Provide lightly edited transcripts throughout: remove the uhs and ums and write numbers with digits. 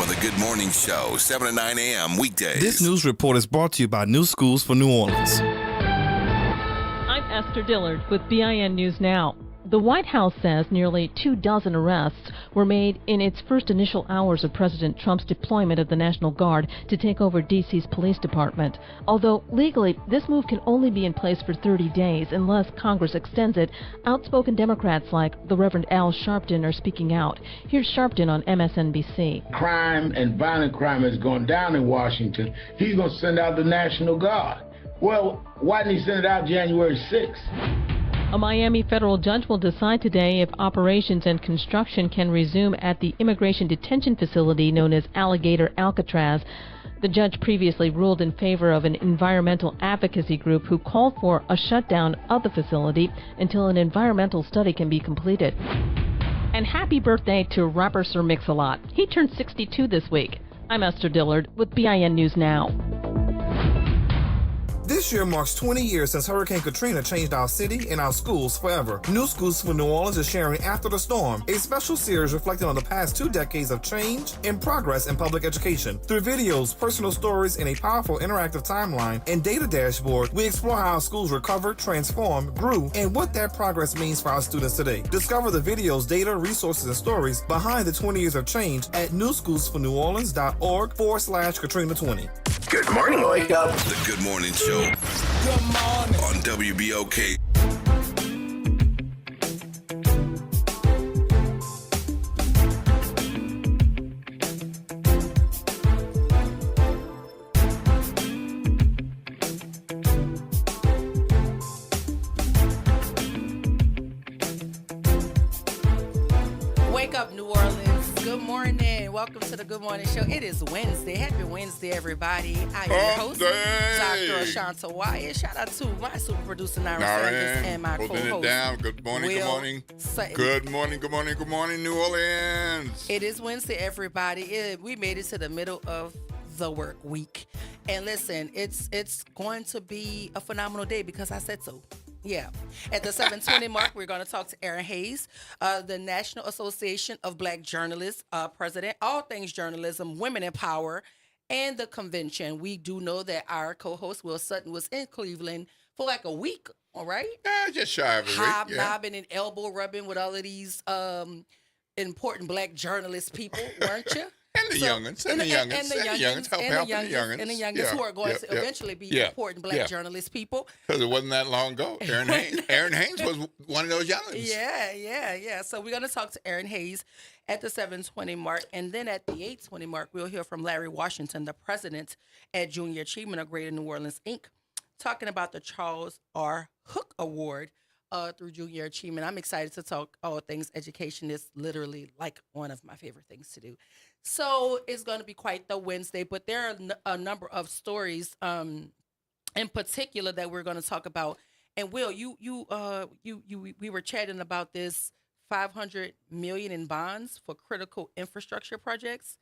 on the Good Morning Show, 7 to 9 a.m. weekdays. This news report is brought to you by New Schools for New Orleans. I'm Esther Dillard with BIN News Now. The White House says nearly 24 arrests were made in its first initial hours of President Trump's deployment of the National Guard to take over D.C.'s police department. Although legally, this move can only be in place for 30 days unless Congress extends it. Outspoken Democrats like the Reverend Al Sharpton are speaking out. Here's Sharpton on MSNBC. Crime and violent crime has gone down in Washington. He's going to send out the National Guard. Well, why didn't he send it out January 6th? A Miami federal judge will decide today if operations and construction can resume at the immigration detention facility known as Alligator Alcatraz. The judge previously ruled in favor of an environmental advocacy group who called for a shutdown of the facility until an environmental study can be completed. And happy birthday to rapper Sir Mix-a-Lot. He turned 62 this week. I'm Esther Dillard with BIN News Now. This year marks 20 years since Hurricane Katrina changed our city and our schools forever. New Schools for New Orleans is sharing After the Storm, a special series reflecting on the past 2 decades of change and progress in public education. Through videos, personal stories, and a powerful interactive timeline and data dashboard, we explore how our schools recovered, transformed, grew, and what that progress means for our students today. Discover the videos, data, resources, and stories behind the 20 years of change at newschoolsforneworleans.org/Katrina20. Good morning. Wake up. The Good Morning Show. Good morning. On WBOK. Wake up, New Orleans. Good morning. Welcome to the Good Morning Show. It is Wednesday. Happy Wednesday, everybody. I am your host, Dr. Ashanta Wyatt. Shout out to my super producer, Nara Sanders, and my co-host, it down. Good morning, Will good morning. Sutton. Good morning, good morning, good morning, New Orleans. It is Wednesday, everybody. We made it to the middle of the work week. And listen, it's going to be a phenomenal day because I said so. Yeah. At the 7:20 mark, we're going to talk to Erin Hayes, the National Association of Black Journalists president, all things journalism, women in power, and the convention. We do know that our co-host, Will Sutton, was in Cleveland for like a week, all right? Just shy of a week. Hobnobbing and elbow rubbing with all of these important black journalist people, weren't you? And the youngins, and the youngins, who are going to eventually be important black journalist people. Because it wasn't that long ago. Erin Hayes was one of those youngins. Yeah. So we're going to talk to Erin Hayes at the 7:20 mark. And then at the 8:20 mark, we'll hear from Larry Washington, the president at Junior Achievement of Greater New Orleans, Inc., talking about the Charles R. Hook Award through Junior Achievement. I'm excited to talk all things education. It's literally like one of my favorite things to do. So it's going to be quite the Wednesday, but there are a number of stories in particular that we're going to talk about. And Will, we were chatting about this $500 million in bonds for critical infrastructure projects.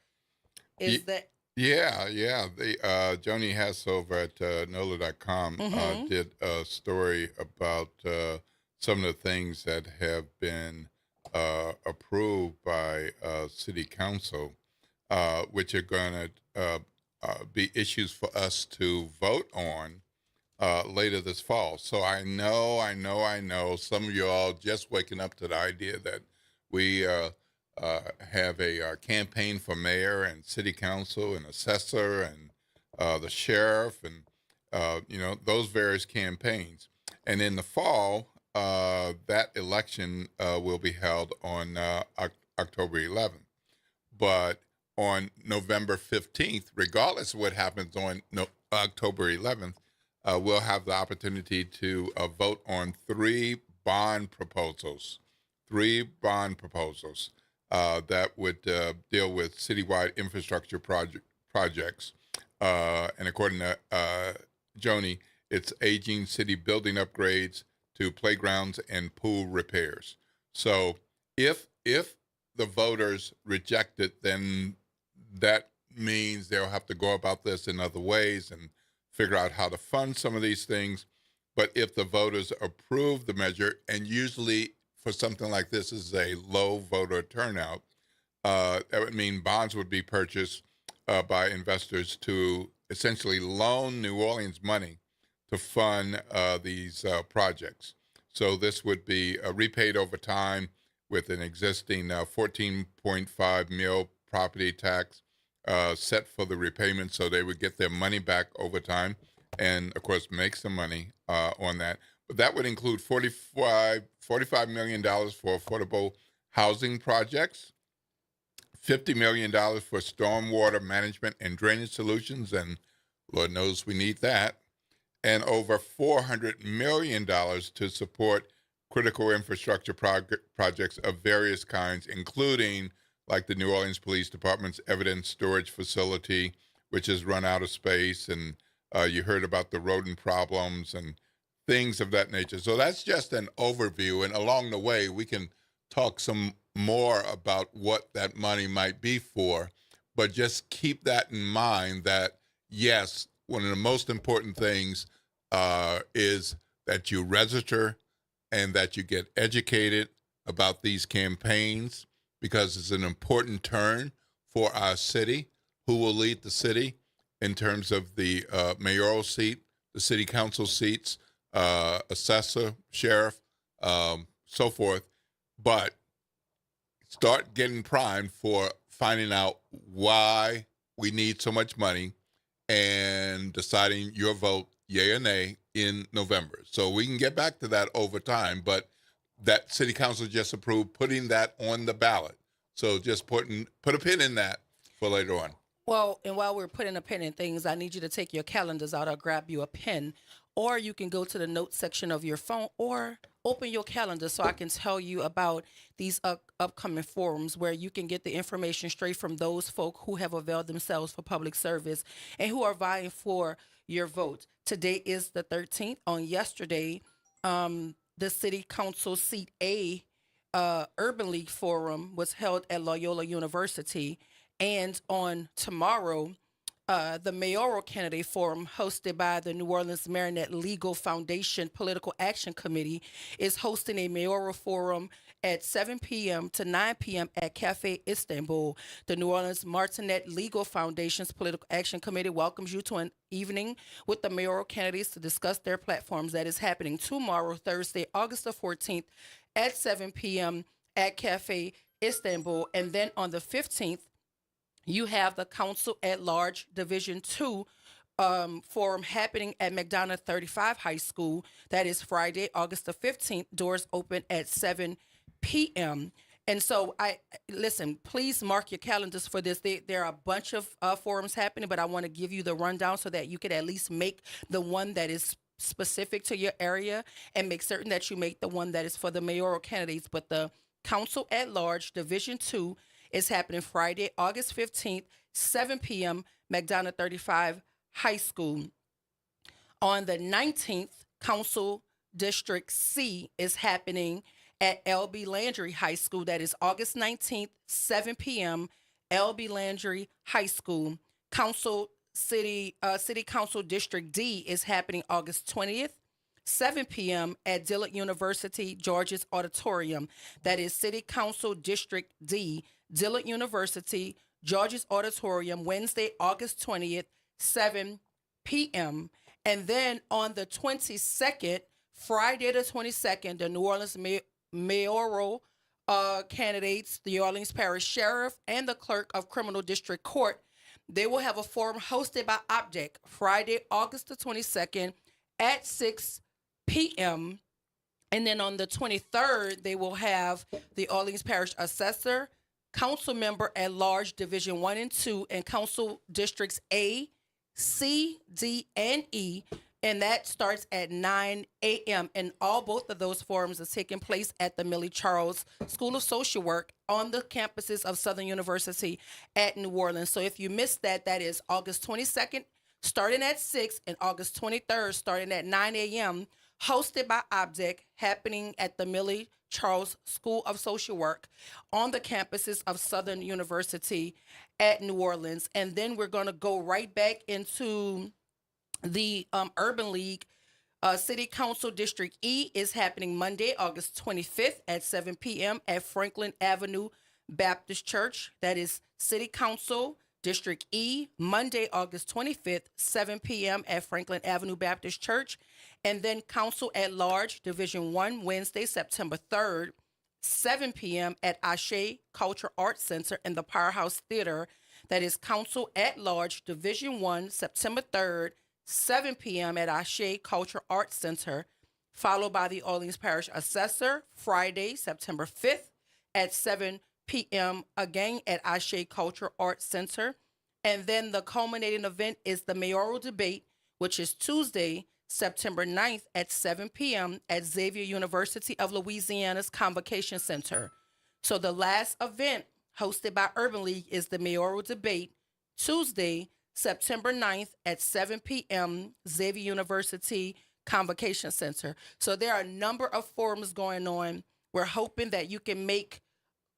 Is that? Yeah. The Joni Hess over at NOLA.com did a story about some of the things that have been approved by City Council, which are going to be issues for us to vote on later this fall. So I know some of you all just waking up to the idea that we have a campaign for mayor and city council and assessor and the sheriff and those various campaigns. And in the fall, that election will be held on October 11th. But on November 15th, regardless of what happens on October 11th, we'll have the opportunity to vote on 3 bond proposals that would deal with citywide infrastructure projects. And according to Joni, it's aging city building upgrades to playgrounds and pool repairs. So if the voters reject it, then that means they'll have to go about this in other ways and figure out how to fund some of these things. But if the voters approve the measure, and usually for something like this is a low voter turnout, that would mean bonds would be purchased by investors to essentially loan New Orleans money to fund these projects. So this would be repaid over time with an existing 14.5 mil property tax set for the repayment, so they would get their money back over time, and of course make some money on that. But that would include $45 million for affordable housing projects, $50 million for stormwater management and drainage solutions, and Lord knows we need that, and over $400 million to support critical infrastructure projects of various kinds, including like the New Orleans Police Department's evidence storage facility, which has run out of space, and you heard about the rodent problems and things of that nature. So that's just an overview, and along the way, we can talk some more about what that money might be for, but just keep that in mind that, yes, one of the most important things is that you register and that you get educated about these campaigns, because it's an important turn for our city. Who will lead the city in terms of the mayoral seat, the city council seats, assessor, sheriff, so forth. But start getting primed for finding out why we need so much money and deciding your vote, yay or nay, in November. So we can get back to that over time, but that city council just approved putting that on the ballot. So just put a pin in that for later on. Well, and while we're putting a pin in things, I need you to take your calendars out or grab you a pen, or you can go to the notes section of your phone or open your calendar so I can tell you about these upcoming forums where you can get the information straight from those folk who have availed themselves for public service and who are vying for your vote. Today is the 13th. On yesterday, the City Council Seat A Urban League Forum was held at Loyola University. And on tomorrow, the Mayoral Candidate Forum, hosted by the New Orleans Marinette Legal Foundation Political Action Committee, is hosting a mayoral forum at 7 p.m. to 9 p.m. at Cafe Istanbul. The New Orleans Martinet Legal Foundation's Political Action Committee welcomes you to an evening with the mayoral candidates to discuss their platforms. That is happening tomorrow, Thursday, August the 14th at 7 p.m. at Cafe Istanbul. And then on the 15th, you have the Council at Large Division 2 forum happening at McDonough 35 High School. That is Friday, August the 15th. Doors open at 7 p.m. And so listen, please mark your calendars for this. There are a bunch of forums happening, but I want to give you the rundown so that you could at least make the one that is specific to your area and make certain that you make the one that is for the mayoral candidates. But the Council at Large Division 2 is happening Friday, August 15th, 7 p.m., McDonough 35 High School. On the 19th, Council District C is happening at L.B. Landry High School. That is August 19th, 7 p.m., L.B. Landry High School. City Council District D is happening August 20th, 7 p.m. at Dillard University, Georges Auditorium. That is City Council District D, Dillard University, Georges Auditorium, Wednesday, August 20th, 7 p.m. And then on the 22nd, Friday the 22nd, the New Orleans mayoral candidates, the New Orleans Parish Sheriff, and the Clerk of Criminal District Court, they will have a forum hosted by OPDEC Friday, August the 22nd at 6 p.m. And then on the 23rd, they will have the Orleans Parish Assessor, Council Member at Large Division 1 and 2, and Council Districts A, C, D, and E, and that starts at 9 a.m. And both of those forums are taking place at the Millie Charles School of Social Work on the campuses of Southern University at New Orleans. So if you missed that, that is August 22nd, starting at 6, and August 23rd, starting at 9 a.m., hosted by OPDEC, happening at the Millie Charles School of Social Work on the campuses of Southern University at New Orleans. And then we're going to go right back into the Urban League. City Council District E is happening Monday, August 25th at 7 p.m. at Franklin Avenue Baptist Church. That is City Council, District E, Monday, August 25th, 7 p.m. at Franklin Avenue Baptist Church. And then Council at Large, Division 1, Wednesday, September 3rd, 7 p.m. at Ashe Culture Arts Center in the Powerhouse Theater. That is Council at Large, Division 1, September 3rd, 7 p.m. at Ashe Culture Arts Center, followed by the Orleans Parish Assessor, Friday, September 5th at 7 p.m. again at Ashe Culture Arts Center. And then the culminating event is the mayoral debate, which is Tuesday, September 9th at 7 p.m. at Xavier University of Louisiana's Convocation Center. So the last event hosted by Urban League is the mayoral debate, Tuesday, September 9th at 7 p.m., Xavier University Convocation Center. So there are a number of forums going on. We're hoping that you can make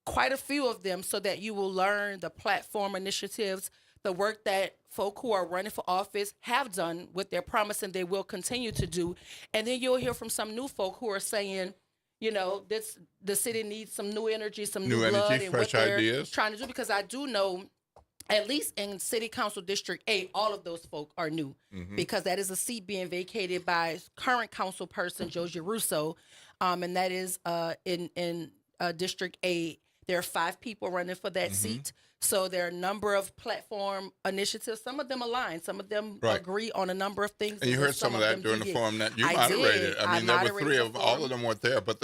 quite a few of them so that you will learn the platform initiatives, the work that folk who are running for office have done with their promise and they will continue to do. And then you'll hear from some new folk who are saying, you know, the city needs some new energy, some new blood, energy, and fresh what they're ideas. trying to do. Because I do know, at least in City Council District 8, all of those folk are new because that is a seat being vacated by current council person Josie Russo, and that is in District 8. There are 5 people running for that seat. So there are a number of platform initiatives. Some of them align. Some of them agree on a number of things. And you heard some of that during the forum that you moderated. I mean, there were 3 of all of them weren't there, but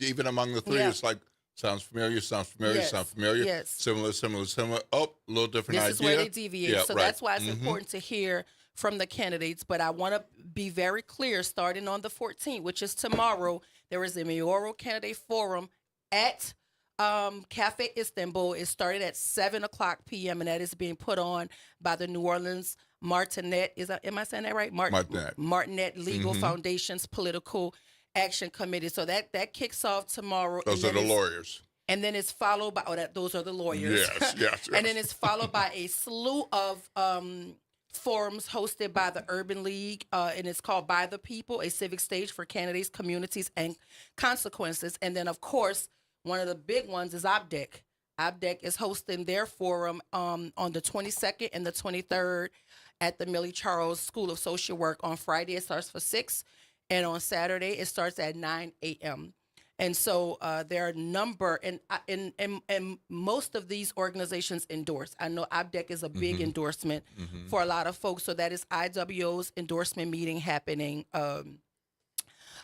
even among the 3, it's like, sounds familiar, sounds familiar, sounds familiar. Yes. Similar. Oh, a little different idea. This is where they deviate. Yeah, so that's why it's important to hear from the candidates. But I want to be very clear, starting on the 14th, which is tomorrow, there is a mayoral candidate forum at Cafe Istanbul. It started at 7:00 p.m. and that is being put on by the New Orleans Martinet. Am I saying that right? Martinet Legal Foundation's Political Action Committee. So that kicks off tomorrow. Those are the lawyers. And then it's followed by those are the lawyers. Yes. And then it's followed by a slew of forums hosted by the Urban League, and it's called By the People, a civic stage for candidates, communities, and consequences. And then, of course, one of the big ones is OPDEC. OPDEC is hosting their forum on the 22nd and the 23rd at the Millie Charles School of Social Work. On Friday, it starts for 6, and on Saturday, it starts at 9 a.m. And so there are a number, and most of these organizations endorse. I know OPDEC is a big endorsement for a lot of folks. So that is IWO's endorsement meeting happening.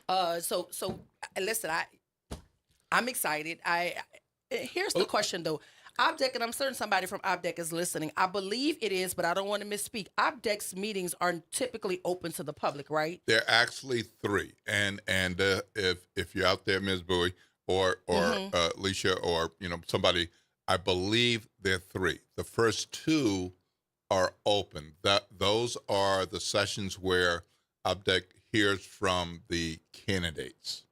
So listen, I'm excited. Here's the question though. OPDEC, and I'm certain somebody from OPDEC is listening. I believe it is, but I don't want to misspeak. OPDEC's meetings are typically open to the public, right? They're actually 3, and if you're out there, Ms. Bowie or Alicia or somebody, I believe they're 3. The first 2 are open. Those are the sessions where OPDEC hears from the candidates.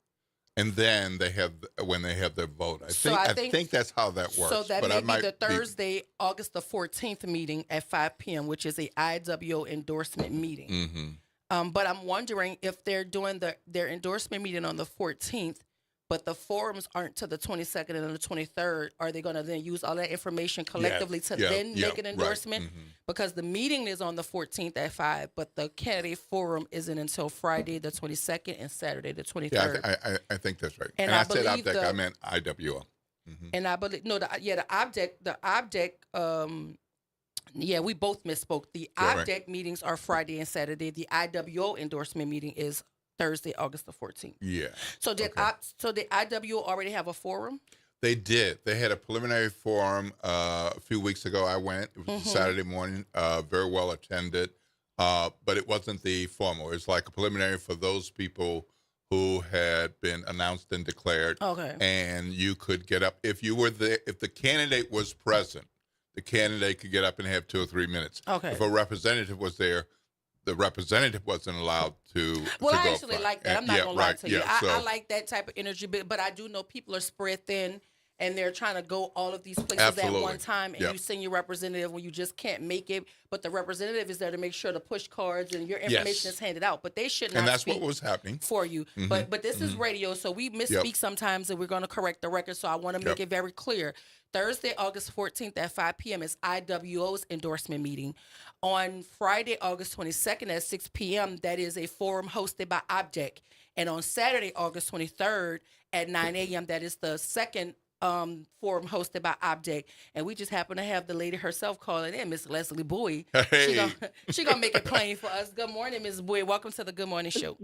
And then when they have their vote. I think that's how that works. So that may be the Thursday, August the 14th meeting at 5 p.m., which is a IWO endorsement meeting. But I'm wondering if they're doing their endorsement meeting on the 14th, but the forums aren't to the 22nd and the 23rd. Are they going to then use all that information collectively to make an endorsement? Right. Because the meeting is on the 14th at 5, but the candidate forum isn't until Friday the 22nd and Saturday the 23rd. Yeah, I think that's right. And I said OPDEC, I meant IWO. And I believe, the OPDEC, we both misspoke. The OPDEC meetings are Friday and Saturday. The IWO endorsement meeting is Thursday, August the 14th. Yeah. So did IWO already have a forum? They did. They had a preliminary forum a few weeks ago. I went. It was Saturday morning. Very well attended, but it wasn't the formal. It was like a preliminary for those people who had been announced and declared. Okay. And you could get up if you were there. If the candidate was present, the candidate could get up and have 2 or 3 minutes. Okay. If a representative was there, the representative wasn't allowed to. Well, I actually like that. I'm not gonna lie to you. I like that type of energy, but I do know people are spread thin, and they're trying to go all of these places Absolutely. at one time, and Yep. you send your representative when you just can't make it, but the representative is there to make sure the push cards and your information Yes. is handed out, but they should not And that's speak what was happening. for you. But this is radio, so we misspeak sometimes, and we're going to correct the record, so I want to make it very clear. Thursday, August 14th at 5 p.m. is IWO's endorsement meeting. On Friday, August 22nd at 6 p.m., that is a forum hosted by OBJEC. And on Saturday, August 23rd at 9 a.m., that is the second forum hosted by OBJEC. And we just happen to have the lady herself calling in, Miss Leslie Bowie. Hey. She gonna make it plain for us. Good morning, Ms. Bowie. Welcome to the Good Morning Show.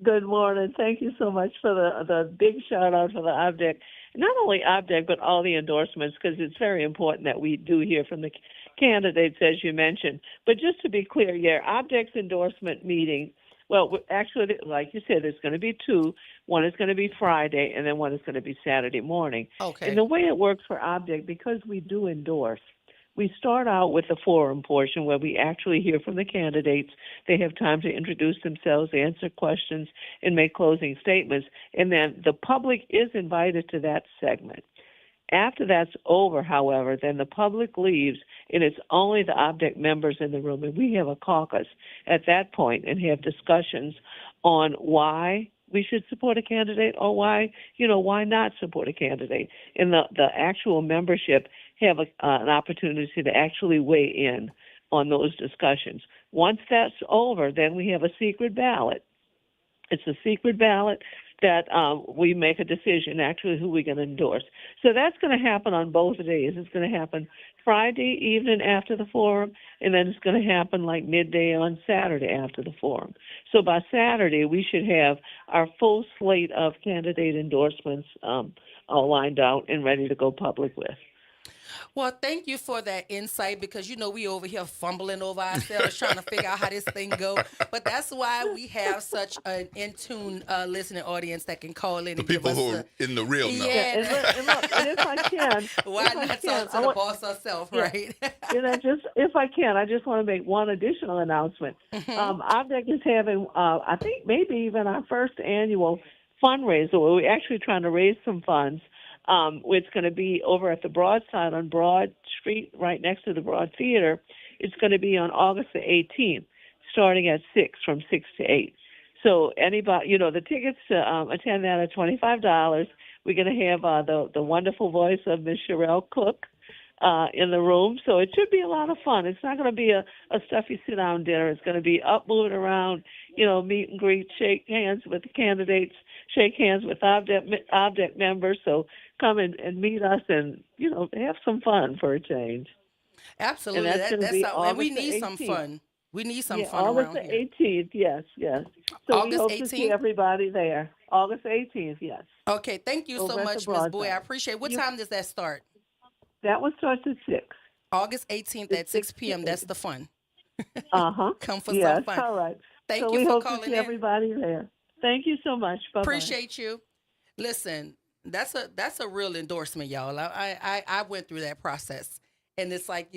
Good morning. Thank you so much for the big shout out for the OBJEC. Not only OBJEC, but all the endorsements, because it's very important that we do hear from the candidates, as you mentioned. But just to be clear, OBJEC's endorsement meeting, well, actually, like you said, there's going to be two. One is going to be Friday, and then one is going to be Saturday morning. Okay. And the way it works for OBJEC, because we do endorse, we start out with the forum portion where we actually hear from the candidates. They have time to introduce themselves, answer questions, and make closing statements. And then the public is invited to that segment. After that's over, however, then the public leaves, and it's only the OBJEC members in the room. And we have a caucus at that point and have discussions on why we should support a candidate or why not support a candidate. And the actual membership have an opportunity to actually weigh in on those discussions. Once that's over, then we have a secret ballot. It's a secret ballot that we make a decision, actually, who we're going to endorse. So that's going to happen on both days. It's going to happen Friday evening after the forum, and then it's going to happen like midday on Saturday after the forum. So by Saturday, we should have our full slate of candidate endorsements all lined out and ready to go public with. Well, thank you for that insight, because we over here fumbling over ourselves trying to figure out how this thing go. But that's why we have such an in-tune listening audience that can call in. The and people give us who are in the real know. Yeah. And look, and if I can, Why not talk to the boss herself, right? If I can, I just want to make one additional announcement. OBJEC is having, I think maybe even our first annual fundraiser where we're actually trying to raise some funds. It's going to be over at the Broadside on Broad Street, right next to the Broad Theater. It's going to be on August the 18th, starting at 6, from 6 to 8. So anybody, the tickets to attend that are $25. We're going to have the wonderful voice of Miss Sherelle Cook in the room. So it should be a lot of fun. It's not going to be a stuffy sit-down dinner. It's going to be up, moving around, meet and greet, shake hands with the candidates, shake hands with OBJEC members. So come and meet us and, have some fun for a change. Absolutely. And that's going to be and we August need the some 18th. fun. We need some fun August around the here. 18th, yes. So August we hope to see 18th? everybody there. August 18th, yes. Okay, thank you Over so at the much, Ms. Broadside. Bowie. I appreciate it. What time does that start? That one starts at 6. August 18th at It's 6 6 p.m. to That's 8. the fun. Uh-huh. Come for yes, some fun. all right. Thank so you we for hope calling to see in. everybody there. Thank you so much. Bye-bye. Appreciate you. Listen, that's a real endorsement, y'all. I went through that process, and it's like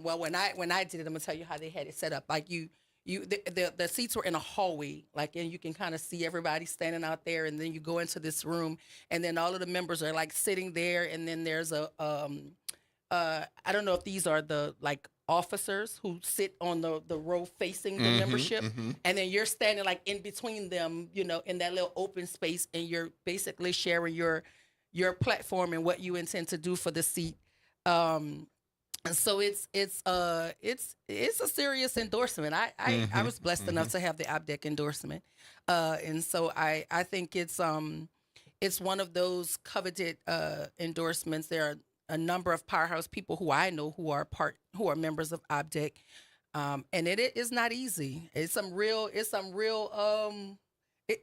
when I did it, I'm gonna tell you how they had it set up. Like the seats were in a hallway, and you can kind of see everybody standing out there, and then you go into this room, and then all of the members are sitting there, and then there's a I don't know if these are the officers who sit on the row facing the membership, and then you're standing in between them, in that little open space, and you're basically sharing your platform and what you intend to do for the seat. And so it's a serious endorsement. I was blessed enough to have the OBJEC endorsement, and so I think it's one of those coveted endorsements. There are a number of powerhouse people who I know who are members of OBJEC, and it is not easy. It's some real.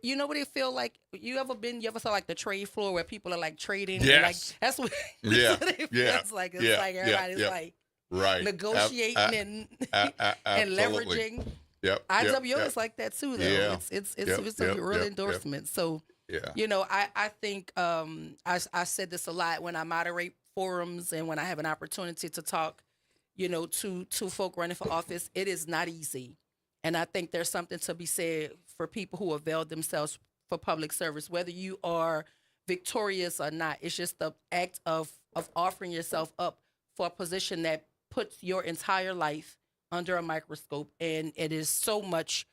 You know what it feel like? You ever saw the trade floor where people are trading? Yes. And, that's what. Yeah. That's what it feels like. It's everybody's right. negotiating and leveraging. Yep. IWO is like that too, though. Yeah. It's a real endorsement. So, I think I said this a lot when I moderate forums and when I have an opportunity to talk, to folk running for office. It is not easy, and I think there's something to be said for people who avail themselves for public service, whether you are victorious or not. It's just the act of offering yourself up for a position that puts your entire life under a microscope. And it is so much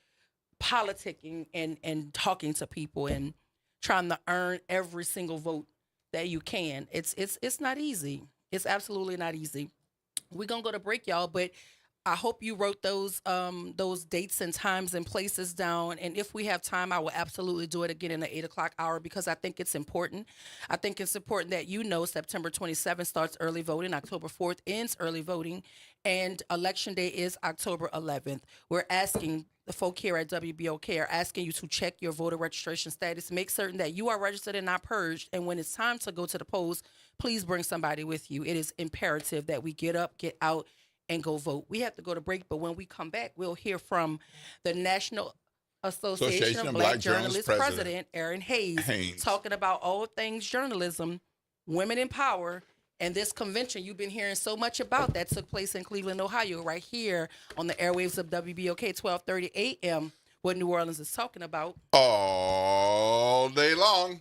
politicking and talking to people and trying to earn every single vote that you can. It's not easy. It's absolutely not easy. We're gonna go to break, y'all, but I hope you wrote those dates and times and places down. And if we have time, I will absolutely do it again in the 8 o'clock hour, because I think it's important. I think it's important that you know September 27th starts early voting, October 4th ends early voting, and Election Day is October 11th. We're asking, the folk here at WBOK are asking you to check your voter registration status. Make certain that you are registered and not purged. And when it's time to go to the polls, please bring somebody with you. It is imperative that we get up, get out, and go vote. We have to go to break, but when we come back, we'll hear from the National Association of Black Journalists President Aaron Hayes talking about all things journalism, women in power, and this convention you've been hearing so much about that took place in Cleveland, Ohio, right here on the airwaves of WBOK 1230 AM, what New Orleans is talking about all day long.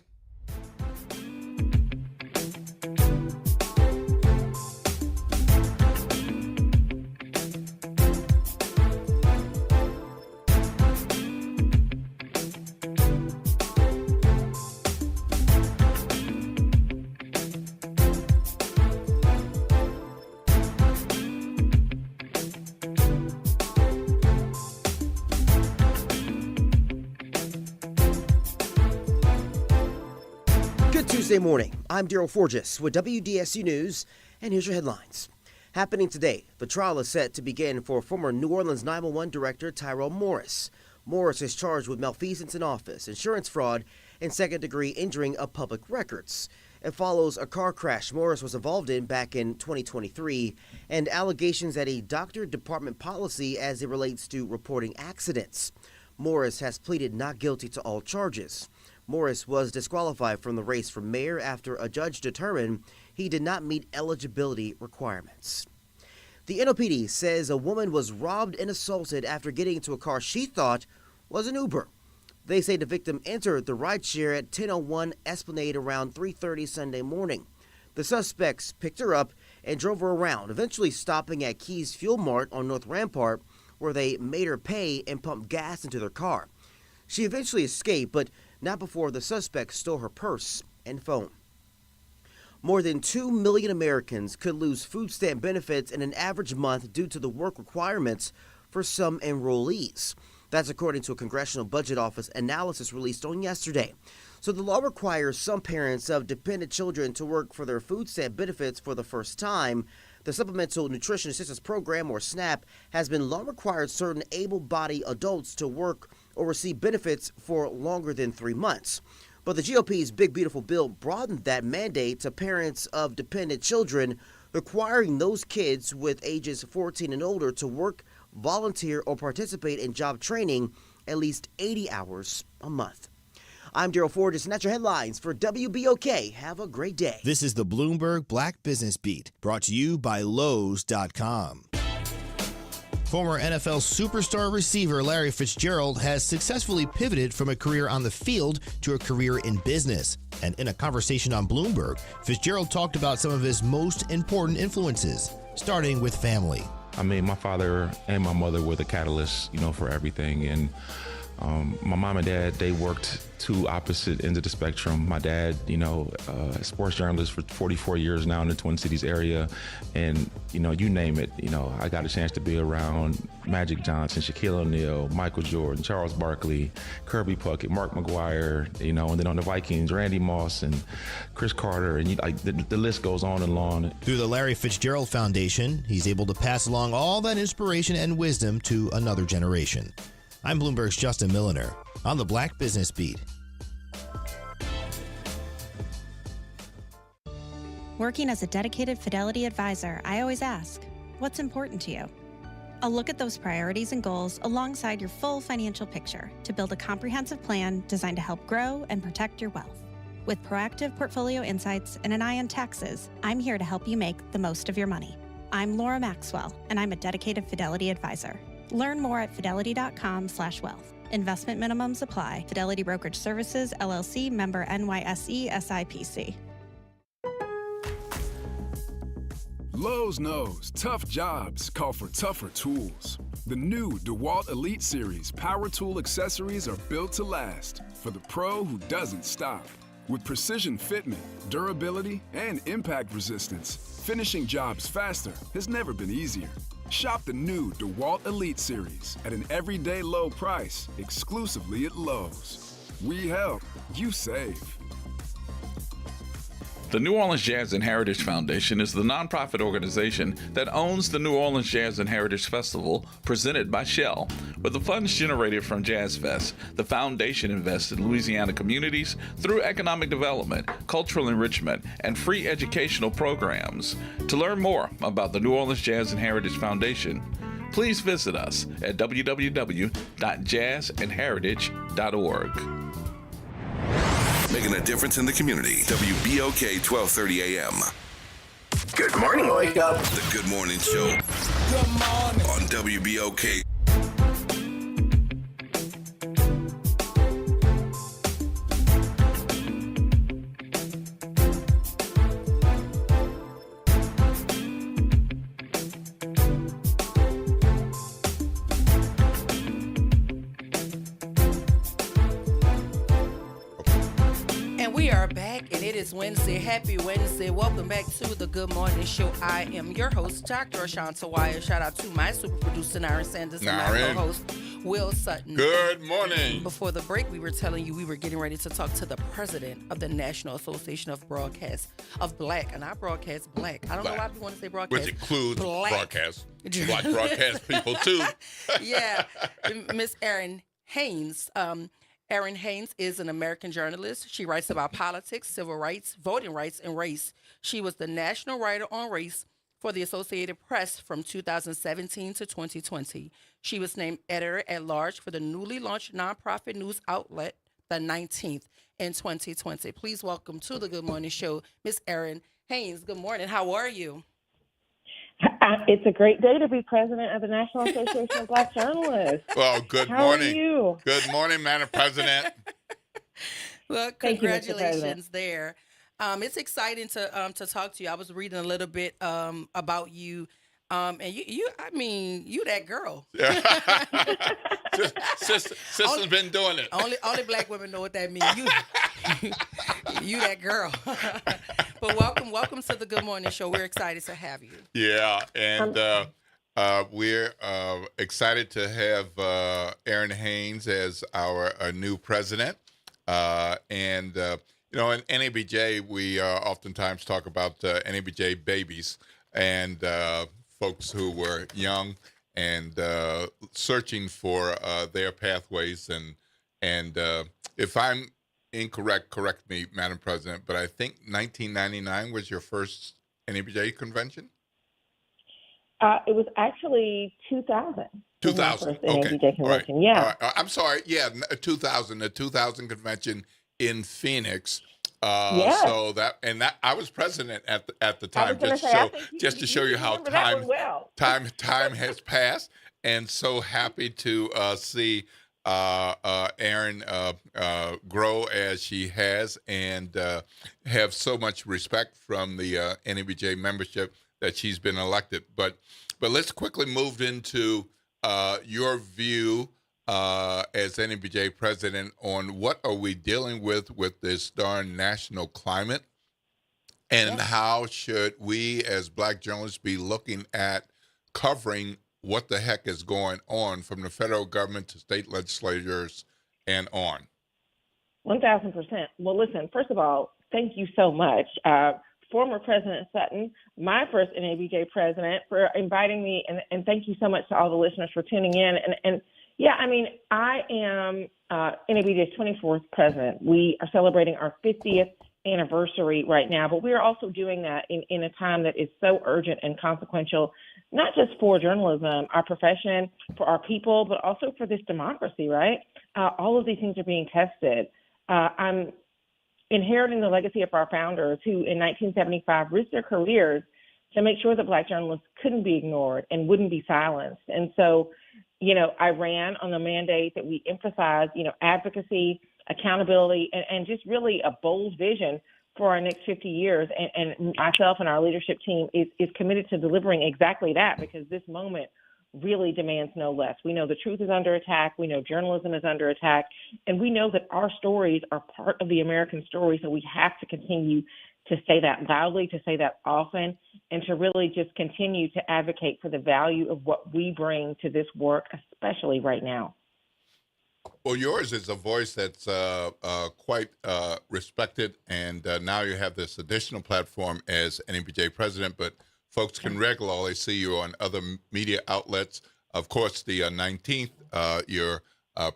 Tuesday morning, I'm Daryl Forges with WDSU News, and here's your headlines. Happening today, the trial is set to begin for former New Orleans 911 Director Tyrell Morris. Morris is charged with malfeasance in office, insurance fraud, and second-degree injuring of public records. It follows a car crash Morris was involved in back in 2023 and allegations that he doctored department policy as it relates to reporting accidents. Morris has pleaded not guilty to all charges. Morris was disqualified from the race for mayor after a judge determined he did not meet eligibility requirements. The NOPD says a woman was robbed and assaulted after getting into a car she thought was an Uber. They say the victim entered the rideshare at 1001 Esplanade around 3:30 Sunday morning. The suspects picked her up and drove her around, eventually stopping at Keys Fuel Mart on North Rampart, where they made her pay and pumped gas into their car. She eventually escaped, but not before the suspects stole her purse and phone. More than 2 million Americans could lose food stamp benefits in an average month due to the work requirements for some enrollees. That's according to a Congressional Budget Office analysis released on yesterday. So the law requires some parents of dependent children to work for their food stamp benefits for the first time. The Supplemental Nutrition Assistance Program, or SNAP, has been long required certain able-bodied adults to work or receive benefits for longer than 3 months. But the GOP's Big Beautiful Bill broadened that mandate to parents of dependent children, requiring those kids with ages 14 and older to work, volunteer, or participate in job training at least 80 hours a month. I'm Daryl Forges, and that's your headlines for WBOK. Have a great day. This is the Bloomberg Black Business Beat, brought to you by Lowe's.com. Former NFL superstar receiver Larry Fitzgerald has successfully pivoted from a career on the field to a career in business. And in a conversation on Bloomberg, Fitzgerald talked about some of his most important influences, starting with family. I mean, my father and my mother were the catalyst, for everything. And my mom and dad, they worked two opposite ends of the spectrum. My dad, sports journalist for 44 years now in the Twin Cities area. And, you name it, I got a chance to be around Magic Johnson, Shaquille O'Neal, Michael Jordan, Charles Barkley, Kirby Puckett, Mark McGuire, and then on the Vikings, Randy Moss and Chris Carter. And the list goes on and on. Through the Larry Fitzgerald Foundation, he's able to pass along all that inspiration and wisdom to another generation. I'm Bloomberg's Justin Milliner on the Black Business Beat. Working as a dedicated Fidelity advisor, I always ask, what's important to you? I'll look at those priorities and goals alongside your full financial picture to build a comprehensive plan designed to help grow and protect your wealth. With proactive portfolio insights and an eye on taxes, I'm here to help you make the most of your money. I'm Laura Maxwell, and I'm a dedicated Fidelity advisor. Learn more at fidelity.com/wealth. Investment minimums apply. Fidelity Brokerage Services, LLC, member NYSE, SIPC. Lowe's knows tough jobs call for tougher tools. The new DeWalt Elite Series power tool accessories are built to last for the pro who doesn't stop. With precision fitment, durability, and impact resistance, finishing jobs faster has never been easier. Shop the new DeWalt Elite Series at an everyday low price exclusively at Lowe's. We help, you save. The New Orleans Jazz and Heritage Foundation is the nonprofit organization that owns the New Orleans Jazz and Heritage Festival presented by Shell. With the funds generated from Jazz Fest, the foundation invests in Louisiana communities through economic development, cultural enrichment, and free educational programs. To learn more about the New Orleans Jazz and Heritage Foundation, please visit us at www.jazzandheritage.org. Making a difference in the community. WBOK 1230 AM. Good morning, wake up. The Good Morning Show. Good morning. On WBOK. Wednesday. Happy Wednesday. Welcome back to the Good Morning Show. I am your host, Dr. Ashanta Wire. Shout out to my super producer, Naren Sanders, and my co-host, Will Sutton. Good morning. Before the break, we were telling you we were getting ready to talk to the president of the National Association of Broadcast of Black, and I broadcast black. I don't know why people want to say broadcast. Which includes black. Broadcast. Black broadcast people, too. Yeah. Miss Erin Haynes. Erin Haynes is an American journalist. She writes about politics, civil rights, voting rights, and race. She was the national writer on race for the Associated Press from 2017 to 2020. She was named editor-at-large for the newly launched nonprofit news outlet, The 19th, in 2020. Please welcome to the Good Morning Show, Miss Erin Haynes. Good morning. How are you? It's a great day to be president of the National Association of Black Journalists. Well, good How morning. Are you? Good morning, Madam President. Well, congratulations there. It's exciting to talk to you. I was reading a little bit about you, and you that girl. Sister's been doing it. Only black women know what that means. You that girl. But welcome to the Good Morning Show. We're excited to have you. Yeah, and we're excited to have Erin Haynes as our new president. And in NABJ, we oftentimes talk about NABJ babies and folks who were young and searching for their pathways. And if I'm incorrect, correct me, Madam President, but I think 1999 was your first NABJ convention? It was actually 2000. 2000. Okay. NABJ convention. Right. Yeah. I'm sorry. Yeah, 2000. The 2000 convention in Phoenix. Yeah. So that I was president at the time. Just to show you how time has passed, and so happy to see Erin grow as she has, and have so much respect from the NABJ membership that she's been elected. But let's quickly move into your view as NABJ president on what are we dealing with this darn national climate, and how should we as Black journalists be looking at covering what the heck is going on from the federal government to state legislators and on? 1,000%. Well, listen, first of all, thank you so much. Former President Sutton, my first NABJ president, for inviting me, and thank you so much to all the listeners for tuning in. And yeah, I mean, I am NABJ's 24th president. We are celebrating our 50th anniversary right now, but we are also doing that in a time that is so urgent and consequential, not just for journalism, our profession, for our people, but also for this democracy, right? All of these things are being tested. I'm inheriting the legacy of our founders who in 1975 risked their careers to make sure that Black journalists couldn't be ignored and wouldn't be silenced. And so I ran on the mandate that we emphasize, advocacy, accountability, and just really a bold vision for our next 50 years. And myself and our leadership team is committed to delivering exactly that, because this moment really demands no less. We know the truth is under attack. We know journalism is under attack. And we know that our stories are part of the American story. So we have to continue to say that loudly, to say that often, and to really just continue to advocate for the value of what we bring to this work, especially right now. Well, yours is a voice that's quite respected, and now you have this additional platform as NABJ president, but folks can regularly see you on other media outlets. Of course, the 19th, your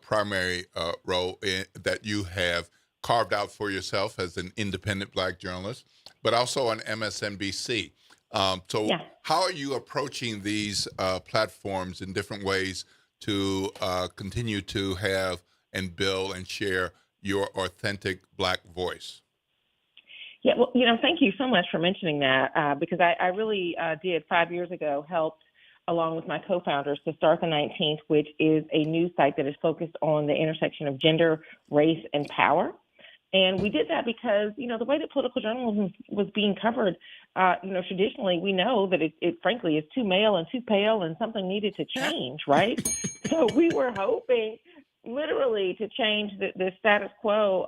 primary role that you have carved out for yourself as an independent Black journalist, but also on MSNBC. How are you approaching these platforms in different ways to continue to have and build and share your authentic Black voice? Yeah, well, thank you so much for mentioning that, because I really did 5 years ago helped, along with my co-founders, to start the 19th, which is a news site that is focused on the intersection of gender, race, and power. And we did that because, the way that political journalism was being covered, traditionally we know that it frankly is too male and too pale, and something needed to change, right? So we were hoping literally to change the status quo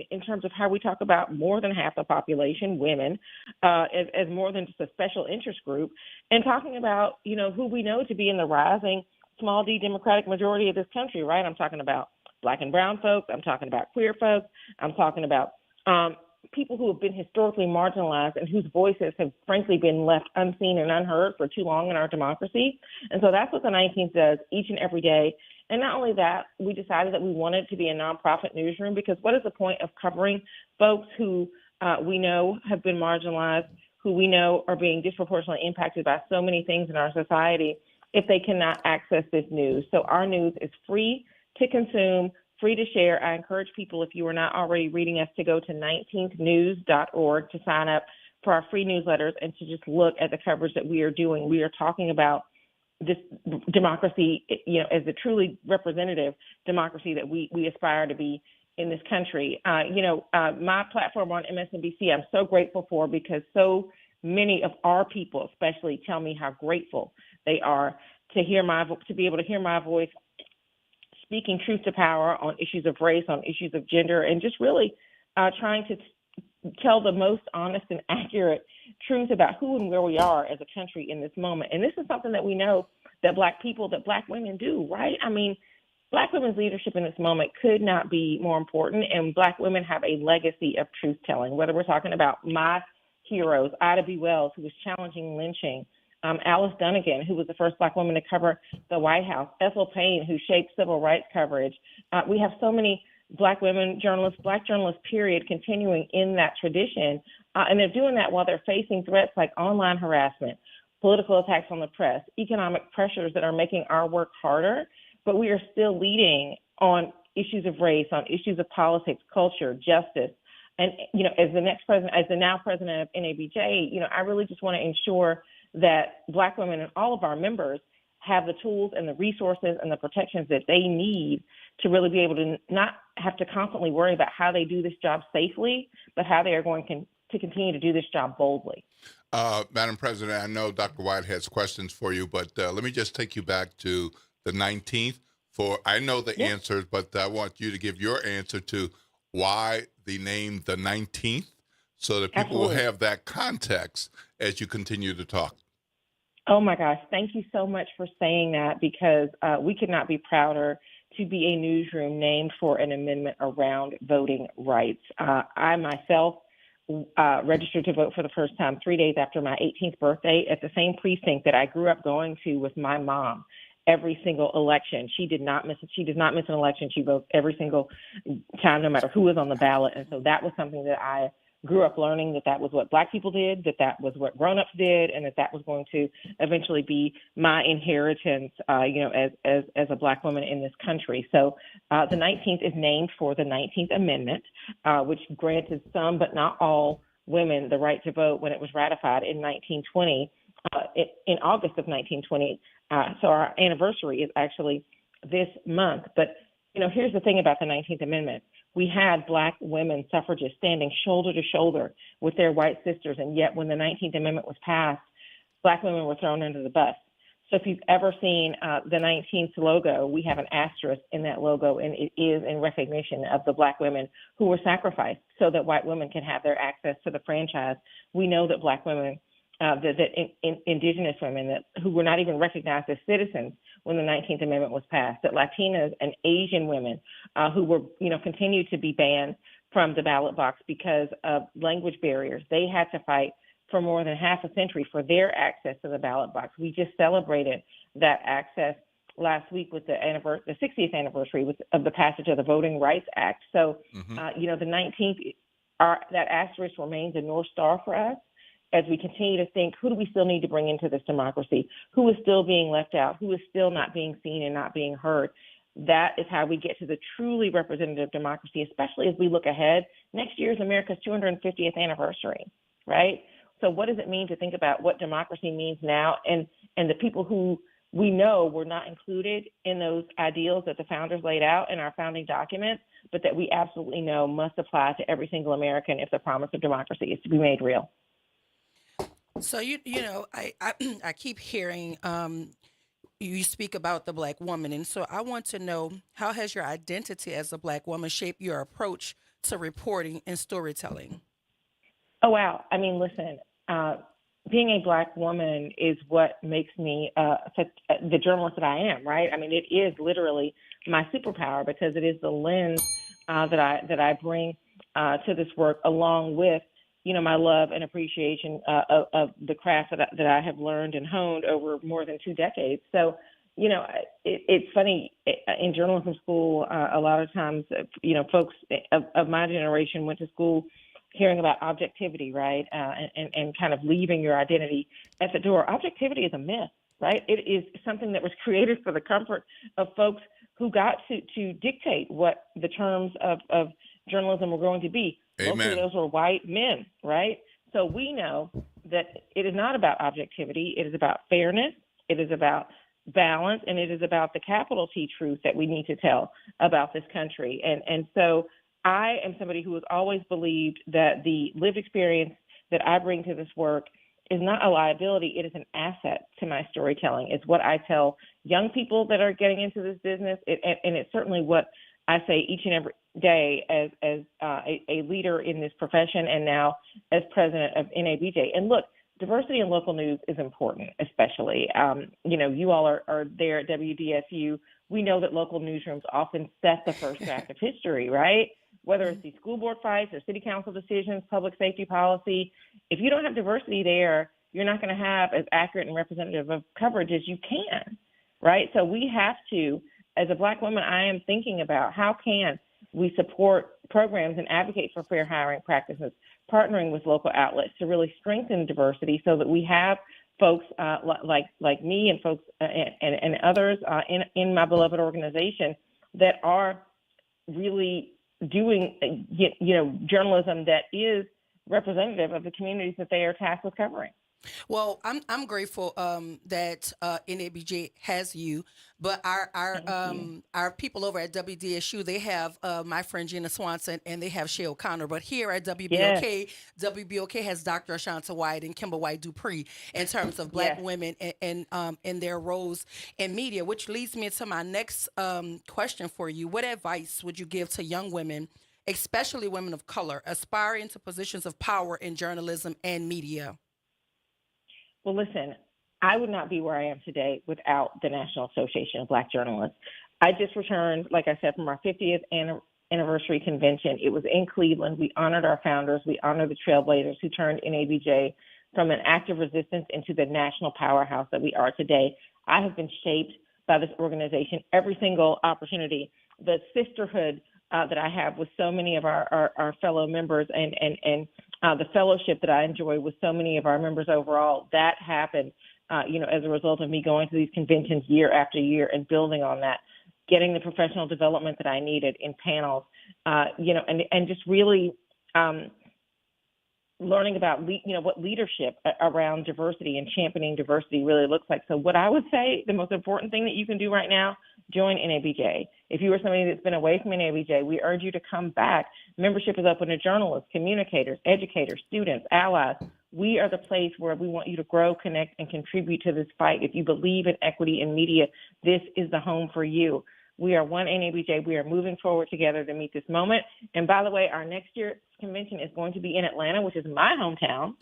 in terms of how we talk about more than half the population, women, as more than just a special interest group, and talking about, who we know to be in the rising small d Democratic majority of this country, right? I'm talking about Black and brown folks. I'm talking about queer folks. I'm talking about people who have been historically marginalized and whose voices have frankly been left unseen and unheard for too long in our democracy. And so that's what the 19th does each and every day. And not only that, we decided that we wanted to be a nonprofit newsroom, because what is the point of covering folks who we know have been marginalized, who we know are being disproportionately impacted by so many things in our society, if they cannot access this news? So our news is free to consume, free to share. I encourage people, if you are not already reading us, to go to 19thnews.org to sign up for our free newsletters and to just look at the coverage that we are doing. We are talking about this democracy, as the truly representative democracy that we aspire to be in this country. My platform on MSNBC, I'm so grateful for, because so many of our people especially tell me how grateful they are to be able to hear my voice speaking truth to power on issues of race, on issues of gender, and just really trying to tell the most honest and accurate truth about who and where we are as a country in this moment. And this is something that we know that Black people, that Black women do, right? I mean, Black women's leadership in this moment could not be more important, and Black women have a legacy of truth-telling, whether we're talking about my heroes, Ida B. Wells, who was challenging lynching, Alice Dunnigan, who was the first Black woman to cover the White House, Ethel Payne, who shaped civil rights coverage. We have so many Black women journalists, Black journalists, period, continuing in that tradition. And they're doing that while they're facing threats like online harassment, political attacks on the press, economic pressures that are making our work harder. But we are still leading on issues of race, on issues of politics, culture, justice. And, as the now president of NABJ, I really just want to ensure that Black women and all of our members have the tools and the resources and the protections that they need to really be able to not have to constantly worry about how they do this job safely, but how they are going to continue to do this job boldly. Madam President, I know Dr. White has questions for you, but let me just take you back to the 19th. I know the answers, but I want you to give your answer to why the name the 19th, so that people will have that context as you continue to talk. Oh my gosh, thank you so much for saying that, because we could not be prouder to be a newsroom named for an amendment around voting rights. I myself registered to vote for the first time 3 days after my 18th birthday at the same precinct that I grew up going to with my mom every single election. She does not miss an election. She votes every single time, no matter who was on the ballot. And so that was something that I grew up learning, that was what Black people did, that was what grown-ups did, and that was going to eventually be my inheritance, as a Black woman in this country. So the 19th is named for the 19th Amendment, which granted some but not all women the right to vote when it was ratified in 1920. in August of 1920. So our anniversary is actually this month. But, here's the thing about the 19th Amendment. We had Black women suffragists standing shoulder to shoulder with their white sisters, and yet when the 19th Amendment was passed, Black women were thrown under the bus. So if you've ever seen the 19th logo, we have an asterisk in that logo, and it is in recognition of the Black women who were sacrificed so that white women can have their access to the franchise. We know that Black women, indigenous women who were not even recognized as citizens when the 19th Amendment was passed, that Latinas and Asian women who were, continued to be banned from the ballot box because of language barriers. They had to fight for more than half a century for their access to the ballot box. We just celebrated that access last week with the 60th anniversary of the passage of the Voting Rights Act. So, the 19th, that asterisk remains a North Star for us as we continue to think, who do we still need to bring into this democracy? Who is still being left out? Who is still not being seen and not being heard? That is how we get to the truly representative democracy, especially as we look ahead. Next year is America's 250th anniversary, right? So what does it mean to think about what democracy means now, and the people who we know were not included in those ideals that the founders laid out in our founding documents, but that we absolutely know must apply to every single American if the promise of democracy is to be made real. So, I keep hearing you speak about the Black woman. And so I want to know, how has your identity as a Black woman shaped your approach to reporting and storytelling? Oh, wow. I mean, listen, being a Black woman is what makes me the journalist that I am, right? I mean, it is literally my superpower because it is the lens that I bring to this work, along with, my love and appreciation of the craft that I have learned and honed over more than 2 decades. So, it's funny, in journalism school, a lot of times, folks of my generation went to school hearing about objectivity, right? And kind of leaving your identity at the door. Objectivity is a myth, right? It is something that was created for the comfort of folks who got to dictate what the terms of journalism were going to be. Amen. Most of those were white men, right? So we know that it is not about objectivity. It is about fairness. It is about balance, and it is about the capital T truth that we need to tell about this country. And so I am somebody who has always believed that the lived experience that I bring to this work is not a liability. It is an asset to my storytelling. It's what I tell young people that are getting into this business, and it's certainly what I say each and every day as a leader in this profession and now as president of NABJ. And look, diversity in local news is important, especially. You all are there at WDSU. We know that local newsrooms often set the first draft of history, right? Whether it's these school board fights or city council decisions, public safety policy. If you don't have diversity there, you're not going to have as accurate and representative of coverage as you can, right? So we have to, as a Black woman, I am thinking about how can we support programs and advocate for fair hiring practices, partnering with local outlets to really strengthen diversity so that we have folks like me and folks and others in my beloved organization that are really doing journalism that is representative of the communities that they are tasked with covering. Well, I'm grateful that NABJ has you, but our people over at WDSU, they have my friend Gina Swanson and they have Shay O'Connor. But here at WBOK, WBOK has Dr. Ashanta White and Kimber White Dupree in terms of Black women and their roles in media, which leads me to my next question for you. What advice would you give to young women, especially women of color, aspiring to positions of power in journalism and media? Well, listen, I would not be where I am today without the National Association of Black Journalists. I just returned, like I said, from our 50th anniversary convention. It was in Cleveland. We honored our founders. We honored the trailblazers who turned NABJ from an active resistance into the national powerhouse that we are today. I have been shaped by this organization every single opportunity. The sisterhood that I have with so many of our fellow members and the fellowship that I enjoy with so many of our members overall, that happened, as a result of me going to these conventions year after year and building on that, getting the professional development that I needed in panels, and just really learning about, what leadership around diversity and championing diversity really looks like. So what I would say, the most important thing that you can do right now, join NABJ. If you are somebody that's been away from NABJ, we urge you to come back. Membership is open to journalists, communicators, educators, students, allies. We are the place where we want you to grow, connect, and contribute to this fight. If you believe in equity in media, this is the home for you. We are one NABJ. We are moving forward together to meet this moment. And by the way, our next year's convention is going to be in Atlanta, which is my hometown.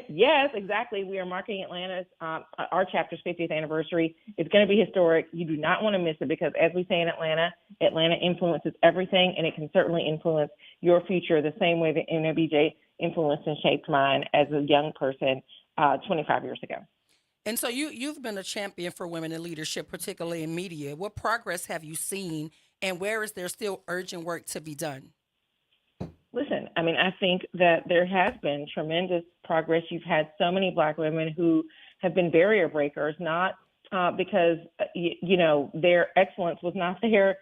Yes, exactly. We are marking Atlanta's, our chapter's 50th anniversary. It's going to be historic. You do not want to miss it because, as we say in Atlanta, Atlanta influences everything, and it can certainly influence your future the same way that NABJ influenced and shaped mine as a young person 25 years ago. And so you've been a champion for women in leadership, particularly in media. What progress have you seen, and where is there still urgent work to be done? Listen, I mean, I think that there has been tremendous progress. You've had so many Black women who have been barrier breakers, not because, their excellence was not there,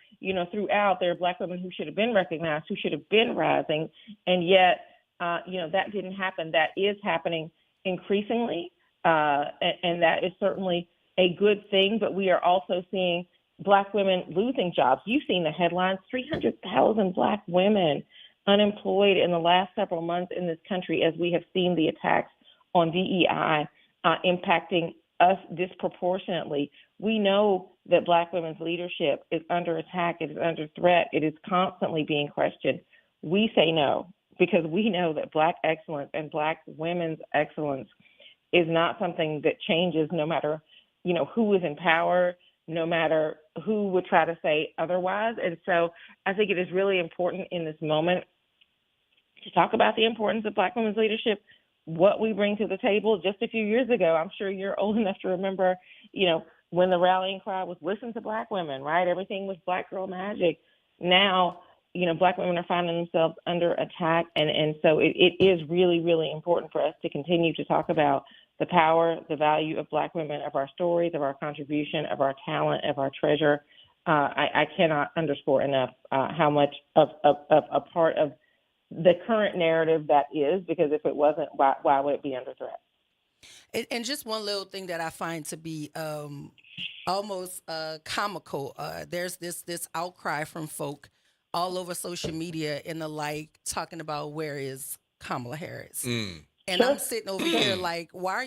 throughout. There are Black women who should have been recognized, who should have been rising, and yet, that didn't happen. That is happening increasingly. And that is certainly a good thing, but we are also seeing Black women losing jobs. You've seen the headlines, 300,000 Black women unemployed in the last several months in this country as we have seen the attacks on DEI impacting us disproportionately. We know that Black women's leadership is under attack, it is under threat, it is constantly being questioned. We say no because we know that Black excellence and Black women's excellence is not something that changes no matter, who is in power, no matter who would try to say otherwise. And so I think it is really important in this moment to talk about the importance of Black women's leadership, what we bring to the table. Just a few years ago, I'm sure you're old enough to remember, when the rallying cry was listen to Black women, right? Everything was Black girl magic. Now, Black women are finding themselves under attack. And so it is really, really important for us to continue to talk about the power, the value of Black women, of our stories, of our contribution, of our talent, of our treasure. I cannot underscore enough how much of a part of the current narrative that is, because if it wasn't, why would it be under threat? And just one little thing that I find to be almost comical. There's this outcry from folk all over social media and the like, talking about where is Kamala Harris. And I'm sitting over here like, why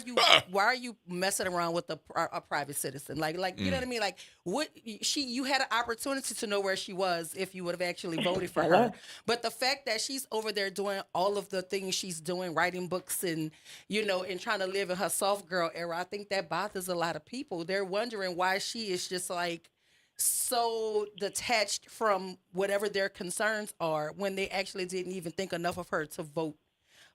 are you messing around with a private citizen? Like you know what I mean? Like you had an opportunity to know where she was if you would have actually voted for her. But the fact that she's over there doing all of the things she's doing, writing books and, and trying to live in her soft girl era, I think that bothers a lot of people. They're wondering why she is just like so detached from whatever their concerns are when they actually didn't even think enough of her to vote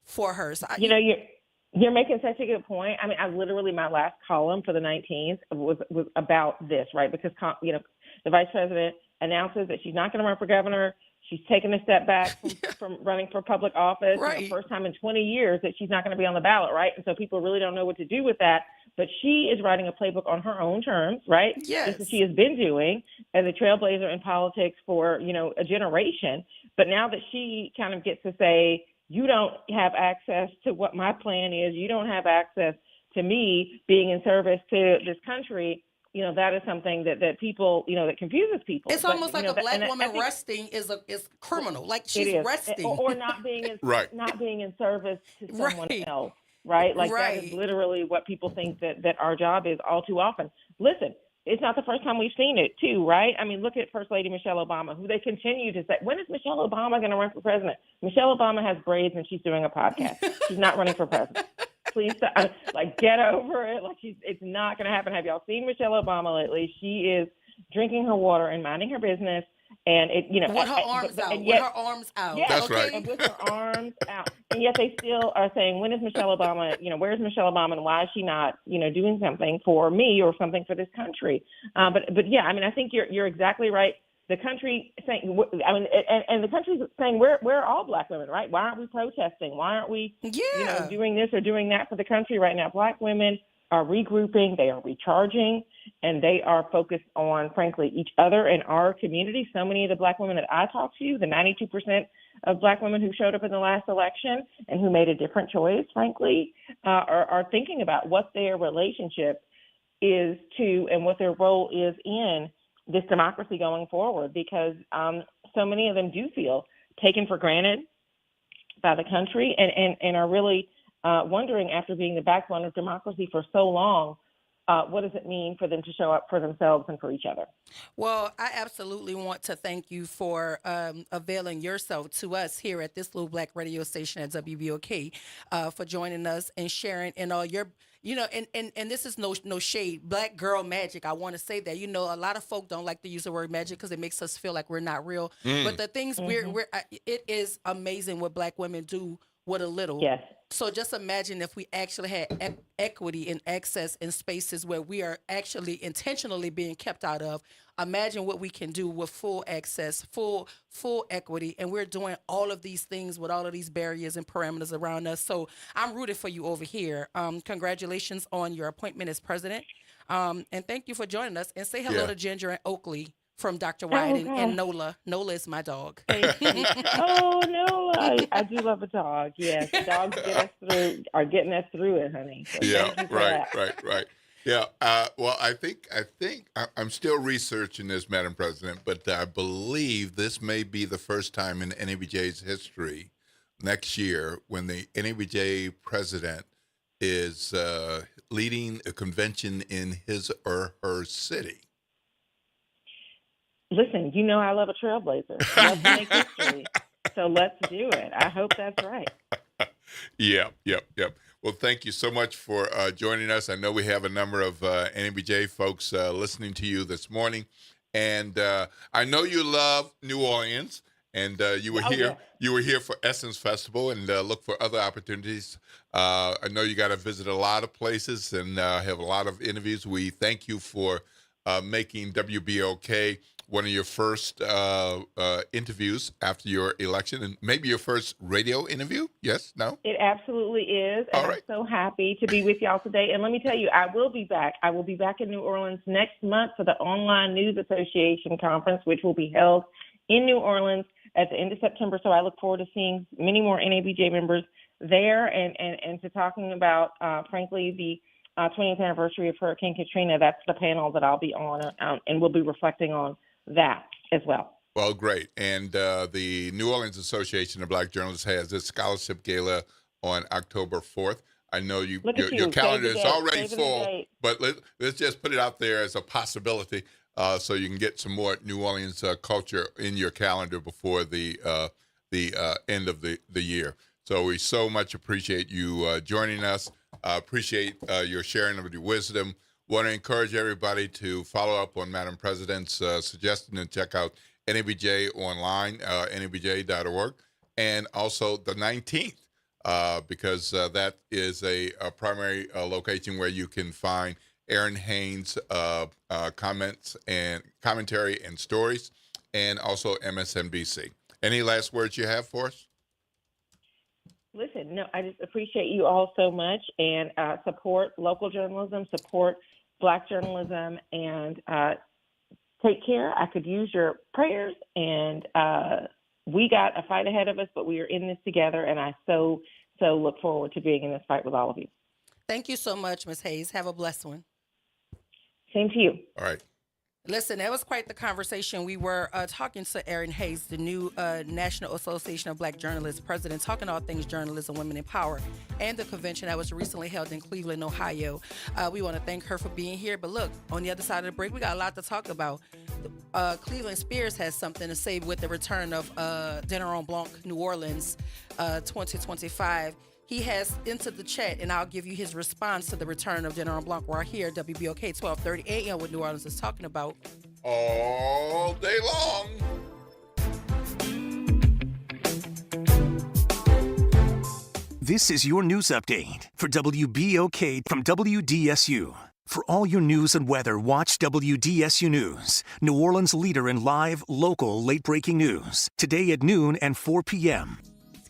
for her. So you're making such a good point. I mean, my last column for the 19th was about this, right? Because the vice president announces that she's not going to run for governor. She's taken a step back from running for public office. Right. First time in 20 years that she's not going to be on the ballot, right? And so people really don't know what to do with that. But she is writing a playbook on her own terms, right? Yes. Just as she has been doing as a trailblazer in politics for, a generation. But now that she kind of gets to say, you don't have access to what my plan is, you don't have access to me being in service to this country, that is something that people, that confuses people. It's almost like a Black woman resting is criminal. Like she's resting. Or not being in, right. not being in service to someone else, right? Like that is literally what people think that our job is all too often. Listen, it's not the first time we've seen it too, right? I mean, look at First Lady Michelle Obama, who they continue to say, when is Michelle Obama going to run for president? Michelle Obama has braids and she's doing a podcast. She's not running for president. Please, get over it. It's not going to happen. Have y'all seen Michelle Obama lately? She is drinking her water and minding her business. And with her arms out. With her arms out. Yeah, that's right. And with her arms out. And yet they still are saying, when is Michelle Obama, where's Michelle Obama and why is she not, doing something for me or something for this country? But yeah, I mean, I think you're exactly right. The country saying, and the country's saying we're all Black women, right? Why aren't we protesting? Why aren't we, doing this or doing that for the country right now? Black women are regrouping, they are recharging, and they are focused on, frankly, each other and our community. So many of the Black women that I talk to, the 92% of Black women who showed up in the last election and who made a different choice, frankly, are thinking about what their relationship is to and what their role is in this democracy going forward, because so many of them do feel taken for granted by the country and are really wondering, after being the backbone of democracy for so long, what does it mean for them to show up for themselves and for each other? Well, I absolutely want to thank you for availing yourself to us here at this little Black radio station at WBOK for joining us and sharing in all your, and this is no shade, Black girl magic. I want to say that, a lot of folk don't like to use the word magic because it makes us feel like we're not real. But the things it is amazing what Black women do with a little. Yes. So just imagine if we actually had equity and access in spaces where we are actually intentionally being kept out of. Imagine what we can do with full access, full equity, and we're doing all of these things with all of these barriers and parameters around us. So I'm rooted for you over here. Congratulations on your appointment as president, and thank you for joining us. And say hello to Ginger and Oakley from Dr. Wyatt and Nola. Nola is my dog. Oh, Nola. I do love a dog. Yes, dogs are getting us through it, honey. So right. Yeah. Well, I think I'm still researching this, Madam President, but I believe this may be the first time in NABJ's history next year when the NABJ president is leading a convention in his or her city. Listen, I love a trailblazer. I love to make history. So let's do it. I hope that's right. Yep. Well, thank you so much for joining us. I know we have a number of NABJ folks listening to you this morning. And I know you love New Orleans. And you were here. Yeah. You were here for Essence Festival, and look for other opportunities. I know you got to visit a lot of places and have a lot of interviews. We thank you for making WBOK one of your first interviews after your election, and maybe your first radio interview. Yes? No? It absolutely is. And I'm so happy to be with y'all today. And let me tell you, I will be back. I will be back in New Orleans next month for the Online News Association Conference, which will be held in New Orleans at the end of September. So I look forward to seeing many more NABJ members there and to talking about, frankly, the 20th anniversary of Hurricane Katrina. That's the panel that I'll be on, and we'll be reflecting on that as well. Well, great. And the New Orleans Association of Black Journalists has this scholarship gala on October 4th. I know your calendar is already full, but let's just put it out there as a possibility so you can get some more New Orleans culture in your calendar before the end of the year. So we so much appreciate you joining us. Appreciate your sharing of your wisdom. Want to encourage everybody to follow up on Madam President's suggestion and check out NABJ online, nabj.org, and also the 19th, because that is a primary location where you can find Aaron Haynes' comments and commentary and stories, and also MSNBC. Any last words you have for us? Listen, no, I just appreciate you all so much, and support local journalism, support Black journalism, and take care. I could use your prayers, and we got a fight ahead of us, but we are in this together, and I so look forward to being in this fight with all of you. Thank you so much, Ms. Hayes. Have a blessed one. Same to you. All right. Listen, that was quite the conversation. We were talking to Aaron Hayes, the new National Association of Black Journalists president, talking all things journalism, women in power, and the convention that was recently held in Cleveland, Ohio. We want to thank her for being here. But look, on the other side of the break, we got a lot to talk about. Cleveland Spears has something to say with the return of Dinner Blanc New Orleans 2025. He has entered the chat, and I'll give you his response to the return of Dinner Blanc right here at WBOK 1230 AM, what New Orleans is talking about. All day long. This is your news update for WBOK from WDSU. For all your news and weather, watch WDSU News, New Orleans' leader in live, local, late-breaking news. Today at noon and 4 p.m.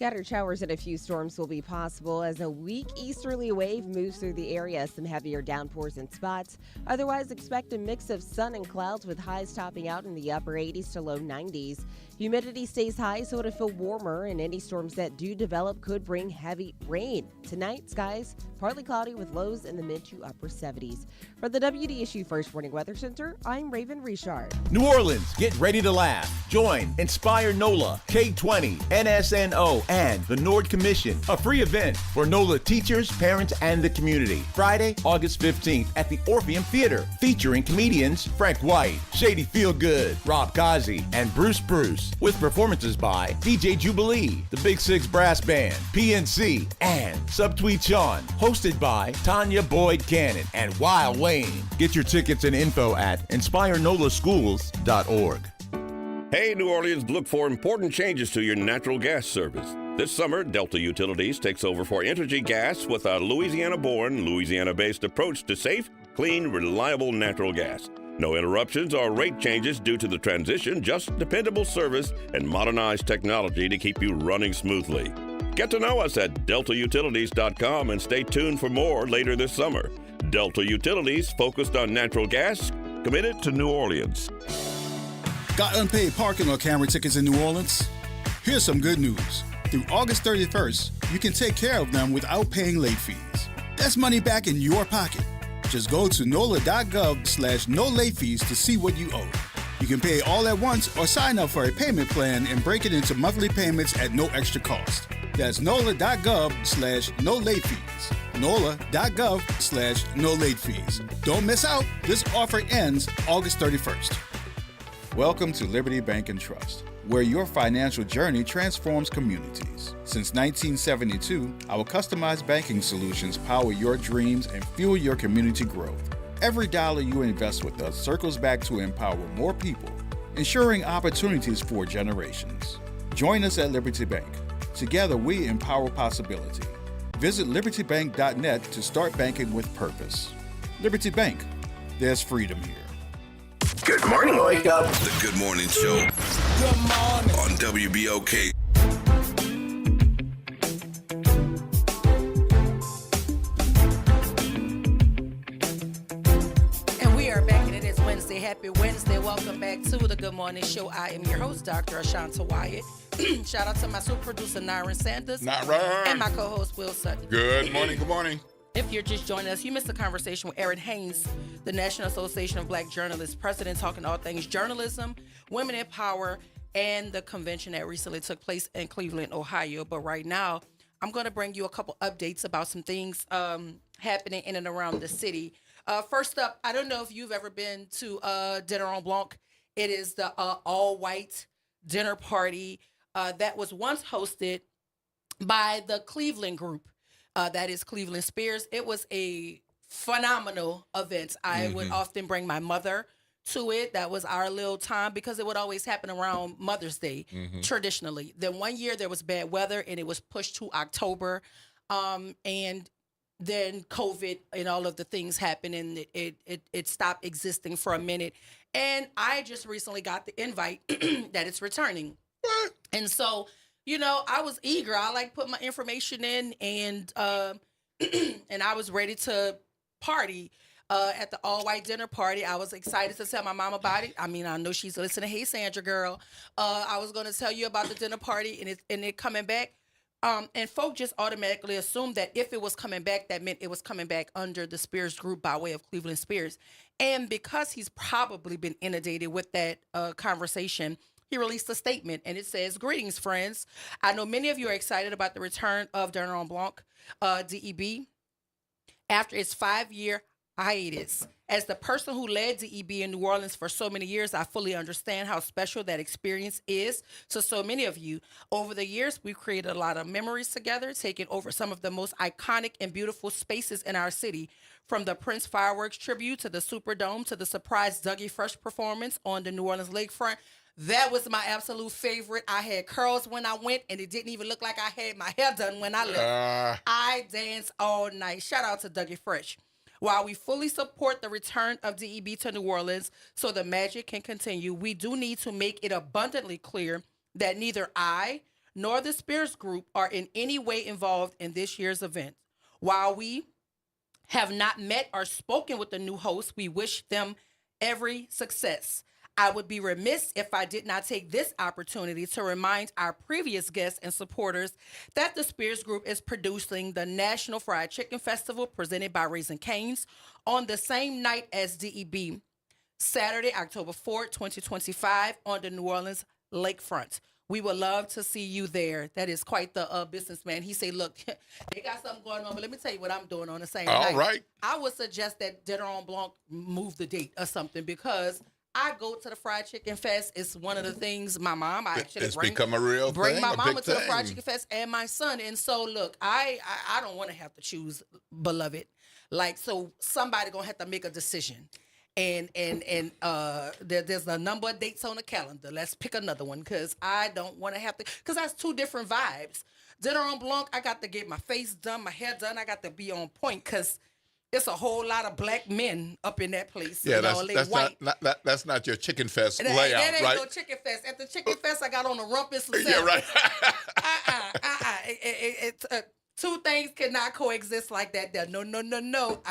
Scattered showers and a few storms will be possible as a weak easterly wave moves through the area. Some heavier downpours in spots. Otherwise, expect a mix of sun and clouds with highs topping out in the upper 80s to low 90s. Humidity stays high, so it'll feel warmer, and any storms that do develop could bring heavy rain. Tonight, skies partly cloudy with lows in the mid to upper 70s. For the WDSU First Warning Weather Center, I'm Raven Richard. New Orleans, get ready to laugh. Join Inspire NOLA, K20, NSNO, and the Nord Commission, a free event for NOLA teachers, parents, and the community. Friday, August 15th at the Orpheum Theater, featuring comedians Frank White, Shady Feelgood, Rob Kazi, and Bruce, with performances by DJ Jubilee, the Big Six Brass Band, PNC, and Subtweet Sean, hosted by Tanya Boyd Cannon and Wild Wayne. Get your tickets and info at inspirenolaschools.org. Hey, New Orleans, look for important changes to your natural gas service. This summer, Delta Utilities takes over for Entergy Gas with a Louisiana-born, Louisiana-based approach to safe, clean, reliable natural gas. No interruptions or rate changes due to the transition, just dependable service and modernized technology to keep you running smoothly. Get to know us at deltautilities.com and stay tuned for more later this summer. Delta Utilities, focused on natural gas, committed to New Orleans. Got unpaid parking or camera tickets in New Orleans? Here's some good news. Through August 31st, you can take care of them without paying late fees. That's money back in your pocket. Just go to NOLA.gov/no late fees to see what you owe. You can pay all at once or sign up for a payment plan and break it into monthly payments at no extra cost. That's NOLA.gov/no late fees. NOLA.gov/no late fees. Don't miss out. This offer ends August 31st. Welcome to Liberty Bank and Trust, where your financial journey transforms communities. Since 1972, our customized banking solutions power your dreams and fuel your community growth. Every dollar you invest with us circles back to empower more people, ensuring opportunities for generations. Join us at Liberty Bank. Together, we empower possibility. Visit libertybank.net to start banking with purpose. Liberty Bank. There's freedom here. Good morning, Wake Up. The Good Morning Show. Good morning. On WBOK. And we are back, and it is Wednesday. Happy Wednesday. Welcome back to the Good Morning Show. I am your host, Dr. Ashanta Wyatt. Shout out to my super producer, Nyron Sanders. Nyron. And my co-host, Will Sutton. Good morning. Good morning. If you're just joining us, you missed a conversation with Aaron Haynes, the National Association of Black Journalists president, talking all things journalism, women in power, and the convention that recently took place in Cleveland, Ohio. But right now, I'm going to bring you a couple updates about some things happening in and around the city. First up, I don't know if you've ever been to Dinner on Blanc. It is the all-white dinner party that was once hosted by the Cleveland group. That is Cleveland Spears. It was a phenomenal event. I would often bring my mother to it. That was our little time because it would always happen around Mother's Day traditionally. Then one year there was bad weather and it was pushed to October. And then COVID and all of the things happened and it stopped existing for a minute. And I just recently got the invite that it's returning. And so, you know, I was eager. I put my information in and and I was ready to party at the all-white dinner party. I was excited to tell my mom about it. I mean, I know she's listening. Hey, Sandra girl. I was going to tell you about the dinner party and it coming back. And folk just automatically assumed that if it was coming back, that meant it was coming back under the Spears group by way of Cleveland Spears. And because he's probably been inundated with that conversation, he released a statement, and it says, "Greetings, friends. I know many of you are excited about the return of Dinner on Blanc, DEB, after its 5-year hiatus. As the person who led DEB in New Orleans for so many years, I fully understand how special that experience is to so many of you. Over the years, we've created a lot of memories together, taking over some of the most iconic and beautiful spaces in our city, from the Prince Fireworks tribute to the Superdome to the surprise Dougie Fresh performance on the New Orleans lakefront. That was my absolute favorite. I had curls when I went, and it didn't even look like I had my hair done when I left. I danced all night. Shout out to Dougie Fresh. While we fully support the return of DEB to New Orleans so the magic can continue, we do need to make it abundantly clear that neither I nor the Spears Group are in any way involved in this year's event. While we have not met or spoken with the new hosts, we wish them every success. I would be remiss if I did not take this opportunity to remind our previous guests and supporters that the Spears Group is producing the National Fried Chicken Festival presented by Raising Cane's on the same night as DEB, Saturday, October 4th, 2025, on the New Orleans lakefront. We would love to see you there. That is quite the businessman. He said, look, they got something going on, but let me tell you what I'm doing on the same night. All right. I would suggest that Dinner on Blanc move the date or something, because I go to the Fried Chicken Fest. It's one of the things my mom, It's become a real bring thing, my a mama big to the thing. Fried Chicken Fest and my son. And so, look, I don't want to have to choose, beloved. Like, so somebody going to have to make a decision. And there's a number of dates on the calendar. Let's pick another one, because I don't want to have to, because that's two different vibes. Dinner on Blanc, I got to get my face done, my hair done. I got to be on point, because it's a whole lot of black men up in that place. Yeah, you know, that's not your Chicken Fest layout, that ain't right? no Chicken Fest. At the Chicken Fest, I got on a rumpus. Yeah, right. Two things cannot coexist like that. There, no.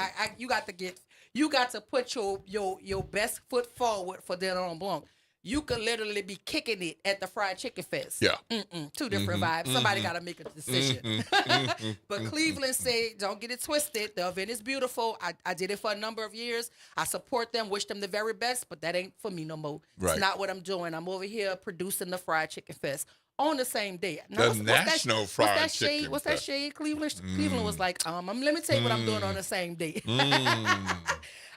You got to put your best foot forward for Dinner on Blanc. You could literally be kicking it at the Fried Chicken Fest. Yeah. Two different vibes. Somebody got to make a decision. But Cleveland said, don't get it twisted. The event is beautiful. I did it for a number of years. I support them, wish them the very best, but that ain't for me no more. Right. It's not what I'm doing. I'm over here producing the Fried Chicken Fest on the same day. Now, National Fried Chicken What's that shade? Cleveland was like, let me tell you what I'm doing on the same day.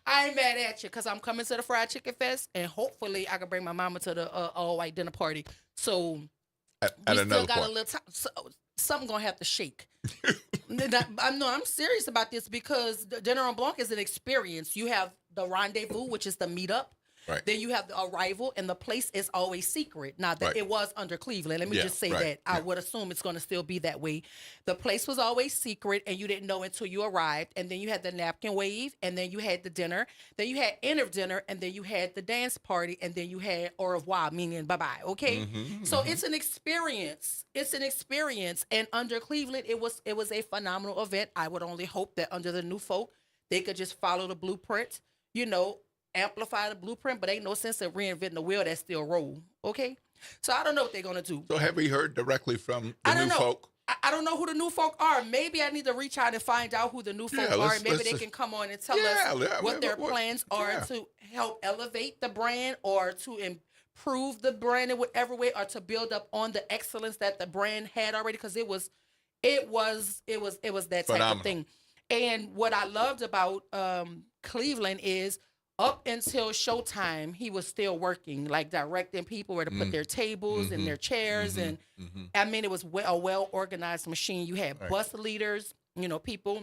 I ain't mad at you, because I'm coming to the Fried Chicken Fest, and hopefully I can bring my mama to the all-white dinner party. So at we another still got point. a little time. So, something going to have to shake. I'm serious about this, because the Dinner on Blanc is an experience. You have the rendezvous, which is the meetup. Right. Then you have the arrival, and the place is always secret. Now, that it was under Cleveland. Let me just say that. I would assume it's going to still be that way. The place was always secret, and you didn't know until you arrived. And then you had the napkin wave, and then you had the dinner. Then you had end of dinner, and then you had the dance party, and then you had au revoir, meaning bye-bye, okay? So it's an experience. It's an experience. And under Cleveland, it was a phenomenal event. I would only hope that under the new folk, they could just follow the blueprint, amplify the blueprint, but ain't no sense in reinventing the wheel that still roll. Okay, so I don't know what they're gonna do. So have we heard directly from the new folk? I don't know who the new folk are. Maybe I need to reach out and find out who the new folk are. Maybe they can come on and tell us what their plans are to help elevate the brand, or to improve the brand in whatever way, or to build up on the excellence that the brand had already. Because it was that type of thing. And what I loved about Cleveland is, up until showtime, he was still working, like directing people where to put their tables and their chairs. And I mean, it was a well-organized machine. You had bus leaders, people.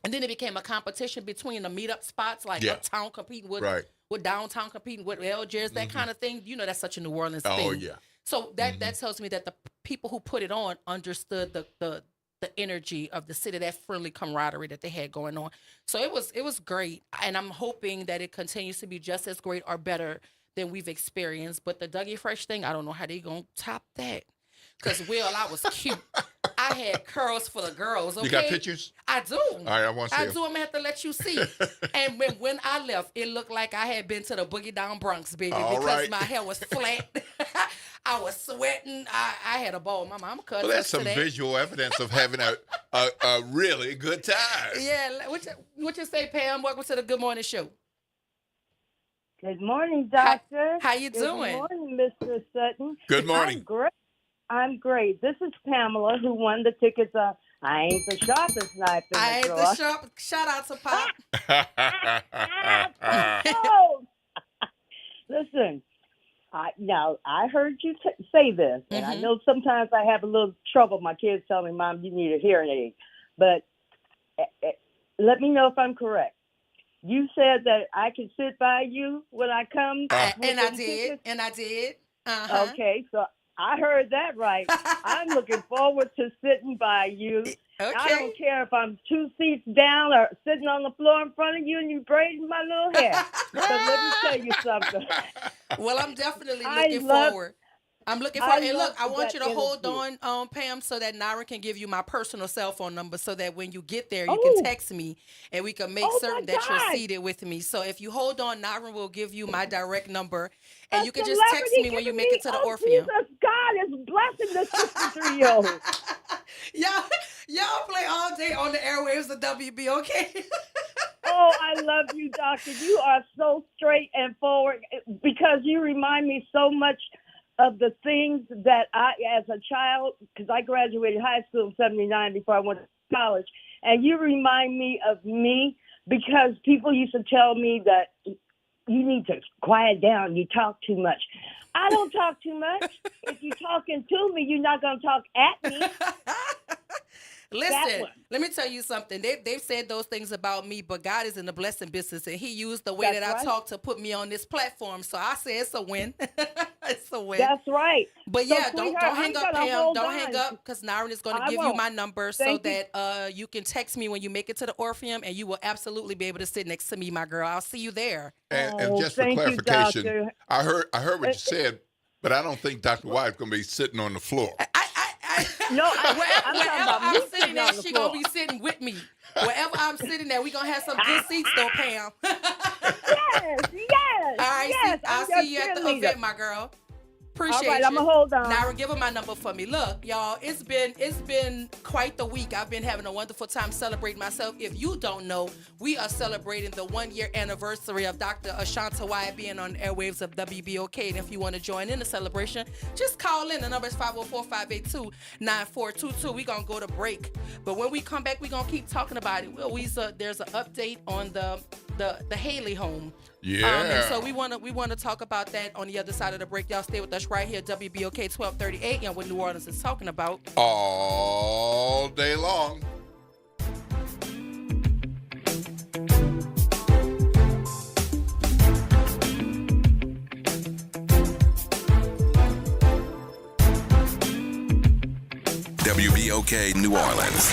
And then it became a competition between the meetup spots, like uptown competing with downtown, competing with Algiers, that kind of thing. That's such a New Orleans thing. Oh, yeah. So that tells me that the people who put it on understood the energy of the city, that friendly camaraderie that they had going on. So it was great. And I'm hoping that it continues to be just as great or better than we've experienced. But the Dougie Fresh thing, I don't know how they going to top that. Because, I was cute. I had curls for the girls, okay? You got pictures? I do. All right, I want to see I do. I'm going to have to let you see. And when I left, it looked like I had been to the Boogie Down Bronx, baby, because my hair was flat. I was sweating. I had a ball. My mama cut. Well, that's some visual evidence of having a really good time. Yeah. What you say, Pam? Welcome to the Good Morning Show. Good morning, Doctor. How you doing? Good morning, Mr. Sutton. Good morning. I'm great. This is Pamela, who won the tickets. I ain't the sharpest knife in the drawer. Shout out to Pop. Listen, I heard you say this, and I know sometimes I have a little trouble. My kids tell me, Mom, you need a hearing aid. But let me know if I'm correct. You said that I can sit by you when I come. And I did. Uh-huh. Okay, so I heard that right. I'm looking forward to sitting by you. Okay. I don't care if I'm 2 seats down or sitting on the floor in front of you and you braiding my little hair. But let me tell you something. Well, I'm definitely looking forward. I'm looking for, and look, I want you to hold on, Pam, so that Nara can give you my personal cell phone number so that when you get there, you can text me and we can make certain that you're seated with me. So if you hold on, Nara will give you my direct number and you can just text me when you make it to the Orpheum. Jesus, God is blessing this 63-year-old. Y'all play all day on the airwaves of WBOK. Oh, I love you, Doctor. You are so straight and forward because you remind me so much of the things that I, as a child, because I graduated high school in 79 before I went to college, and you remind me of me because people used to tell me that you need to quiet down, you talk too much. I don't talk too much. If you're talking to me, you're not going to talk at me. Listen, let me tell you something. They've said those things about me, but God is in the blessing business, and He used the way that I talk to put me on this platform. So I say it's a win. It's a win. That's right. But so yeah, don't hang up, Pam. Don't hang up, because Naren is going to give you my number so that you can text me when you make it to the Orpheum, and you will absolutely be able to sit next to me, my girl. I'll see you there. And just for clarification, I heard what you said, but I don't think Dr. Wyatt's going to be sitting on the floor. No, wherever I'm sitting at, she gonna be sitting with me. Wherever I'm sitting at, we gonna have some good seats though, Pam. Yes. All right, yes. I'll see you at the event, my girl. Appreciate you. All right, you. I'm gonna hold on. Nara, give her my number for me. Look, y'all, it's been quite the week. I've been having a wonderful time celebrating myself. If you don't know, we are celebrating the 1-year anniversary of Dr. Ashanta Wyatt being on the airwaves of WBOK. And if you want to join in the celebration, just call in. The number is 504-582-9422. We're gonna go to break. But when we come back, we're gonna keep talking about it. There's an update on the Haley home. Yeah. And so we want to talk about that on the other side of the break. Y'all stay with us right here, WBOK 1230 AM, what New Orleans is talking about all day long. WBOK New Orleans.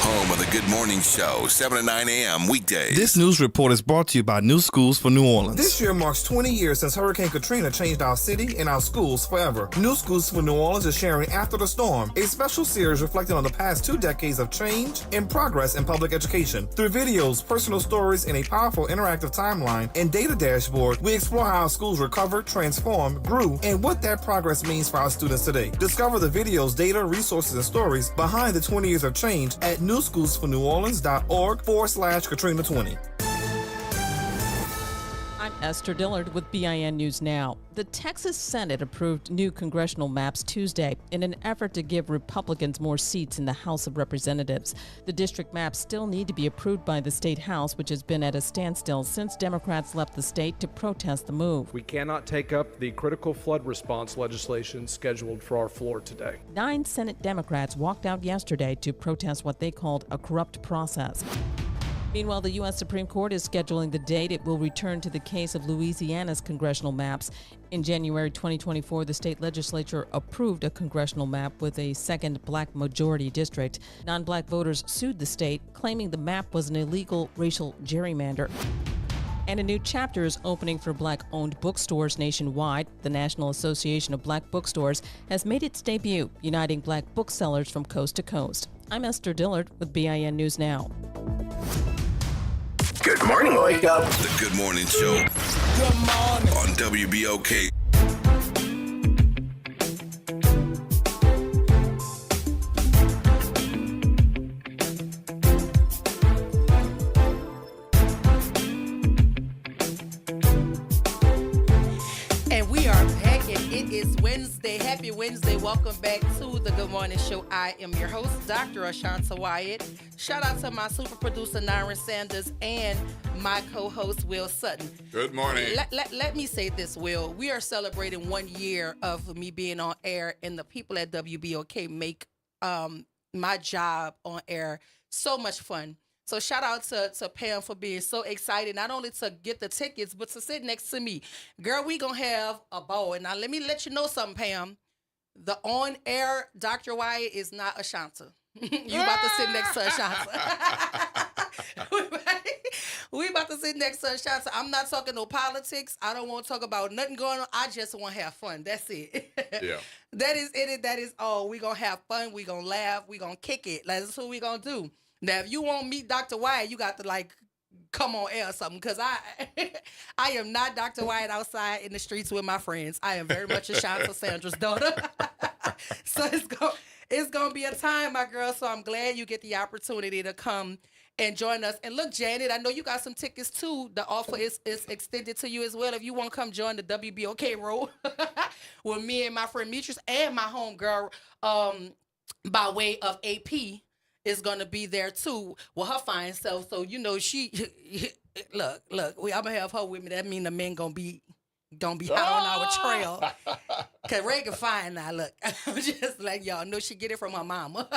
Home of the Good Morning Show, 7 to 9 a.m. weekdays. This news report is brought to you by New Schools for New Orleans. This year marks 20 years since Hurricane Katrina changed our city and our schools forever. New Schools for New Orleans is sharing After the Storm, a special series reflecting on the past 2 decades of change and progress in public education. Through videos, personal stories, and a powerful interactive timeline and data dashboard, we explore how our schools recovered, transformed, grew, and what that progress means for our students today. Discover the videos, data, resources, and stories behind the 20 years of change at newschoolsforneworleans.org/Katrina20. I'm Esther Dillard with BIN News Now. The Texas Senate approved new congressional maps Tuesday in an effort to give Republicans more seats in the House of Representatives. The district maps still need to be approved by the state House, which has been at a standstill since Democrats left the state to protest the move. We cannot take up the critical flood response legislation scheduled for our floor today. 9 Senate Democrats walked out yesterday to protest what they called a corrupt process. Meanwhile, the U.S. Supreme Court is scheduling the date it will return to the case of Louisiana's congressional maps. In January 2024, the state legislature approved a congressional map with a second black majority district. Non-black voters sued the state, claiming the map was an illegal racial gerrymander. And a new chapter is opening for black-owned bookstores nationwide. The National Association of Black Bookstores has made its debut, uniting black booksellers from coast to coast. I'm Esther Dillard with BIN News Now. Good morning, Wake Up. The Good Morning Show. Good morning. On WBOK. And we are back, and it is Wednesday. Happy Wednesday. Welcome back to the Good Morning Show. I am your host, Dr. Ashanta Wyatt. Shout out to my super producer, Naren Sanders, and my co-host, Will Sutton. Good morning. Let me say this, Will. We are celebrating 1 year of me being on air, and the people at WBOK make my job on air so much fun. So shout out to Pam for being so excited, not only to get the tickets, but to sit next to me. Girl, we gonna have a ball. And now let me let you know something, Pam. The on-air Dr. Wyatt is not Ashanta. You about to sit next to Ashanta. We about to sit next to a shot. So I'm not talking no politics. I don't want to talk about nothing going on. I just want to have fun. That's it. Yeah. That is it. That is all. We gonna have fun. We gonna laugh. We gonna kick it. That's what we gonna do. Now, if you want to meet Dr. Wyatt, you got to like come on air or something, because I am not Dr. Wyatt outside in the streets with my friends. I am very much a Shanta Sandra's daughter. So it's gonna be a time, my girl. So I'm glad you get the opportunity to come and join us. And look, Janet, I know you got some tickets too. The offer is extended to you as well. If you want to come join the WBOK roll with me and my friend Mitris and my homegirl by way of AP is going to be there too with her fine self. So, you know, she, look, I'm going to have her with me. That mean the men going to be hot on our trail. Because Reagan fine now, look. I'm just like, y'all know she get it from her mama.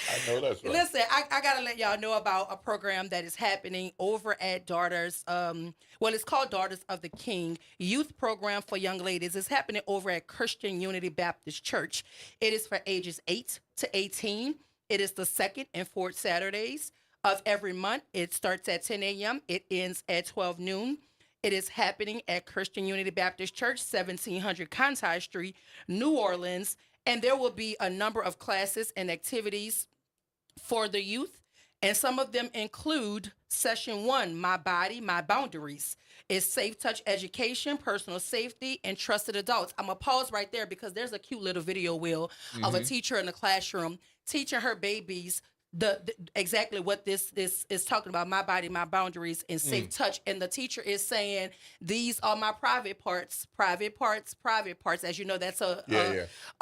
I know that's right. Listen, I got to let y'all know about a program that is happening over at Daughters. It's called Daughters of the King Youth Program for Young Ladies. It's happening over at Christian Unity Baptist Church. It is for ages 8 to 18. It is the second and fourth Saturdays of every month. It starts at 10 a.m. It ends at 12 noon. It is happening at Christian Unity Baptist Church, 1700 Conti Street, New Orleans. And there will be a number of classes and activities for the youth. And some of them include Session 1, My Body, My Boundaries. It's safe touch education, personal safety, and trusted adults. I'm going to pause right there because there's a cute little video, Will, of a teacher in the classroom teaching her babies exactly what this is talking about, my body, my boundaries, and safe touch. And the teacher is saying, these are my private parts. As you know, that's a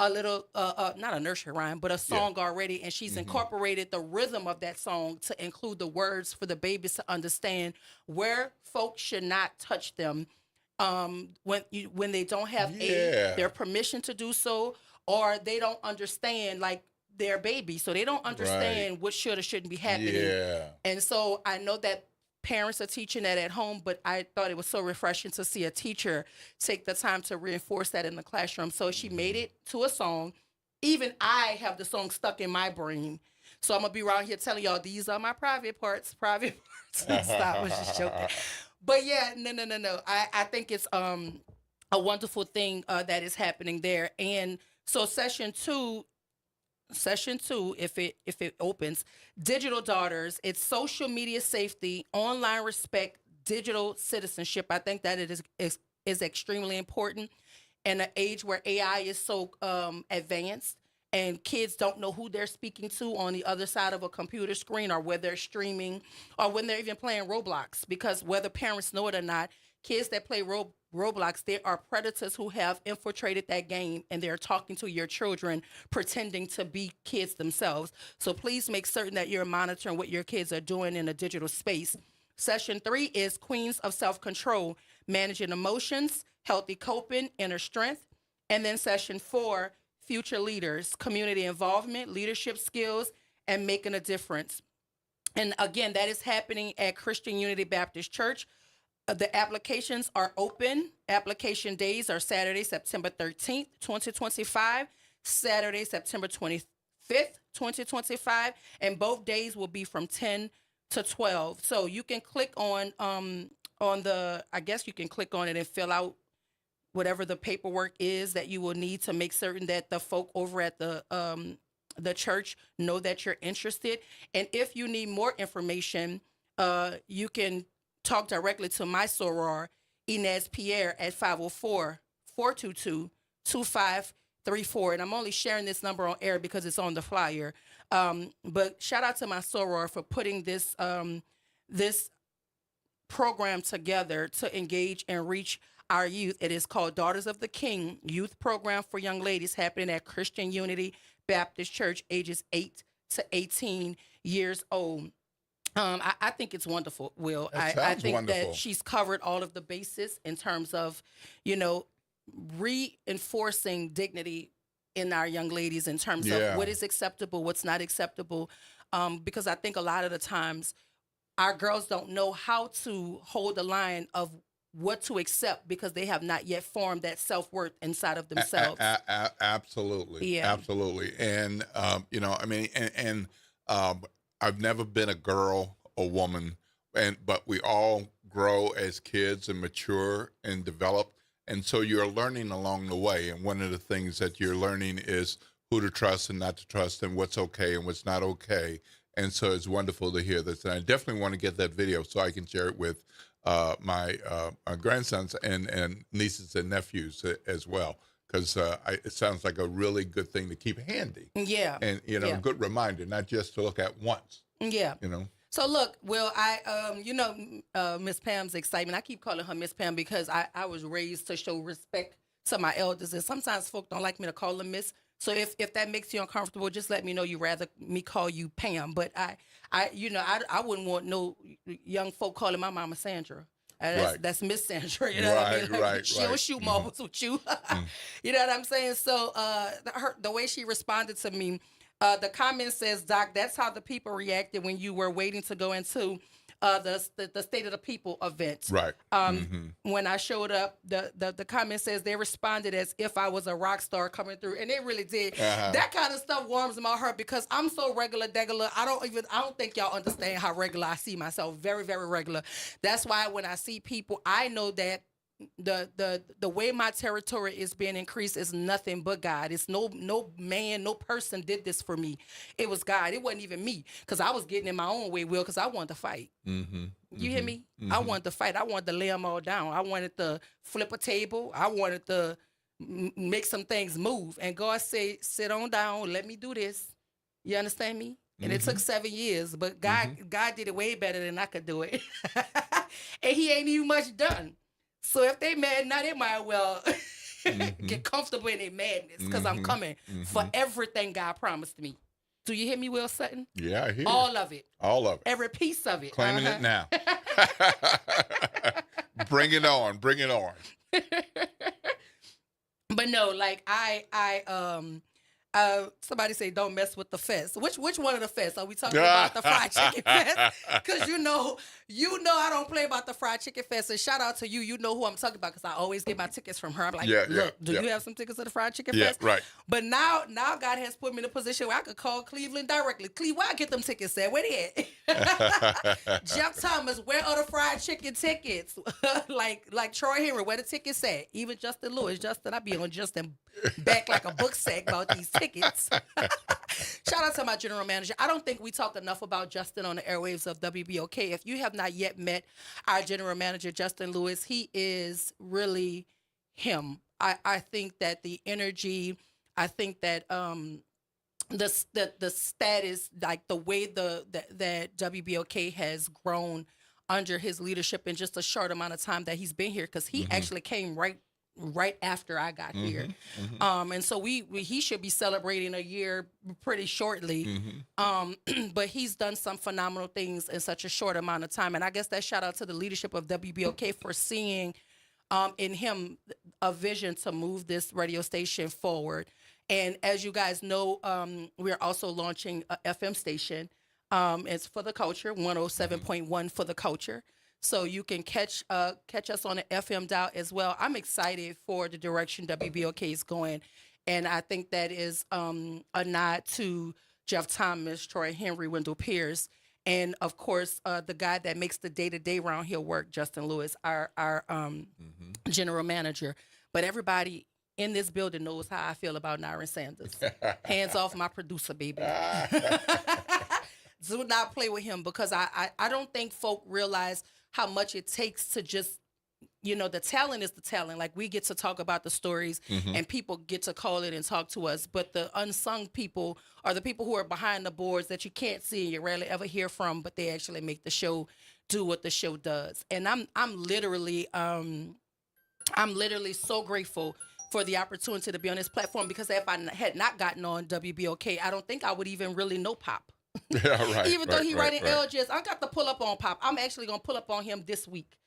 little, not a nursery rhyme, but a song already. And she's incorporated the rhythm of that song to include the words for the babies to understand where folks should not touch them when they don't have their permission to do so, or they don't understand, like, their baby, so they don't understand what should or shouldn't be happening. Yeah. And so I know that parents are teaching that at home, but I thought it was so refreshing to see a teacher take the time to reinforce that in the classroom. So she made it to a song. Even I have the song stuck in my brain. So I'm going to be around here telling y'all, these are my private parts. Stop, I was just joking. But yeah, no. I think it's a wonderful thing that is happening there. And so Session 2, if it opens, Digital Daughters, it's social media safety, online respect, digital citizenship. I think that it is extremely important in an age where AI is so advanced and kids don't know who they're speaking to on the other side of a computer screen, or whether they're streaming, or when they're even playing Roblox. Because whether parents know it or not, kids that play Roblox, there are predators who have infiltrated that game, and they're talking to your children pretending to be kids themselves. So please make certain that you're monitoring what your kids are doing in a digital space. Session 3 is Queens of Self-Control, managing emotions, healthy coping, inner strength. And then Session 4, Future Leaders, community involvement, leadership skills, and making a difference. And again, that is happening at Christian Unity Baptist Church. The applications are open. Application days are Saturday, September 13th, 2025, Saturday, September 25th, 2025, and both days will be from 10 to 12. So you can click on I guess you can click on it and fill out whatever the paperwork is that you will need to make certain that the folk over at the church know that you're interested. And if you need more information, you can talk directly to my soror, Inez Pierre, at 504-422-2534. And I'm only sharing this number on air because it's on the flyer. But shout out to my soror for putting this this program together to engage and reach our youth. It is called Daughters of the King Youth Program for Young Ladies, happening at Christian Unity Baptist Church, ages 8 to 18 years old. I think it's wonderful, Will. I think wonderful. That she's covered all of the bases in terms of, reinforcing dignity in our young ladies in terms of what is acceptable, what's not acceptable. Because I think a lot of the times our girls don't know how to hold the line of what to accept because they have not yet formed that self-worth inside of themselves. Absolutely. Yeah. Absolutely. And, I've never been a girl or woman but we all grow as kids and mature and develop. And so you're learning along the way. And one of the things that you're learning is who to trust and not to trust, and what's okay and what's not okay. And so it's wonderful to hear this. And I definitely want to get that video so I can share it with my grandsons and nieces and nephews as well, because it sounds like a really good thing to keep handy. Yeah. And, a good reminder, not just to look at once. Yeah. So look, Will, Miss Pam's excitement. I keep calling her Miss Pam because I was raised to show respect to my elders, and sometimes folk don't like me to call them Miss. So if that makes you uncomfortable, just let me know you rather me call you Pam. But I wouldn't want no young folk calling my mama Sandra. That's Miss Sandra. You know what I mean? Like, she don't shoot marbles with you. You know what I'm saying? So the way she responded to me, the comment says, Doc, that's how the people reacted when you were waiting to go into the State of the People event. Right. When I showed up, the comment says they responded as if I was a rock star coming through, and they really did. That kind of stuff warms my heart because I'm so regular. I don't think y'all understand how regular I see myself. Very, very regular. That's why when I see people, I know that the way my territory is being increased is nothing but God. It's no man, no person did this for me. It was God. It wasn't even me, because I was getting in my own way, Will, because I wanted to fight. You hear me? I wanted to fight. I wanted to lay them all down. I wanted to flip a table. I wanted to make some things move. And God said, sit on down. Let me do this. You understand me? And it took 7 years, but God did it way better than I could do it. And he ain't even much done. So if they mad, now they might well get comfortable in their madness, because I'm coming for everything God promised me. Do you hear me, Will Sutton? Yeah, I hear all of it. All of it. Every piece of it. Claiming it now. Bring it on. Bring it on. But no, like somebody say don't mess with the fest. Which one of the fest? Are we talking about the fried chicken fest? Because you know I don't play about the fried chicken fest. And shout out to you. You know who I'm talking about, because I always get my tickets from her. I'm like, look, do you have some tickets to the fried chicken fest? Right. But now God has put me in a position where I could call Cleveland directly. Cleve, where I get them tickets at? Where they at? Jeff Thomas, where are the fried chicken tickets? like Troy Henry, where the tickets at? Even Justin Lewis. Justin, I be on Justin back like a book sack about these tickets. Shout out to my general manager. I don't think we talk enough about Justin on the airwaves of WBOK. If you have not yet met our general manager, Justin Lewis, he is really him. I think that the energy, I think that the status, like the way that WBOK has grown under his leadership in just a short amount of time that he's been here, because he actually came right after I got here. And so he should be celebrating a year pretty shortly. But he's done some phenomenal things in such a short amount of time. And I guess that shout out to the leadership of WBOK for seeing in him a vision to move this radio station forward. And as you guys know, we're also launching a FM station. It's For the Culture, 107.1 For the Culture. So you can catch us on the FM dial as well. I'm excited for the direction WBOK is going. And I think that is a nod to Jeff Thomas, Troy Henry, Wendell Pierce, and, of course, the guy that makes the day-to-day round here work, Justin Lewis, our general manager. But everybody in this building knows how I feel about Nyron Sanders. Hands off my producer, baby. Do not play with him, because I don't think folk realize how much it takes to just, the talent is the talent. Like, we get to talk about the stories and people get to call it and talk to us. But the unsung people are the people who are behind the boards that you can't see and you rarely ever hear from, but they actually make the show do what the show does. And I'm literally so grateful for the opportunity to be on this platform, because if I had not gotten on WBOK, I don't think I would even really know Pop. Even though he writing LJS, I got to pull up on Pop. I'm actually going to pull up on him this week.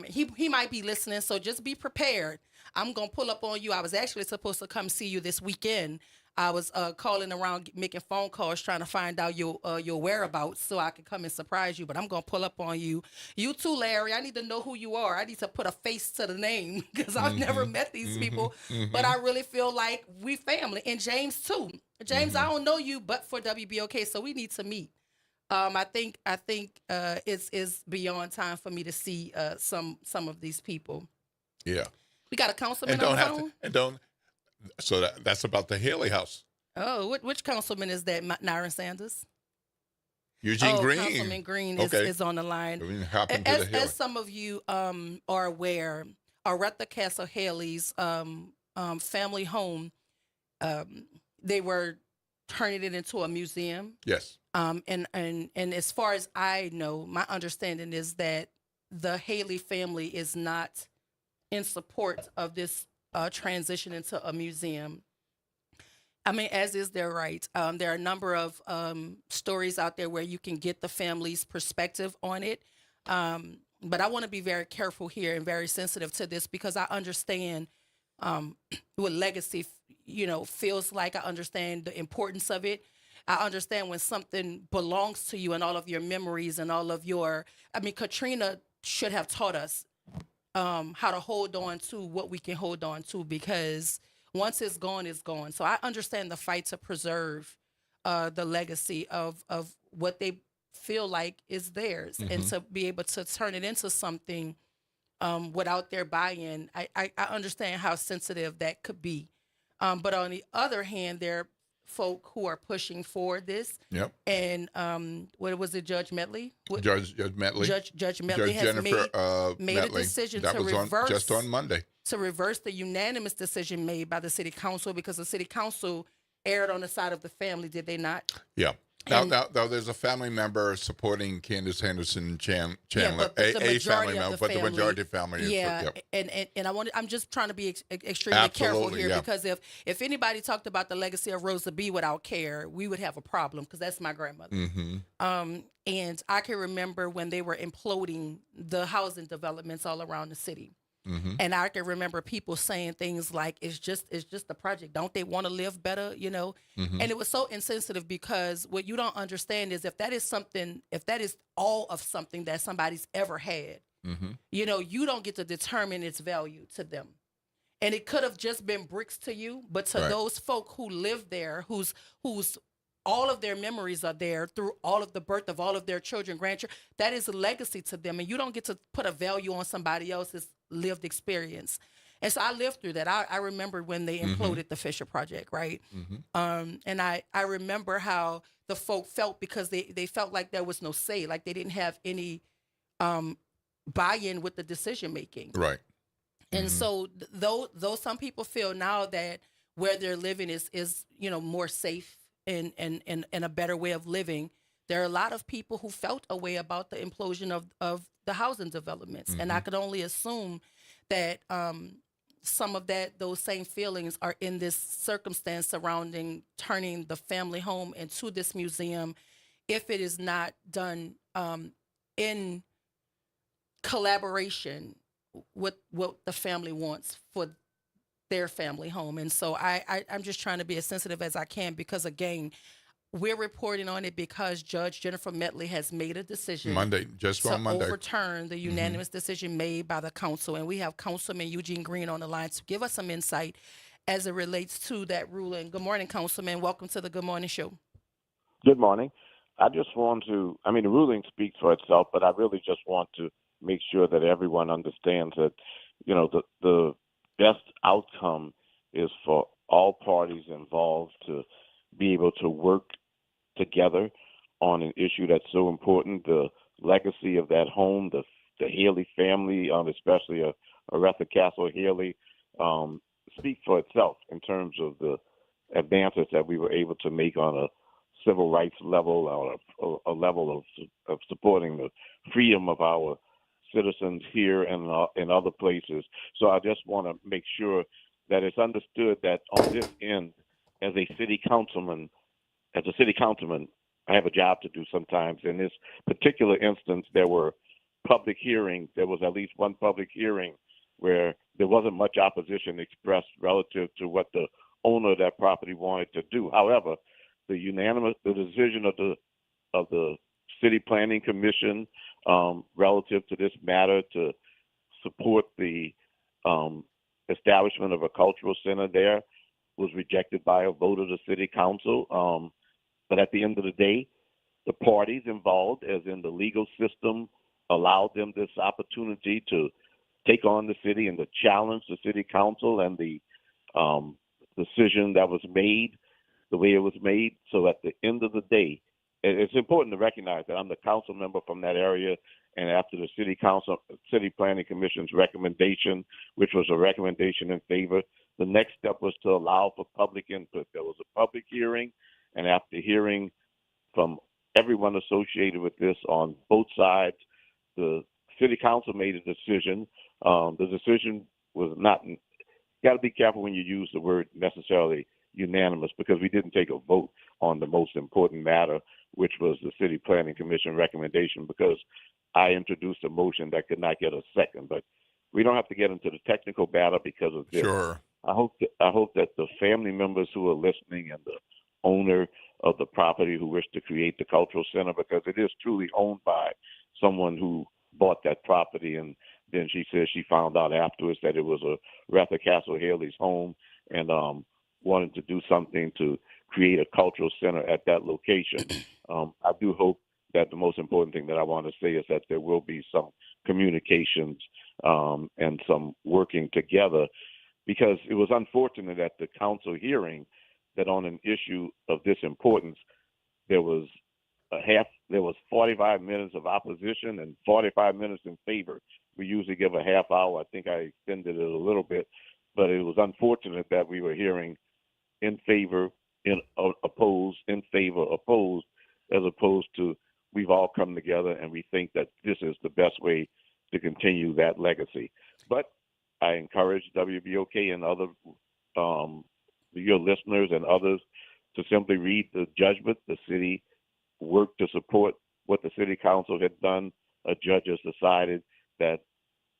He might be listening, so just be prepared. I'm going to pull up on you. I was actually supposed to come see you this weekend. I was calling around, making phone calls, trying to find out your whereabouts so I could come and surprise you. But I'm going to pull up on you. You too, Larry. I need to know who you are. I need to put a face to the name, because I've never met these people. But I really feel like we family. And James, too. James, I don't know you but for WBOK, so we need to meet. I think it's beyond time for me to see some of these people. Yeah. We got a councilman And don't on the have phone. to, and don't. So that's about the Haley House. Oh, which councilman is that? Nyron Sanders. Eugene Green. Councilman Green is on the line. We hop into the Haley. As some of you are aware, Aretha Castle Haley's family home, they were turning it into a museum. Yes. And as far as I know, my understanding is that the Haley family is not in support of this transition into a museum. I mean, as is their right. There are a number of stories out there where you can get the family's perspective on it. But I want to be very careful here and very sensitive to this because I understand what legacy, feels like. I understand the importance of it. I understand when something belongs to you and all of your memories and all of Katrina should have taught us how to hold on to what we can hold on to, because once it's gone, it's gone. So I understand the fight to preserve the legacy of what they feel like is theirs, and to be able to turn it into something without their buy-in. I understand how sensitive that could be. But on the other hand, there are folk who are pushing for this. Yep. And what was it, Judge Medley? Judge Medley. Judge Medley has made a decision that to was reverse just on Monday. To reverse the unanimous decision made by the city council, because the city council erred on the side of the family, did they not? Yeah. Now, there's a family member supporting Candace Henderson Chandler, a family member, but the majority of family is. Yeah, yep. and I'm just trying to be extremely careful here, because if anybody talked about the legacy of Rosa B. without care, we would have a problem, because that's my grandmother. And I can remember when they were imploding the housing developments all around the city. And I can remember people saying things like, it's just the project. Don't they want to live better, And it was so insensitive, because what you don't understand is if that is all of something that somebody's ever had, you don't get to determine its value to them. And it could have just been bricks to you, but to those folk who live there, whose all of their memories are there through all of the birth of all of their children, grandchildren, that is a legacy to them. And you don't get to put a value on somebody else's lived experience. And so I lived through that. I remember when they imploded the Fisher Project, right? And I remember how the folk felt, because they felt like there was no say, like they didn't have any buy-in with the decision making. Right. And so though some people feel now that where they're living is more safe and a better way of living, there are a lot of people who felt a way about the implosion of the housing developments. And I could only assume that some of those same feelings are in this circumstance surrounding turning the family home into this museum, if it is not done in collaboration with what the family wants for their family home. And so I'm just trying to be as sensitive as I can, because again, we're reporting on it because Judge Jennifer Medley has made a decision to overturn the unanimous decision made by the council. And we have Councilman Eugene Green on the line to give us some insight as it relates to that ruling. Good morning, Councilman. Welcome to the Good Morning Show. Good morning. I just want to, the ruling speaks for itself, but I really just want to make sure that everyone understands that, the best outcome is for all parties involved to be able to work together on an issue that's so important. The legacy of that home, the Haley family, especially Aretha Castle Haley, speak for itself in terms of the advances that we were able to make on a civil rights level, or a level of supporting the freedom of our citizens here and in other places. So I just want to make sure that it's understood that on this end, as a city councilman, I have a job to do sometimes. In this particular instance, there were public hearings. There was at least one public hearing where there wasn't much opposition expressed relative to what the owner of that property wanted to do. However, the decision of the City Planning Commission relative to this matter to support the establishment of a cultural center there was rejected by a vote of the City Council. But at the end of the day, the parties involved, as in the legal system, allowed them this opportunity to take on the city and to challenge the city council and the decision that was made the way it was made. So at the end of the day, it's important to recognize that I'm the council member from that area, and after the city planning commission's recommendation, which was a recommendation in favor, the next step was to allow for public input. There was a public hearing, and after hearing from everyone associated with this on both sides, the city council made a decision. The decision was not, got to be careful when you use the word necessarily unanimous, because we didn't take a vote on the most important matter, which was the city planning commission recommendation, because I introduced a motion that could not get a second. But we don't have to get into the technical matter because of this. Sure. I hope that the family members who are listening and the owner of the property who wish to create the cultural center, because it is truly owned by someone who bought that property, and then she says she found out afterwards that it was a Retha Castle Haley's home, and wanted to do something to create a cultural center at that location. I do hope that the most important thing that I want to say is that there will be some communications and some working together, because it was unfortunate at the council hearing that on an issue of this importance, there was 45 minutes of opposition and 45 minutes in favor. We usually give a half hour. I think I extended it a little bit, but it was unfortunate that we were hearing in favor, opposed, in favor, opposed, as opposed to we've all come together and we think that this is the best way to continue that legacy. But I encourage WBOK and other your listeners and others to simply read the judgment. The city worked to support what the city council had done. A judge has decided that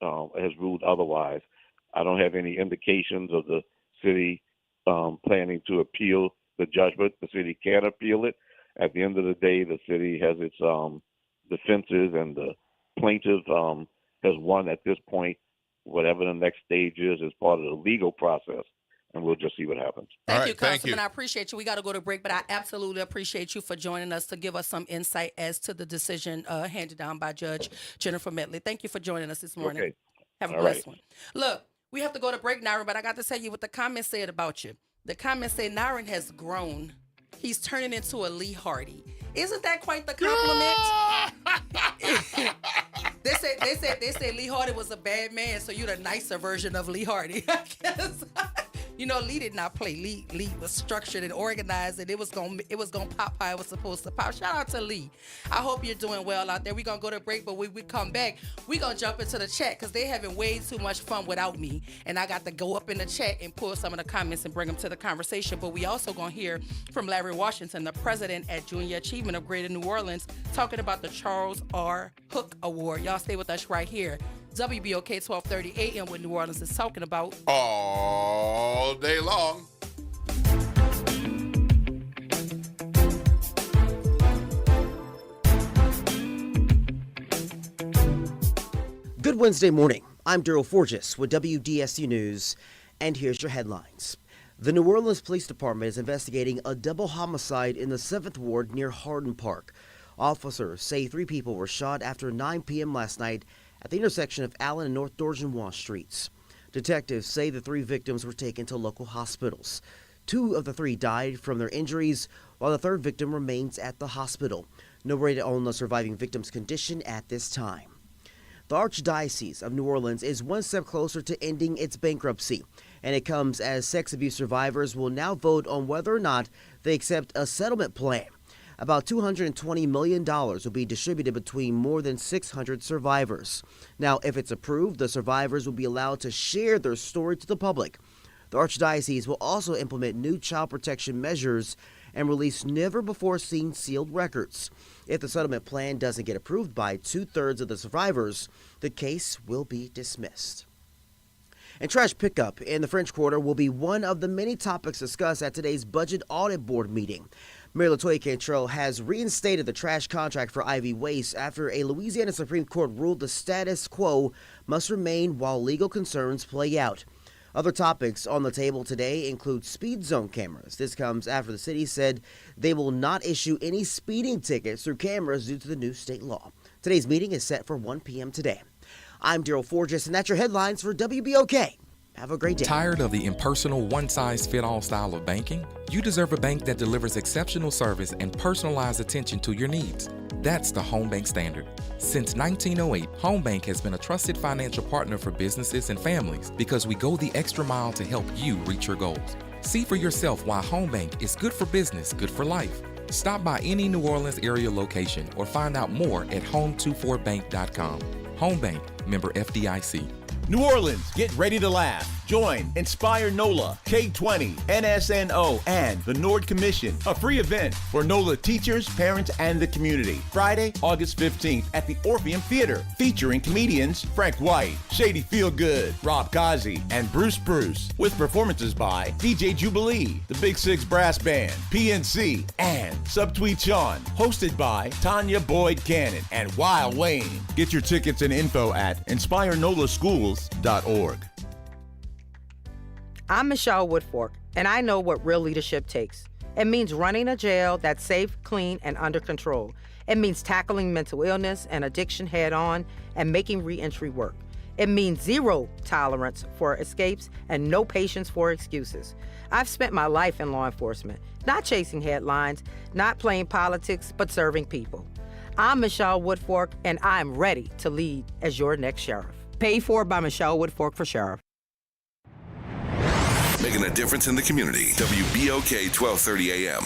has ruled otherwise. I don't have any indications of the city planning to appeal the judgment. The city can appeal it. At the end of the day, the city has its defenses, and the plaintiff has won at this point. Whatever the next stage is part of the legal process, and we'll just see what happens. Thank you, Councilman. I appreciate you. We got to go to break, but I absolutely appreciate you for joining us to give us some insight as to the decision handed down by Judge Jennifer Medley. Thank you for joining us this morning. Okay. Have a blessed one. Look, we have to go to break, Nyron, but I got to tell you what the comments said about you. The comments say Nyron has grown. He's turning into a Lee Hardy. Isn't that quite the compliment? They say Lee Hardy was a bad man, so you're the nicer version of Lee Hardy. I guess. You know, Lee did not play. Lee was structured and organized, and it was gonna pop how it was supposed to pop. Shout out to Lee. I hope you're doing well out there. We're gonna go to break, but when we come back, we're gonna jump into the chat because they're having way too much fun without me, and I got to go up in the chat and pull some of the comments and bring them to the conversation. But we also gonna hear from Larry Washington, the president at Junior Achievement of Greater New Orleans, talking about the Charles R. Hook Award. Y'all stay with us right here. WBOK 1230 AM, what New Orleans is talking about all day long. Good Wednesday morning. I'm Daryl Forges with WDSU News, and here's your headlines. The New Orleans Police Department is investigating a double homicide in the 7th Ward near Hardin Park. Officers say 3 people were shot after 9 p.m. last night at the intersection of Allen and North Dorgenwall Streets. Detectives say the 3 victims were taken to local hospitals. 2 of the 3 died from their injuries, while the 3rd victim remains at the hospital. No word on the surviving victim's condition at this time. The Archdiocese of New Orleans is one step closer to ending its bankruptcy, and it comes as sex abuse survivors will now vote on whether or not they accept a settlement plan. About $220 million will be distributed between more than 600 survivors. Now, if it's approved, the survivors will be allowed to share their story to the public. The Archdiocese will also implement new child protection measures and release never-before-seen sealed records. If the settlement plan doesn't get approved by 2/3 of the survivors, the case will be dismissed. And trash pickup in the French Quarter will be one of the many topics discussed at today's Budget Audit Board meeting. Mayor LaToya Cantrell has reinstated the trash contract for Ivy Waste after a Louisiana Supreme Court ruled the status quo must remain while legal concerns play out. Other topics on the table today include speed zone cameras. This comes after the city said they will not issue any speeding tickets through cameras due to the new state law. Today's meeting is set for 1 p.m. today. I'm Daryl Forges, and that's your headlines for WBOK. Have a great day. Tired of the impersonal, one-size-fit-all style of banking? You deserve a bank that delivers exceptional service and personalized attention to your needs. That's the Home Bank Standard. Since 1908, Home Bank has been a trusted financial partner for businesses and families because we go the extra mile to help you reach your goals. See for yourself why Home Bank is good for business, good for life. Stop by any New Orleans area location or find out more at home24bank.com. Home Bank, member FDIC. New Orleans, get ready to laugh. Join Inspire NOLA, K20, NSNO, and the Nord Commission, a free event for NOLA teachers, parents, and the community. Friday, August 15th at the Orpheum Theater, featuring comedians Frank White, Shady Feelgood, Rob Kazi, and Bruce, with performances by DJ Jubilee, the Big Six Brass Band, PNC, and Subtweet Sean, hosted by Tanya Boyd Cannon and Wild Wayne. Get your tickets and info at inspirenolaschools.org. I'm Michelle Woodfork, and I know what real leadership takes. It means running a jail that's safe, clean, and under control. It means tackling mental illness and addiction head on and making reentry work. It means zero tolerance for escapes and no patience for excuses. I've spent my life in law enforcement, not chasing headlines, not playing politics, but serving people. I'm Michelle Woodfork, and I'm ready to lead as your next sheriff. Paid for by Michelle Woodfork for Sheriff. Making a difference in the community. WBOK 1230 AM.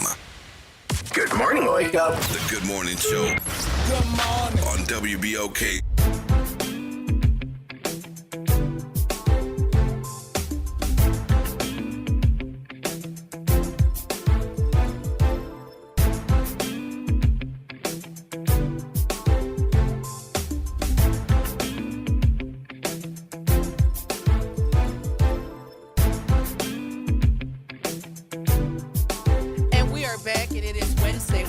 Good morning, Wake Up. The Good Morning Show. Good morning. On WBOK.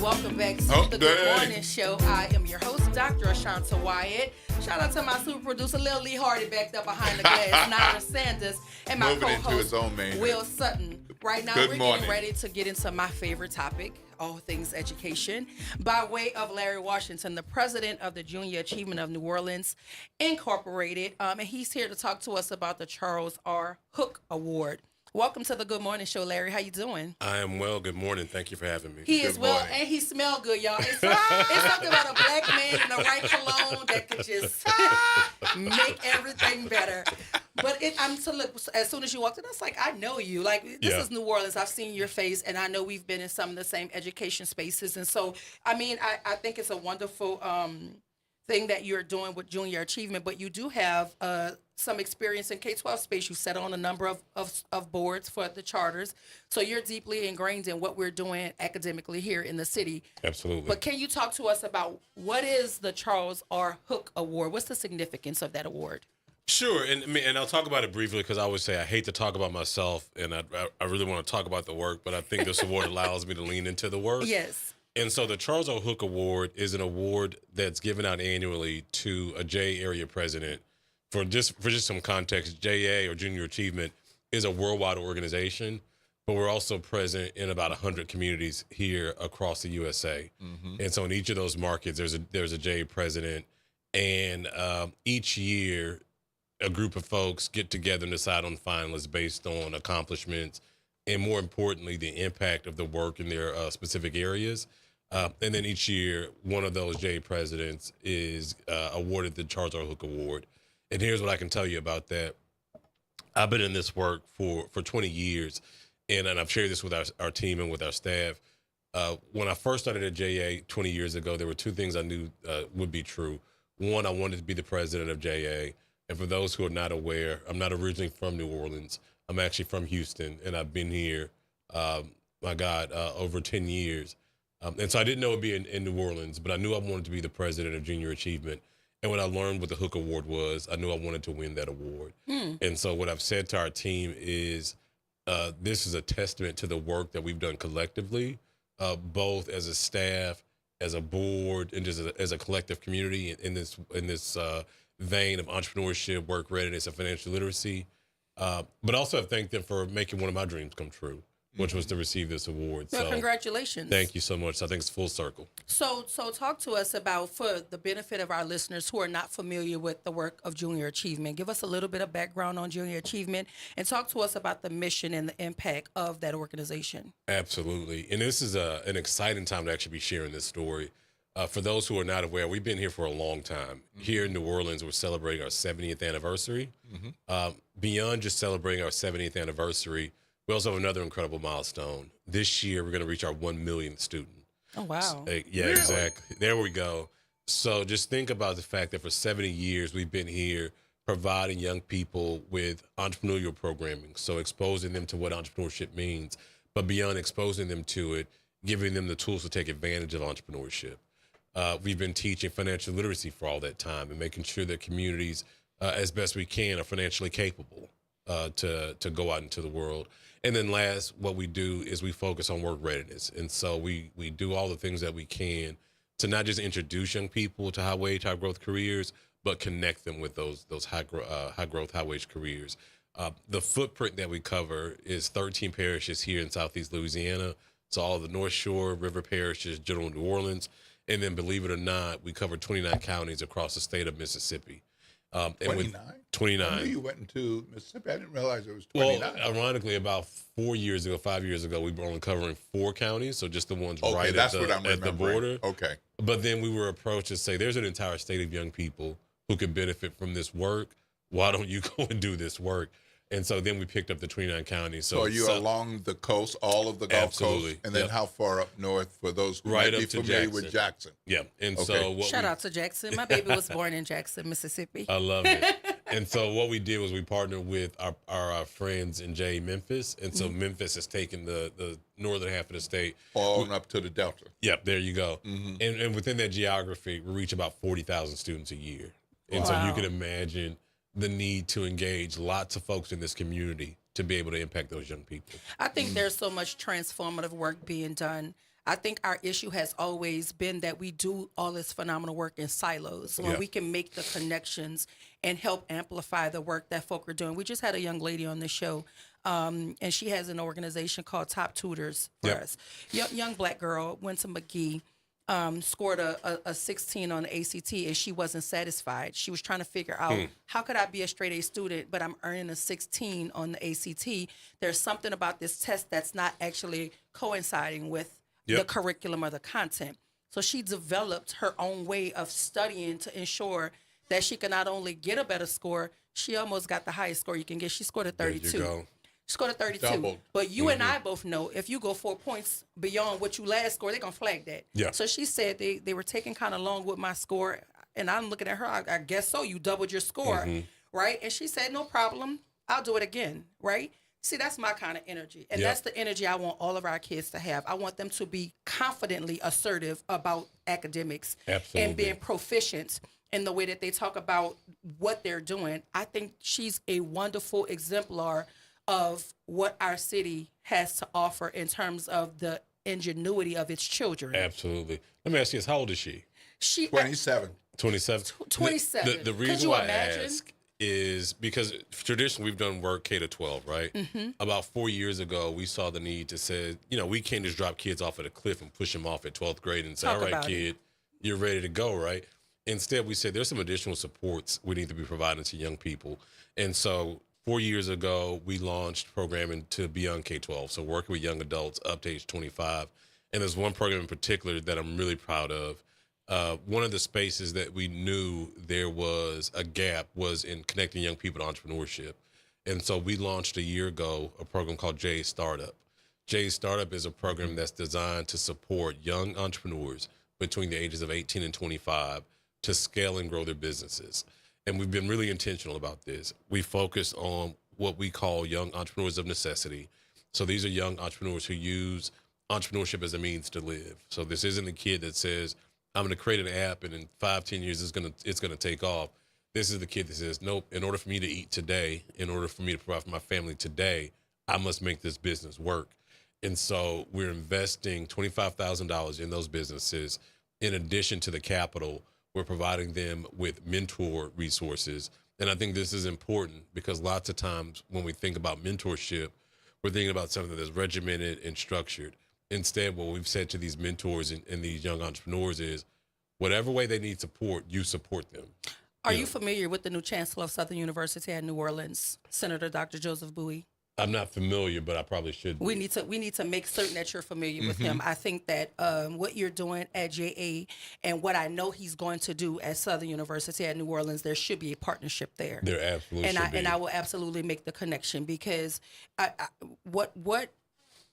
Welcome back to the Good Morning Show. I am your host, Dr. Ashanta Wyatt. Shout out to my super producer, Lil Lee Hardy, backed up behind the glass, Nyra Sanders, and my co-host, Will Sutton. Right now, we're getting ready to get into my favorite topic, all things education, by way of Larry Washington, the president of the Junior Achievement of New Orleans, Incorporated. And he's here to talk to us about the Charles R. Hook Award. Welcome to the Good Morning Show, Larry. How you doing? I am well. Good morning. Thank you for having me. He is well, and he smells good, y'all. It's something about a black man in the right cologne that could just make everything better. But as soon as you walked in, I was like, I know you. Like, this is New Orleans. I've seen your face, and I know we've been in some of the same education spaces. And so, I mean, I think it's a wonderful thing that you're doing with Junior Achievement, but you do have some experience in K-12 space. You sat on a number of boards for the charters, so you're deeply ingrained in what we're doing academically here in the city. Absolutely. But can you talk to us about what is the Charles R. Hook Award? What's the significance of that award? Sure, and I'll talk about it briefly because I always say I hate to talk about myself, and I really want to talk about the work, but I think this award allows me to lean into the work. Yes. And so the Charles R. Hook Award is an award that's given out annually to a JA area president. For just some context, JA, or Junior Achievement, is a worldwide organization, but we're also present in about 100 communities here across the USA. Mm-hmm. And so in each of those markets, there's a JA president, and each year a group of folks get together and decide on finalists based on accomplishments and, more importantly, the impact of the work in their specific areas. And then each year, one of those JA presidents is awarded the Charles R. Hook Award. And here's what I can tell you about that. I've been in this work for 20 years, and I've shared this with our team and with our staff. When I first started at JA 20 years ago, there were two things I knew would be true. One, I wanted to be the president of JA. And for those who are not aware, I'm not originally from New Orleans. I'm actually from Houston, and I've been here, over 10 years. And so I didn't know it would be in New Orleans, but I knew I wanted to be the president of Junior Achievement. And when I learned what the Hook Award was, I knew I wanted to win that award. And so what I've said to our team is this is a testament to the work that we've done collectively, both as a staff, as a board, and just as a collective community in this vein of entrepreneurship, work readiness, and financial literacy. But also I thank them for making one of my dreams come true, which was to receive this award. Well, so congratulations. Thank you so much. I think it's full circle. So talk to us about, for the benefit of our listeners who are not familiar with the work of Junior Achievement. Give us a little bit of background on Junior Achievement and talk to us about the mission and the impact of that organization. Absolutely. And this is an exciting time to actually be sharing this story. For those who are not aware, we've been here for a long time. Here in New Orleans, we're celebrating our 70th anniversary. Beyond just celebrating our 70th anniversary, we also have another incredible milestone. This year, we're going to reach our 1 millionth student. Oh, wow. Yeah, Really? exactly. There we go. So just think about the fact that for 70 years, we've been here providing young people with entrepreneurial programming. So exposing them to what entrepreneurship means, but beyond exposing them to it, giving them the tools to take advantage of entrepreneurship. We've been teaching financial literacy for all that time and making sure that communities, as best we can, are financially capable to go out into the world. And then last, what we do is we focus on work readiness. And so we do all the things that we can to not just introduce young people to high wage, high growth careers, but connect them with those high growth, high wage careers. The footprint that we cover is 13 parishes here in Southeast Louisiana. So all of the North Shore, River parishes, General New Orleans. And then, believe it or not, we cover 29 counties across the state of Mississippi. 29? 29. I knew you went into Mississippi. I didn't realize it was 29. Well, ironically, about 5 years ago, we were only covering 4 counties, so just the ones right that's at what I'm the remembering. border. Okay. But then we were approached to say, there's an entire state of young people who could benefit from this work. Why don't you go and do this work? And so then we picked up the 29 counties. So are you along the coast, all of the Gulf Absolutely. Coast? And then how far up north for those who Right might be up to familiar with Jackson? Yeah. And Okay. so Shout out to Jackson. My baby was born in Jackson, Mississippi. I love it. And so what we did was we partnered with our friends in Memphis. And so Memphis has taken the northern half of the state. On up to the Delta. Yep, there you go. And within that geography, we reach about 40,000 students a year. And so you can imagine the need to engage lots of folks in this community to be able to impact those young people. I think there's so much transformative work being done. I think our issue has always been that we do all this phenomenal work in silos when we can make the connections and help amplify the work that folk are doing. We just had a young lady on the show, and she has an organization called Top Tutors for us. Young black girl, went to McGee, scored a 16 on the ACT, and she wasn't satisfied. She was trying to figure out, how could I be a straight A student, but I'm earning a 16 on the ACT? There's something about this test that's not actually coinciding with the curriculum or the content. So she developed her own way of studying to ensure that she could not only get a better score, she almost got the highest score you can get. She scored a 32. There you go. She scored a 32. Doubled. But you and I both know if you go 4 points beyond what you last scored, they're going to flag that. Yeah. So she said they were taking kind of long with my score. And I'm looking at her, I guess so. You doubled your score, right? And she said, no problem. I'll do it again, right? See, that's my kind of energy. And that's the energy I want all of our kids to have. I want them to be confidently assertive about academics and being proficient in the way that they talk about what they're doing. I think she's a wonderful exemplar of what our city has to offer in terms of the ingenuity of its children. Absolutely. Let me ask you this. How old is she? She 27. 27? 27. The reason why I ask is because traditionally we've done work K to 12, right? About 4 years ago, we saw the need to say, we can't just drop kids off at a cliff and push them off at 12th grade and say, all right, kid, you're ready to go, right? Instead, we said there's some additional supports we need to be providing to young people. And so 4 years ago, we launched programming to beyond K-12, so working with young adults up to age 25. And there's one program in particular that I'm really proud of. One of the spaces that we knew there was a gap was in connecting young people to entrepreneurship. And so we launched a year ago a program called J Startup. J Startup is a program that's designed to support young entrepreneurs between the ages of 18 and 25 to scale and grow their businesses. And we've been really intentional about this. We focus on what we call young entrepreneurs of necessity. So these are young entrepreneurs who use entrepreneurship as a means to live. So this isn't a kid that says, I'm going to create an app and in 5-10 years it's going to take off. This is the kid that says, nope, in order for me to eat today, in order for me to provide for my family today, I must make this business work. And so we're investing $25,000 in those businesses. In addition to the capital, we're providing them with mentor resources And I think this is important because lots of times when we think about mentorship, we're thinking about something that's regimented and structured. Instead, what we've said to these mentors and these young entrepreneurs is, whatever way they need support, you support them. Are you familiar with the new chancellor of Southern University at New Orleans, Senator Dr. Joseph Bowie? I'm not familiar, but I probably should be. We need to make certain that you're familiar with him. I think that what you're doing at JA and what I know he's going to do at Southern University at New Orleans, there should be a partnership there. There absolutely should be. And I will absolutely make the connection because what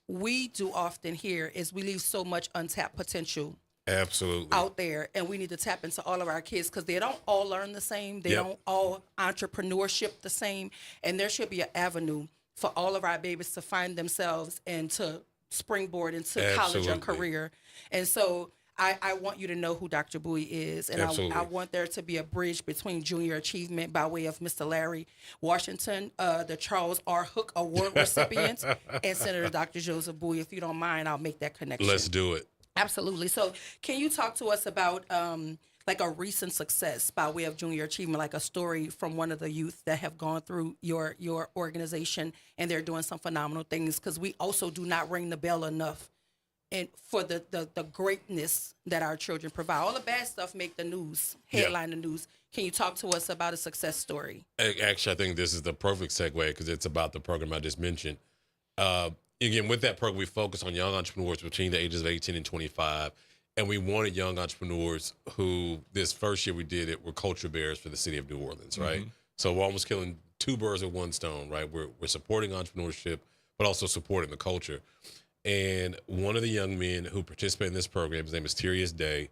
we do often here is we leave so much untapped potential absolutely out there, and we need to tap into all of our kids because they don't all learn the same. They don't all entrepreneurship the same, and there should be an avenue for all of our babies to find themselves and to springboard into college or career. And so I want you to know who Dr. Bowie is, and I want there to be a bridge between junior achievement by way of Mr. Larry Washington, the Charles R. Hook Award recipient, and Senator Dr. Joseph Bowie. If you don't mind, I'll make that connection. Let's do it. Absolutely. So can you talk to us about like a recent success by way of junior achievement, like a story from one of the youth that have gone through your organization and they're doing some phenomenal things? Because we also do not ring the bell enough and for the greatness that our children provide. All the bad stuff make the news, headline the news. Can you talk to us about a success story? Actually, I think this is the perfect segue because it's about the program I just mentioned. Again, with that program, we focus on young entrepreneurs between the ages of 18 and 25. And we wanted young entrepreneurs who, this first year we did it, were culture bearers for the city of New Orleans, right? Mm-hmm. So we're almost killing two birds with one stone, right? We're supporting entrepreneurship, but also supporting the culture. And one of the young men who participated in this program, his name is Tyrius Day,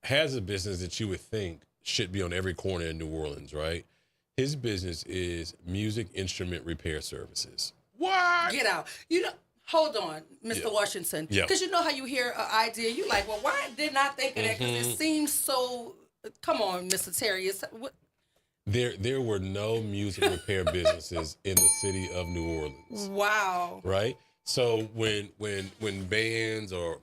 has a business that you would think should be on every corner in New Orleans, right? His business is music instrument repair services. What? Get out. Hold on, Mr. Washington. Because you know how you hear an idea, you like, well, why didn't I think of that? Because it seems so, come on, Mr. Terry. There were no music repair businesses in the city of New Orleans. Wow. Right? So when bands or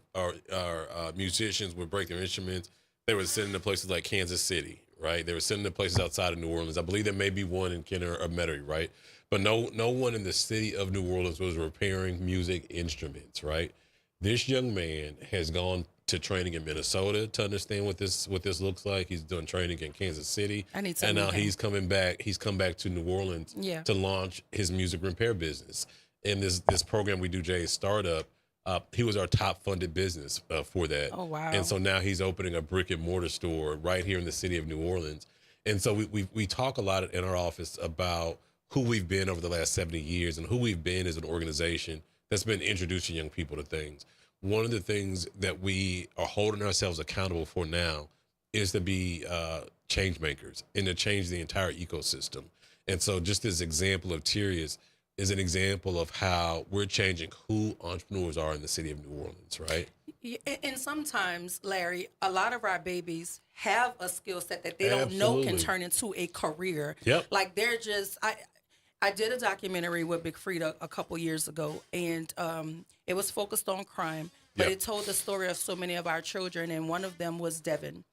musicians would break their instruments, they were sending to places like Kansas City, right? They were sending to places outside of New Orleans. I believe there may be one in Kenner or Metairie, right? But no one in the city of New Orleans was repairing music instruments, right? This young man has gone to training in Minnesota to understand what this looks like. He's done training in Kansas City. And now he's coming back. He's come back to New Orleans to launch his music repair business. In this program we do, Jay's Startup, he was our top funded business for that. Oh, wow. And so now he's opening a brick and mortar store right here in the city of New Orleans. And so we talk a lot in our office about who we've been over the last 70 years and who we've been as an organization that's been introducing young people to things. One of the things that we are holding ourselves accountable for now is to be change makers and to change the entire ecosystem. And so just this example of Tyrius is an example of how we're changing who entrepreneurs are in the city of New Orleans, right? And sometimes, Larry, a lot of our babies have a skill set that they don't know can turn into a career. Yep. Like they're just, I did a documentary with Big Frida a couple years ago, and it was focused on crime, but it told the story of so many of our children, and one of them was Devin.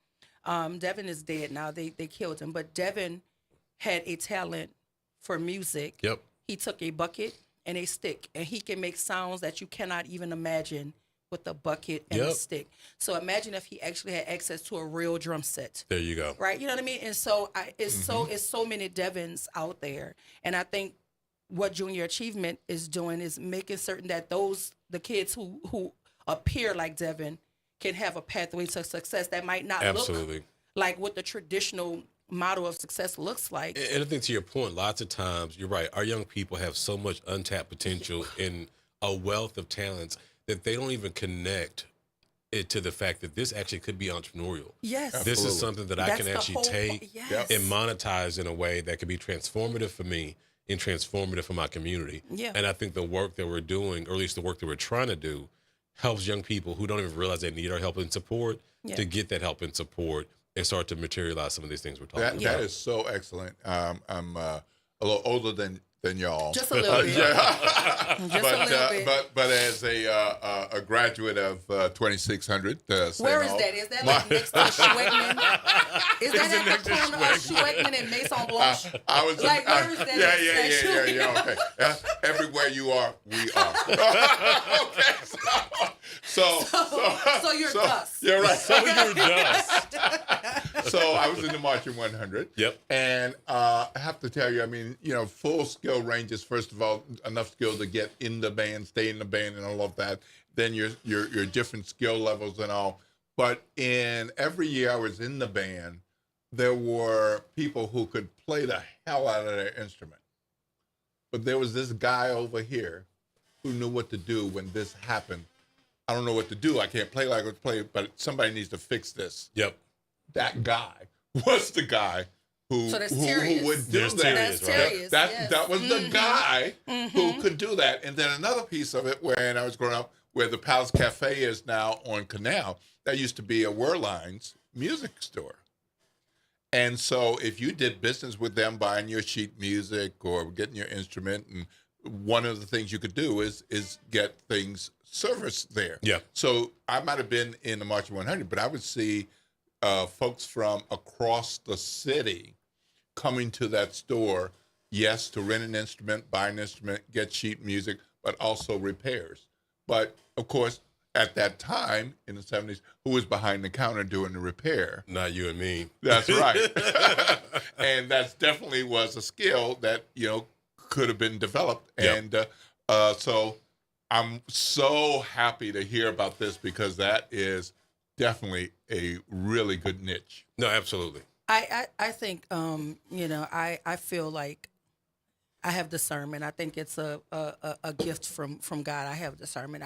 Devin is dead now. They killed him, but Devin had a talent for music. Yep. He took a bucket and a stick, and he can make sounds that you cannot even imagine with a bucket and a stick. So imagine if he actually had access to a real drum set. There you go. Right? You know what I mean? And so it's so many Devins out there. And I think what Junior Achievement is doing is making certain that the kids who appear like Devin can have a pathway to success that might not look like what the traditional model of success looks like. And I think to your point, lots of times, you're right, our young people have so much untapped potential and a wealth of talents that they don't even connect it to the fact that this actually could be entrepreneurial. Yes. This is something that I can actually take and monetize in a way that could be transformative for me and transformative for my community. Yeah. And I think the work that we're doing, or at least the work that we're trying to do, helps young people who don't even realize they need our help and support to get that help and support and start to materialize some of these things we're talking about. That is so excellent. I'm a little older than than y'all. Just a little bit. Just a little bit. But as a graduate of 2600, where is that? Is that like next to Schweckman? Is that at the corner of Schweckman and Maison Blanche? I was like, where is that? Yeah. Okay. Everywhere you are, we are. Okay. So you're dust. You're right. So you're dust. So I was in the Marching 100. Yep. And I have to tell you, I mean, full skill ranges. First of all, enough skill to get in the band, stay in the band, and all of that. Then your different skill levels and all. But in every year I was in the band, there were people who could play the hell out of their instrument. But there was this guy over here who knew what to do when this happened. I don't know what to do. I can't play like I play, but somebody needs to fix this. Yep. That guy was the guy who would do that. That was the guy who could do that. And then another piece of it, when I was growing up, where the Palace Cafe is now on Canal, that used to be a Werlein's music store. And so if you did business with them, buying your sheet music or getting your instrument, and one of the things you could do is get things serviced there. Yeah. So I might have been in the Marching 100, but I would see folks from across the city coming to that store, yes, to rent an instrument, buy an instrument, get sheet music, but also repairs. But, of course, at that time, in the 70s, who was behind the counter doing the repair? Not you and me. That's right. And that definitely was a skill that, could have been developed. Yep. And so I'm so happy to hear about this, because that is definitely a really good niche. No, absolutely. I think, I feel like I have discernment. I think it's a gift from God. I have discernment.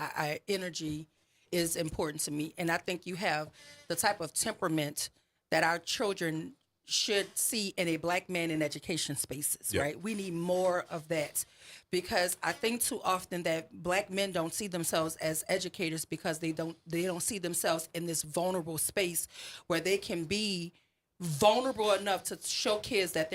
Energy is important to me. And I think you have the type of temperament that our children should see in a Black man in education spaces, right? We need more of that, because I think too often that Black men don't see themselves as educators, because they don't see themselves in this vulnerable space where they can be vulnerable enough to show kids that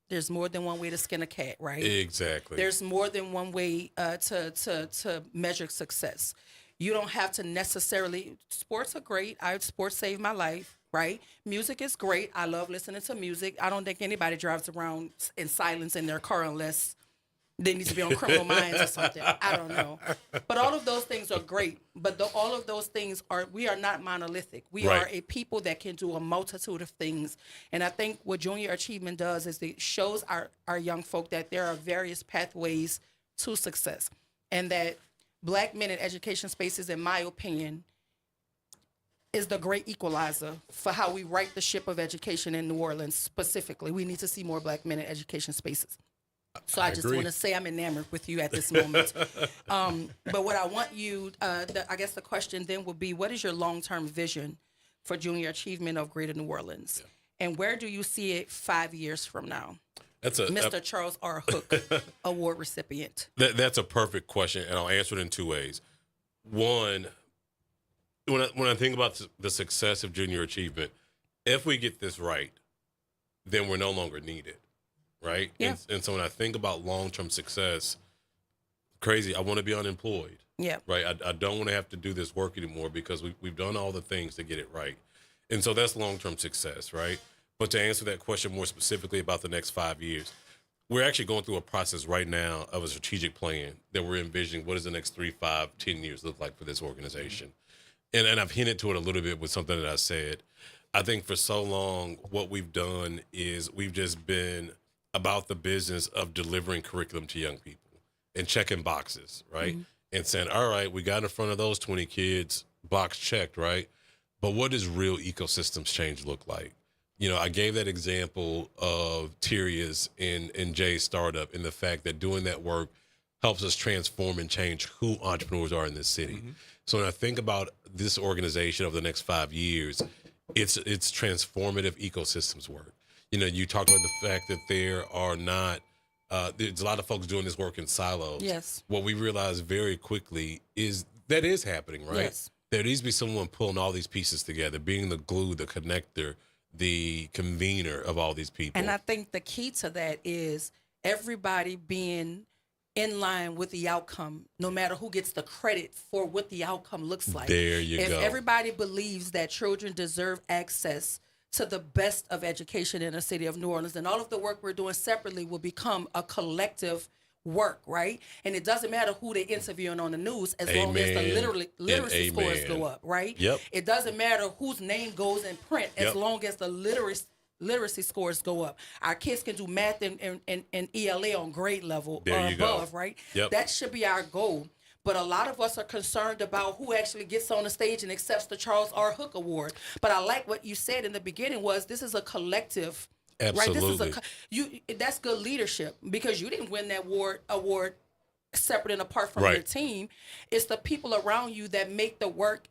there's more than one way to skin a cat, right? Exactly. There's more than one way to measure success. You don't have to necessarily. Sports are great. Sports saved my life, right? Music is great. I love listening to music. I don't think anybody drives around in silence in their car unless they need to be on Criminal Minds or something. I don't know. But all of those things are great. But all of those things we are not monolithic. We are a people that can do a multitude of things. And I think what Junior Achievement does is it shows our young folk that there are various pathways to success, and that Black men in education spaces, in my opinion, is the great equalizer for how we right the ship of education in New Orleans specifically. We need to see more Black men in education spaces. So I just want to say I'm enamored with you at this moment. But what I want you, I guess the question then will be, what is your long-term vision for Junior Achievement of Greater New Orleans? And where do you see it 5 years from now? That's Mr. Charles R. Hook Award recipient. That's a perfect question, and I'll answer it in two ways. One, when I think about the success of Junior Achievement, if we get this right, then we're no longer needed, right? Yeah. And so when I think about long-term success, crazy, I want to be unemployed. Yeah. Right? I don't want to have to do this work anymore, because we've done all the things to get it right. And so that's long-term success, right? But to answer that question more specifically about the next 5 years, we're actually going through a process right now of a strategic plan that we're envisioning what does the next 3, 5, 10 years look like for this organization. And I've hinted to it a little bit with something that I said. I think for so long, what we've done is we've just been about the business of delivering curriculum to young people and checking boxes, right? Mm-hmm. And saying, all right, we got in front of those 20 kids, box checked, right? But what does real ecosystems change look like? I gave that example of Tyria's in Jay's startup, and the fact that doing that work helps us transform and change who entrepreneurs are in this city. Mm-hmm. So when I think about this organization over the next 5 years, it's transformative ecosystems work. You talked about the fact that there are not, there's a lot of folks doing this work in silos. Yes. What we realized very quickly is that is happening, right? Yes. There needs to be someone pulling all these pieces together, being the glue, the connector, the convener of all these people. And I think the key to that is everybody being in line with the outcome, no matter who gets the credit for what the outcome looks like. There you if go. everybody believes that children deserve access to the best of education in the city of New Orleans, and all of the work we're doing separately will become a collective work, right? And it doesn't matter who they're interviewing on the news as long as the literacy scores go up, right? Yep. It doesn't matter whose name goes in print as Yep. long as the literacy scores go up. Our kids can do math and ELA on grade level There or you go. above, right? Yep. That should be our goal. But a lot of us are concerned about who actually gets on the stage and accepts the Charles R. Hook Award. But I like what you said in the beginning was this is a collective, right? This is that's good leadership because you didn't win that award separate and apart from your team. It's the people around you that make the work,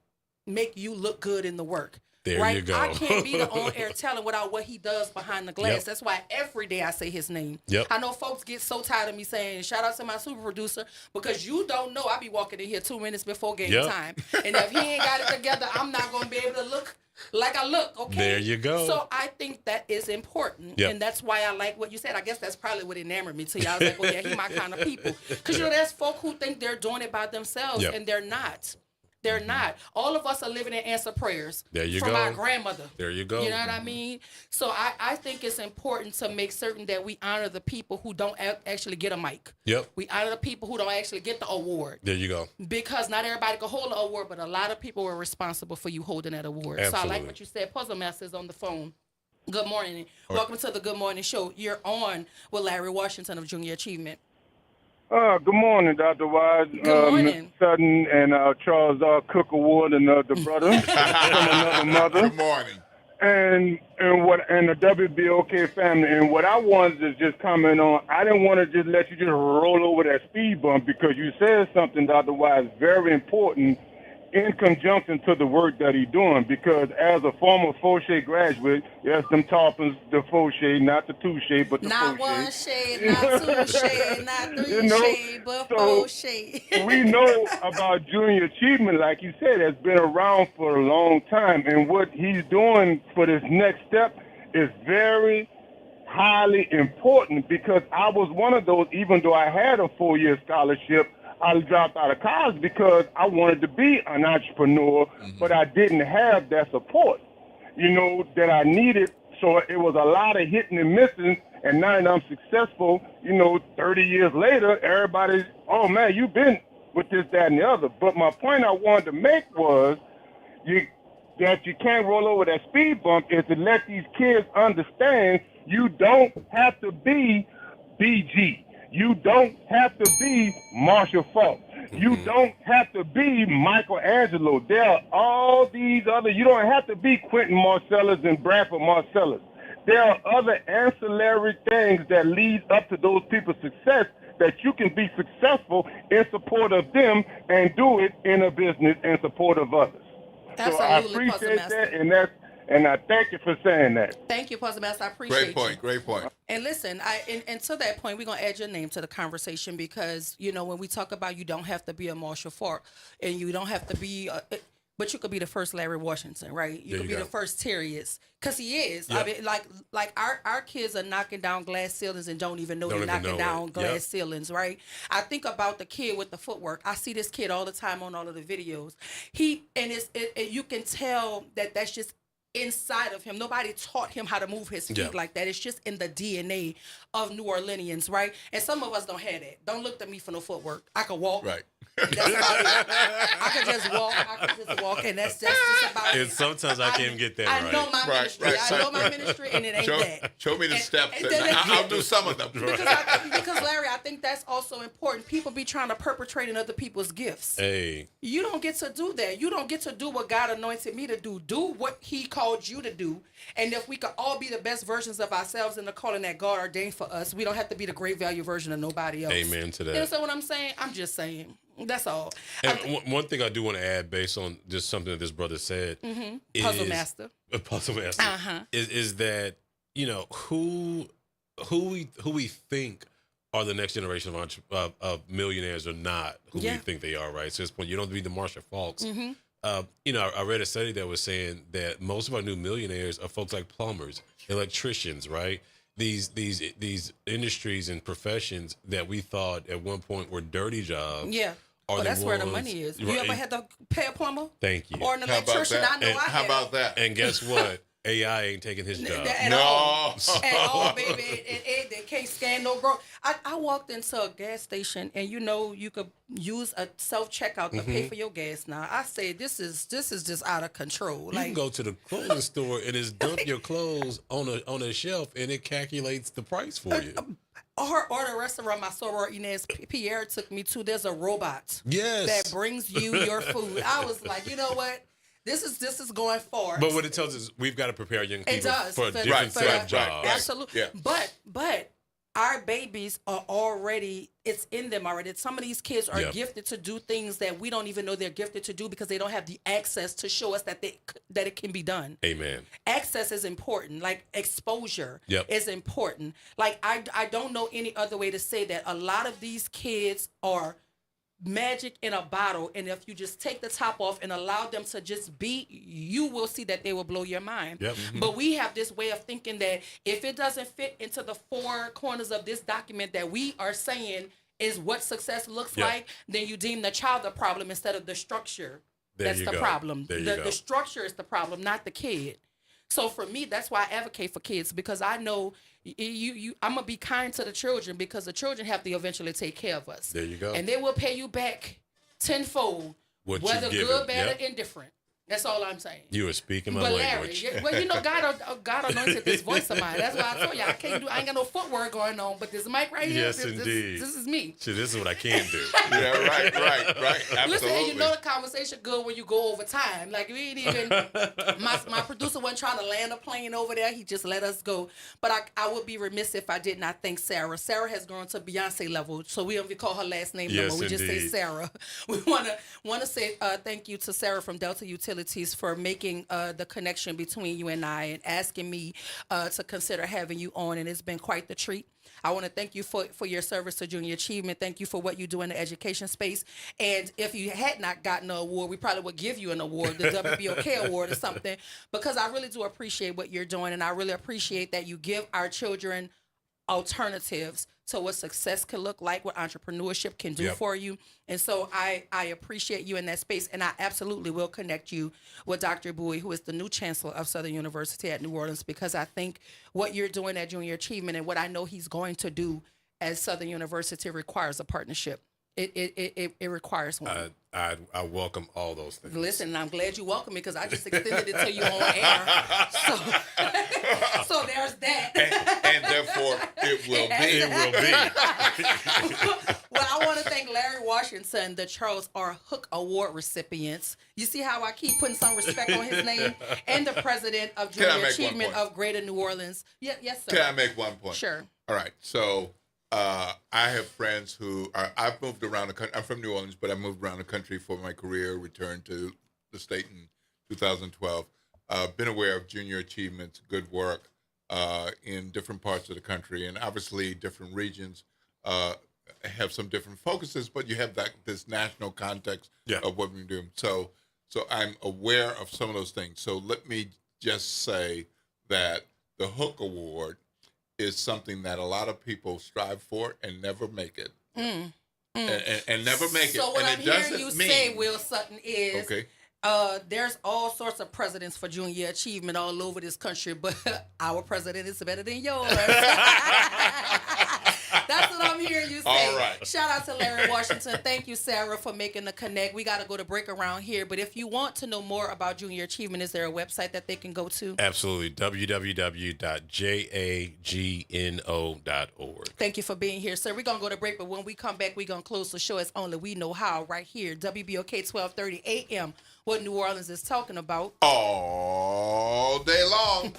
make you look good in the work. There right? you go. I can't be the on-air talent without what he does behind the glass. Yep. That's why every day I say his name. Yep. I know folks get so tired of me saying, shout out to my super producer, because you don't know I be walking in here 2 minutes before game Yep. time. And if he ain't got it together, I'm not going to be able to look like I look, okay? There you go. So I think that is important. Yep. And that's why I like what you said. I guess that's probably what enamored me to you. I was like, oh, yeah, he my kind of people. Because, there's folk who think they're doing it by themselves, Yep. and they're not. They're not. All of us are living in answer prayers There you from go. our grandmother. There you go. You know what I mean? So I think it's important to make certain that we honor the people who don't actually get a mic. Yep. We honor the people who don't actually get the award. There you go. Because not everybody can hold the award, but a lot of people are responsible for you holding that award. So I Absolutely. like what you said. Puzzle Master is on the phone. Good morning. Welcome to the Good Morning Show. You're on with Larry Washington of Junior Achievement. Good morning, Dr. Wise. Good morning. Mr. Sutton and Charles R. Cook Award and the brother from another mother. Good morning. And the WBOK family. And what I wanted to just comment on, I didn't want to just let you just roll over that speed bump because you said something, Dr. Wise, very important in conjunction to the work that he's doing. Because as a former Fauché graduate, yes, them toppings, the Fauché, not the two shade, but the Not Fauché. one shade, not two shade, not three shade, but four shade. We know about Junior Achievement, like you said, has been around for a long time. And what he's doing for this next step is very highly important because I was one of those, even though I had a 4-year scholarship, I dropped out of college because I wanted to be an entrepreneur, but I didn't have that support, that I needed. So it was a lot of hitting and missing. And now that I'm successful, 30 years later, everybody's, oh, man, you've been with this, that, and the other. But my point I wanted to make was that you can't roll over that speed bump is to let these kids understand you don't have to be BG. You don't have to be Marshall Falk. You don't have to be Michelangelo. There are all these other, you don't have to be Quentin Marcellus and Bradford Marcellus. There are other ancillary things that lead up to those people's success that you can be successful in support of them and do it in a business in support of others. Absolutely, so I appreciate Puzzle that, and I thank you for saying that. Thank you, Puzzle Master. I appreciate Great point. And listen, and to that point, we're going to add your name to the conversation because, when we talk about you don't have to be a Marshall Falk and you don't have to be, but you could be the first Larry Washington, right? You could be the first Terrius because he is. Yep. I mean, like our kids are knocking down glass ceilings and don't even know they're knocking down glass ceilings, right? I think about the kid with the footwork. I see this kid all the time on all of the videos. You can tell that that's just inside of him. Nobody taught him how to move his feet like that. It's just in the DNA of New Orleanians, right? And some of us don't have that. Don't look at me for no footwork. I can walk. Right. That's about it. I can just walk, and that's just about it. And sometimes I can't even get that right. I know my ministry. I know my ministry, and it ain't that. Show me the steps. I'll do some of them. Because Larry, I think that's also important. People be trying to perpetrate in other people's gifts. Hey. You don't get to do that. You don't get to do what God anointed me to do. Do what he called you to do. And if we could all be the best versions of ourselves in the calling that God ordained for us, we don't have to be the great value version of nobody else. Amen to that. You understand what I'm saying? I'm just saying. That's all. And one thing I do want to add based on just something that this brother said is Puzzle Master. Is that, who we think are the next generation of millionaires or not who we think they are, right? So at this point, you don't have to be the Marshall Falks. I read a study that was saying that most of our new millionaires are folks like plumbers, electricians, right? these industries and professions that we thought at one point were dirty jobs. Yeah. Well, that's where the money is. You ever had to pay a plumber? Thank you. Or an electrician? I know How about that? And guess what? AI ain't taking his job. At all. At all, baby. They can't scan no bro. I walked into a gas station, and you could use a self-checkout to pay for your gas now. I say, this is just out of control. You can go to the clothing store and just dump your clothes on a shelf, and it calculates the price for you. Or the restaurant my soror Inez Pierre took me to, there's a robot that brings you your food. I was like, you know what? This is going far. But what it tells us, we've got to prepare young people for a different set of jobs. Absolutely. Yeah. But our babies are already, it's in them already. Some of these kids are gifted to do things that we don't even know they're gifted to do because they don't have the access to show us that it can be done. Amen. Access is important. Like exposure is important. Like I don't know any other way to say that. A lot of these kids are magic in a bottle, and if you just take the top off and allow them to just be, you will see that they will blow your mind. But we have this way of thinking that if it doesn't fit into the four corners of this document that we are saying is what success looks like, then you deem the child the problem instead of the structure. That's the problem. The structure is the problem, not the kid. So for me, that's why I advocate for kids, because I know I'm gonna be kind to the children, because the children have to eventually take care of us. There you go. And they will pay you back tenfold, whether good, bad, or indifferent. That's all I'm saying. You are speaking my But language. Larry, well, God anointed this voice of mine. That's why I told you I ain't got no footwork going on, but this mic right here, Yes, indeed. This is me. See, this is what I can do. Yeah, right. Absolutely. Listen, and you know the conversation good when you go over time. Like we ain't even my producer wasn't trying to land a plane over there. He just let us go. But I would be remiss if I did not thank Sarah. Sarah has grown to Beyonce level, so we don't even call her last name no more. We just say Sarah. We want to say thank you to Sarah from Delta Utilities for making the connection between you and I and asking me to consider having you on, and it's been quite the treat. I want to thank you for your service to Junior Achievement. Thank you for what you do in the education space. And if you had not gotten an award, we probably would give you an award, the WBOK award or something, because I really do appreciate what you're doing, and I really appreciate that you give our children alternatives to what success can look like, what entrepreneurship can do for you. And so I appreciate you in that space, and I absolutely will connect you with Dr. Bowie, who is the new chancellor of Southern University at New Orleans, because I think what you're doing at Junior Achievement and what I know he's going to do at Southern University requires a partnership. It requires one. I welcome all those things. Listen, I'm glad you welcome me, because I just extended it to you on air. So there's that. And therefore, it will be. Well, I want to thank Larry Washington, the Charles R. Hook Award recipients. You see how I keep putting some respect on his name? And the president of Junior Achievement of Greater New Orleans. Yes, sir. Can I make one point? Sure. All right. So I have friends who I've moved around the country. I'm from New Orleans, but I moved around the country for my career, returned to the state in 2012. Been aware of Junior Achievement's good work in different parts of the country, and obviously different regions have some different focuses, but you have this national context of what we're doing. So I'm aware of some of those things. So let me just say that the Hook Award is something that a lot of people strive for and never make it. And never make it. So what and I'm hearing you say, Will Sutton, is there's all sorts of presidents for Junior Achievement all over this country, but our president is better than yours. That's what I'm hearing you say. All right. Shout out to Larry Washington. Thank you, Sarah, for making the connect. We got to go to break around here, but if you want to know more about Junior Achievement, is there a website that they can go to? Absolutely. www.jagno.org. Thank you for being here, sir. We're going to go to break, but when we come back, we're going to close the show as only we know how right here. WBOK 1230 AM. What New Orleans is talking about. All day long.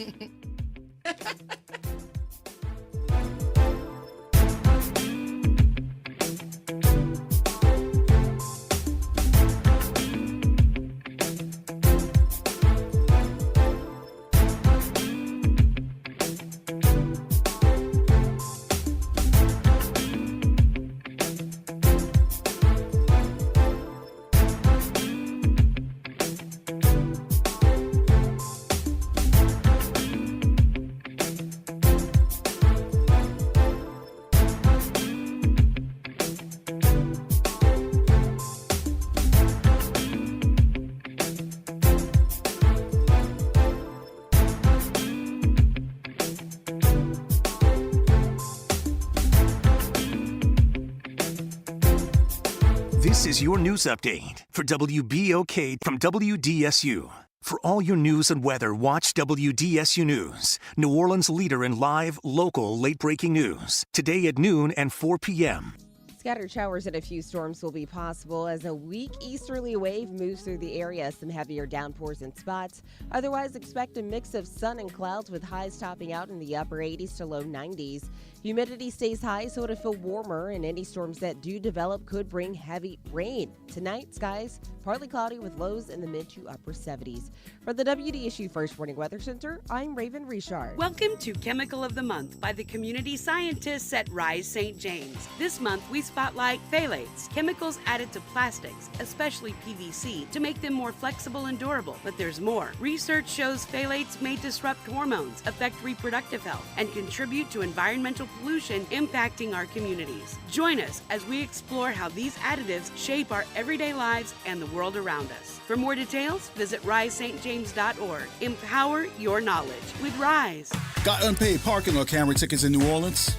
This is your news update for WBOK from WDSU. For all your news and weather, watch WDSU News, New Orleans' leader in live, local, late-breaking news. Today at noon and 4 p.m. Scattered showers and a few storms will be possible as a weak easterly wave moves through the area. Some heavier downpours in spots. Otherwise, expect a mix of sun and clouds with highs topping out in the upper 80s to low 90s. Humidity stays high, so it'll feel warmer, and any storms that do develop could bring heavy rain. Tonight, skies partly cloudy with lows in the mid to upper 70s. For the WDSU First Warning Weather Center, I'm Raven Richard. Welcome to Chemical of the Month by the community scientists at Rise St. James. This month, we spotlight phthalates, chemicals added to plastics, especially PVC, to make them more flexible and durable. But there's more. Research shows phthalates may disrupt hormones, affect reproductive health, and contribute to environmental pollution impacting our communities. Join us as we explore how these additives shape our everyday lives and the world around us. For more details, visit risestjames.org. Empower your knowledge with Rise. Got unpaid parking or camera tickets in New Orleans?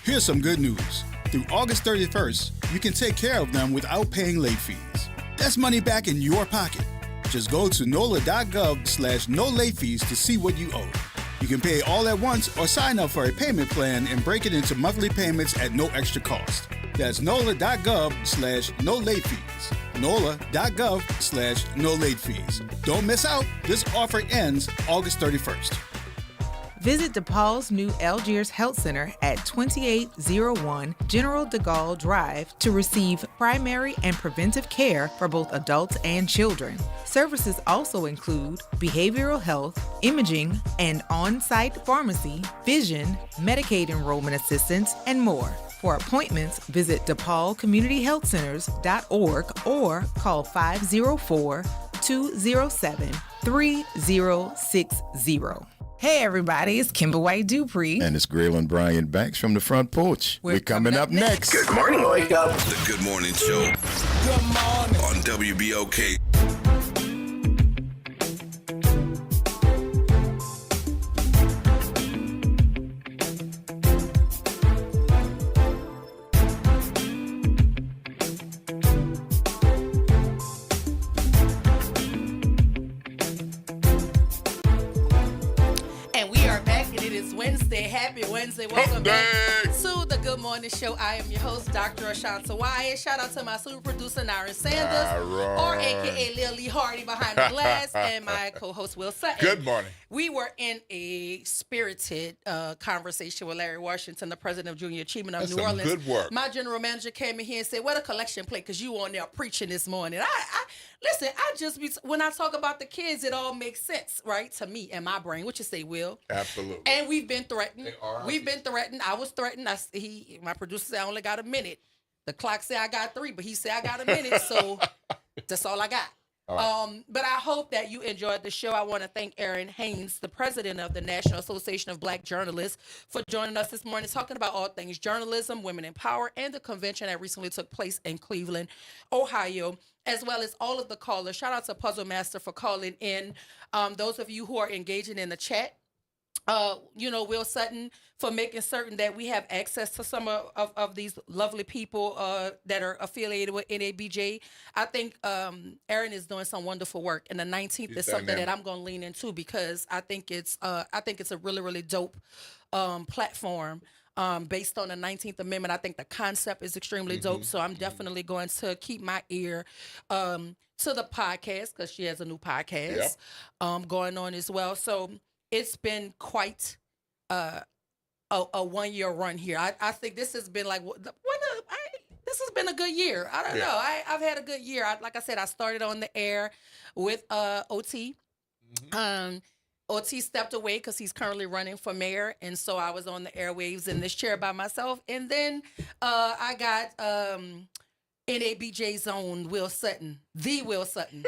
Here's some good news. Through August 31st, you can take care of them without paying late fees. That's money back in your pocket. Just go to NOLA.gov/no late fees to see what you owe. You can pay all at once or sign up for a payment plan and break it into monthly payments at no extra cost. That's NOLA.gov/no late fees. NOLA.gov/no late fees. Don't miss out. This offer ends August 31st. Visit DePaul's new Algiers Health Center at 2801 General de Gaulle Drive to receive primary and preventive care for both adults and children. Services also include behavioral health, imaging, and on-site pharmacy, vision, Medicaid enrollment assistance, and more. For appointments, visit DePaulCommunityHealthCenters.org or call 504-207-3060. Hey everybody, it's Kimber White Dupree. And it's Graylin Bryan Banks from the front porch. We're coming up next. Good morning, Wake Up. The Good Morning Show. Good morning. On WBOK. Wednesday. Happy Wednesday. Welcome back to the Good Morning Show. I am your host, Dr. Ashanta Wyatt. Shout out to my super producer, Naren Sanders, or a.k.a. Lily Hardy behind the glass, and my co-host, Will Sutton. Good morning. We were in a spirited conversation with Larry Washington, the president of Junior Achievement of New Orleans. Good work. My general manager came in here and said, what a collection plate, because you on there preaching this morning. Listen, when I talk about the kids, it all makes sense, right? To me and my brain. What you say, Will? Absolutely. And we've been threatened. We've been threatened. I was threatened. My producer said I only got a minute. The clock said I got 3, but he said I got a minute, so that's all I got. Right. But I hope that you enjoyed the show. I want to thank Aaron Haynes, the president of the National Association of Black Journalists, for joining us this morning, talking about all things journalism, women in power, and the convention that recently took place in Cleveland, Ohio, as well as all of the callers. Shout out to Puzzle Master for calling in. Those of you who are engaging in the chat, Will Sutton for making certain that we have access to some of these lovely people that are affiliated with NABJ. I think Aaron is doing some wonderful work, and the 19th is something that I'm going to lean into because I think it's a really, really dope platform. Based on the 19th Amendment. I think the concept is extremely dope, so I'm definitely going to keep my ear to the podcast because she has a new podcast going on as well. So it's been quite a 1-year run here. I think this has been this has been a good year. I don't know. I've had a good year. Like I said, I started on the air with OT. OT stepped away because he's currently running for mayor, and so I was on the airwaves in this chair by myself. And then I got NABJ's own Will Sutton, the Will Sutton,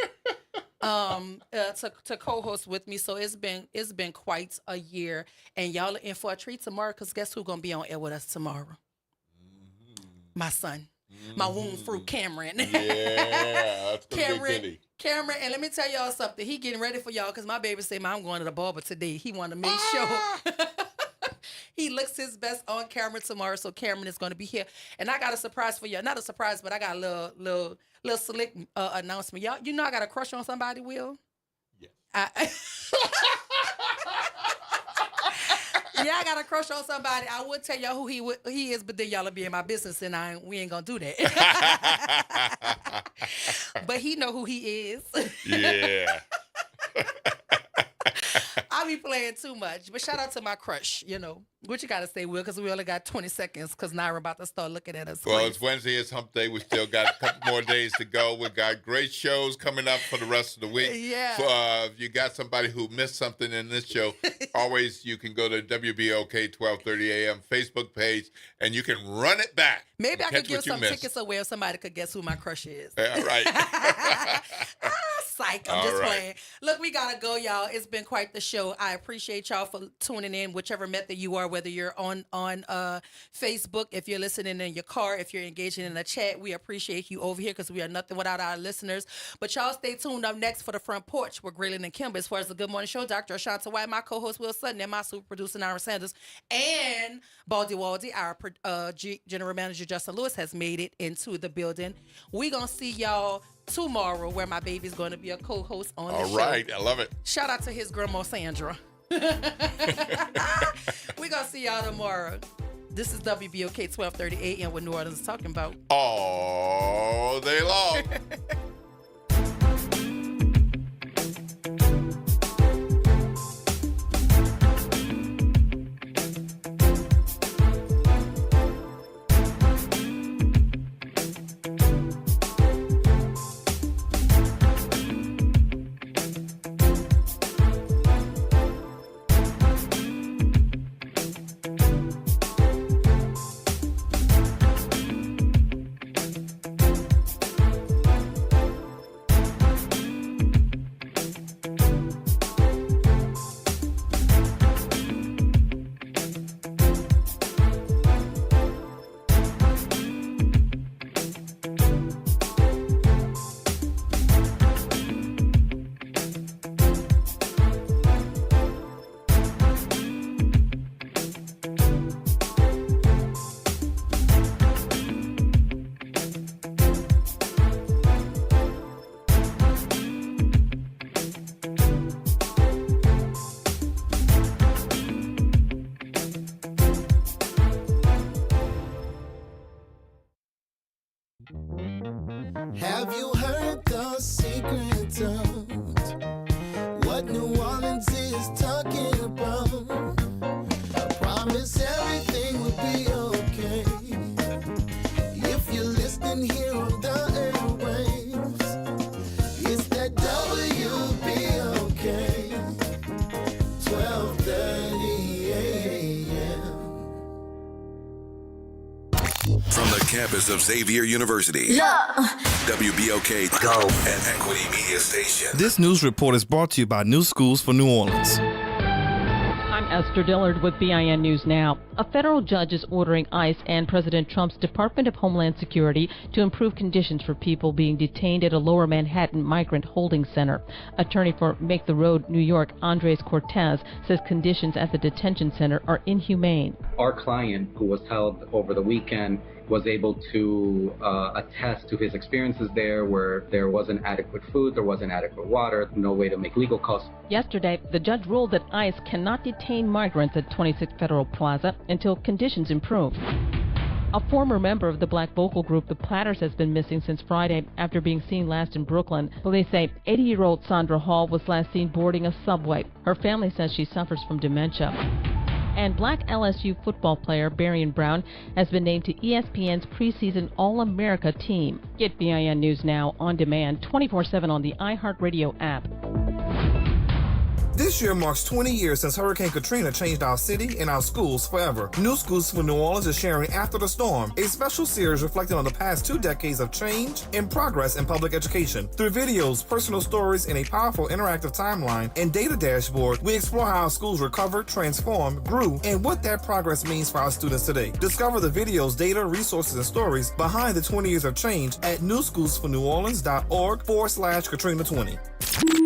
to co-host with me. So it's been quite a year, and y'all are in for a treat tomorrow because guess who's gonna be on air with us tomorrow? My son. My womb fruit, Cameron. Yeah, that's Cameron, and let me tell y'all something. He getting ready for y'all because my baby said, "Mom, I'm going to the barber today." He want to make sure. He looks his best on camera tomorrow, so Cameron is going to be here. And I got a surprise for you. Not a surprise, but I got a little slick announcement. Y'all, you know I got a crush on somebody, Will? Yes. Yeah, I got a crush on somebody. I would tell y'all who he is, but then y'all will be in my business, and we ain't gonna do that. But he know who he is. Yeah. I be playing too much. But shout out to my crush, you know. What you got to say, Will, because we only got 20 seconds because Naira about to start looking at us. Well, it's Wednesday. It's hump day. We still got a couple more days to go. We got great shows coming up for the rest of the week. Yeah. If you got somebody who missed something in this show, always you can go to WBOK 1230 AM Facebook page, and you can run it back. Maybe I could give some tickets away if somebody could guess who my crush is. Yeah, right. Psych. I'm just playing. Look, we got to go, y'all. It's been quite the show. I appreciate y'all for tuning in, whichever method you are, whether you're on Facebook, if you're listening in your car, if you're engaging in the chat. We appreciate you over here because we are nothing without our listeners. But y'all stay tuned up next for The Front Porch with Graylin and Kimber. As far as the Good Morning Show, Dr. Ashanta White, my co-host Will Sutton, and my super producer Naira Sanders, and Baldy Waldy, our general manager Justin Lewis, has made it into the building. We're going to see y'all tomorrow, where my baby's going to be a co-host on the show. All right. I love it. Shout out to his grandma, Sandra. We're going to see y'all tomorrow. This is WBOK 1230 AM, what New Orleans is talking about. All day long. Have you heard the secret of what New Orleans is talking about? I promise everything will be okay if you're listening here on the airwaves. It's that WBOK 1230 AM. From the campus of Xavier University, WBOK Go and Equity Media Station. This news report is brought to you by New Schools for New Orleans. I'm Esther Dillard with BIN News Now. A federal judge is ordering ICE and President Trump's Department of Homeland Security to improve conditions for people being detained at a Lower Manhattan migrant holding center. Attorney for Make the Road New York, Andres Cortez, says conditions at the detention center are inhumane. Our client, who was held over the weekend, was able to attest to his experiences there, where there wasn't adequate food, there wasn't adequate water, no way to make legal calls. Yesterday, the judge ruled that ICE cannot detain migrants at 26 Federal Plaza until conditions improve. A former member of the black vocal group The Platters has been missing since Friday after being seen last in Brooklyn. Police say 80-year-old Sandra Hall was last seen boarding a subway. Her family says she suffers from dementia. And black LSU football player Barion Brown has been named to ESPN's preseason All-America team. Get BIN News Now on demand 24/7 on the iHeartRadio app. This year marks 20 years since Hurricane Katrina changed our city and our schools forever. New Schools for New Orleans is sharing After the Storm, a special series reflecting on the past 2 decades of change and progress in public education. Through videos, personal stories, and a powerful interactive timeline and data dashboard, we explore how our schools recovered, transformed, grew, and what that progress means for our students today. Discover the videos, data, resources, and stories behind the 20 years of change at newschoolsforneworleans.org/Katrina20.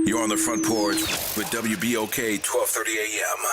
You're on the front porch with WBOK 1230 AM.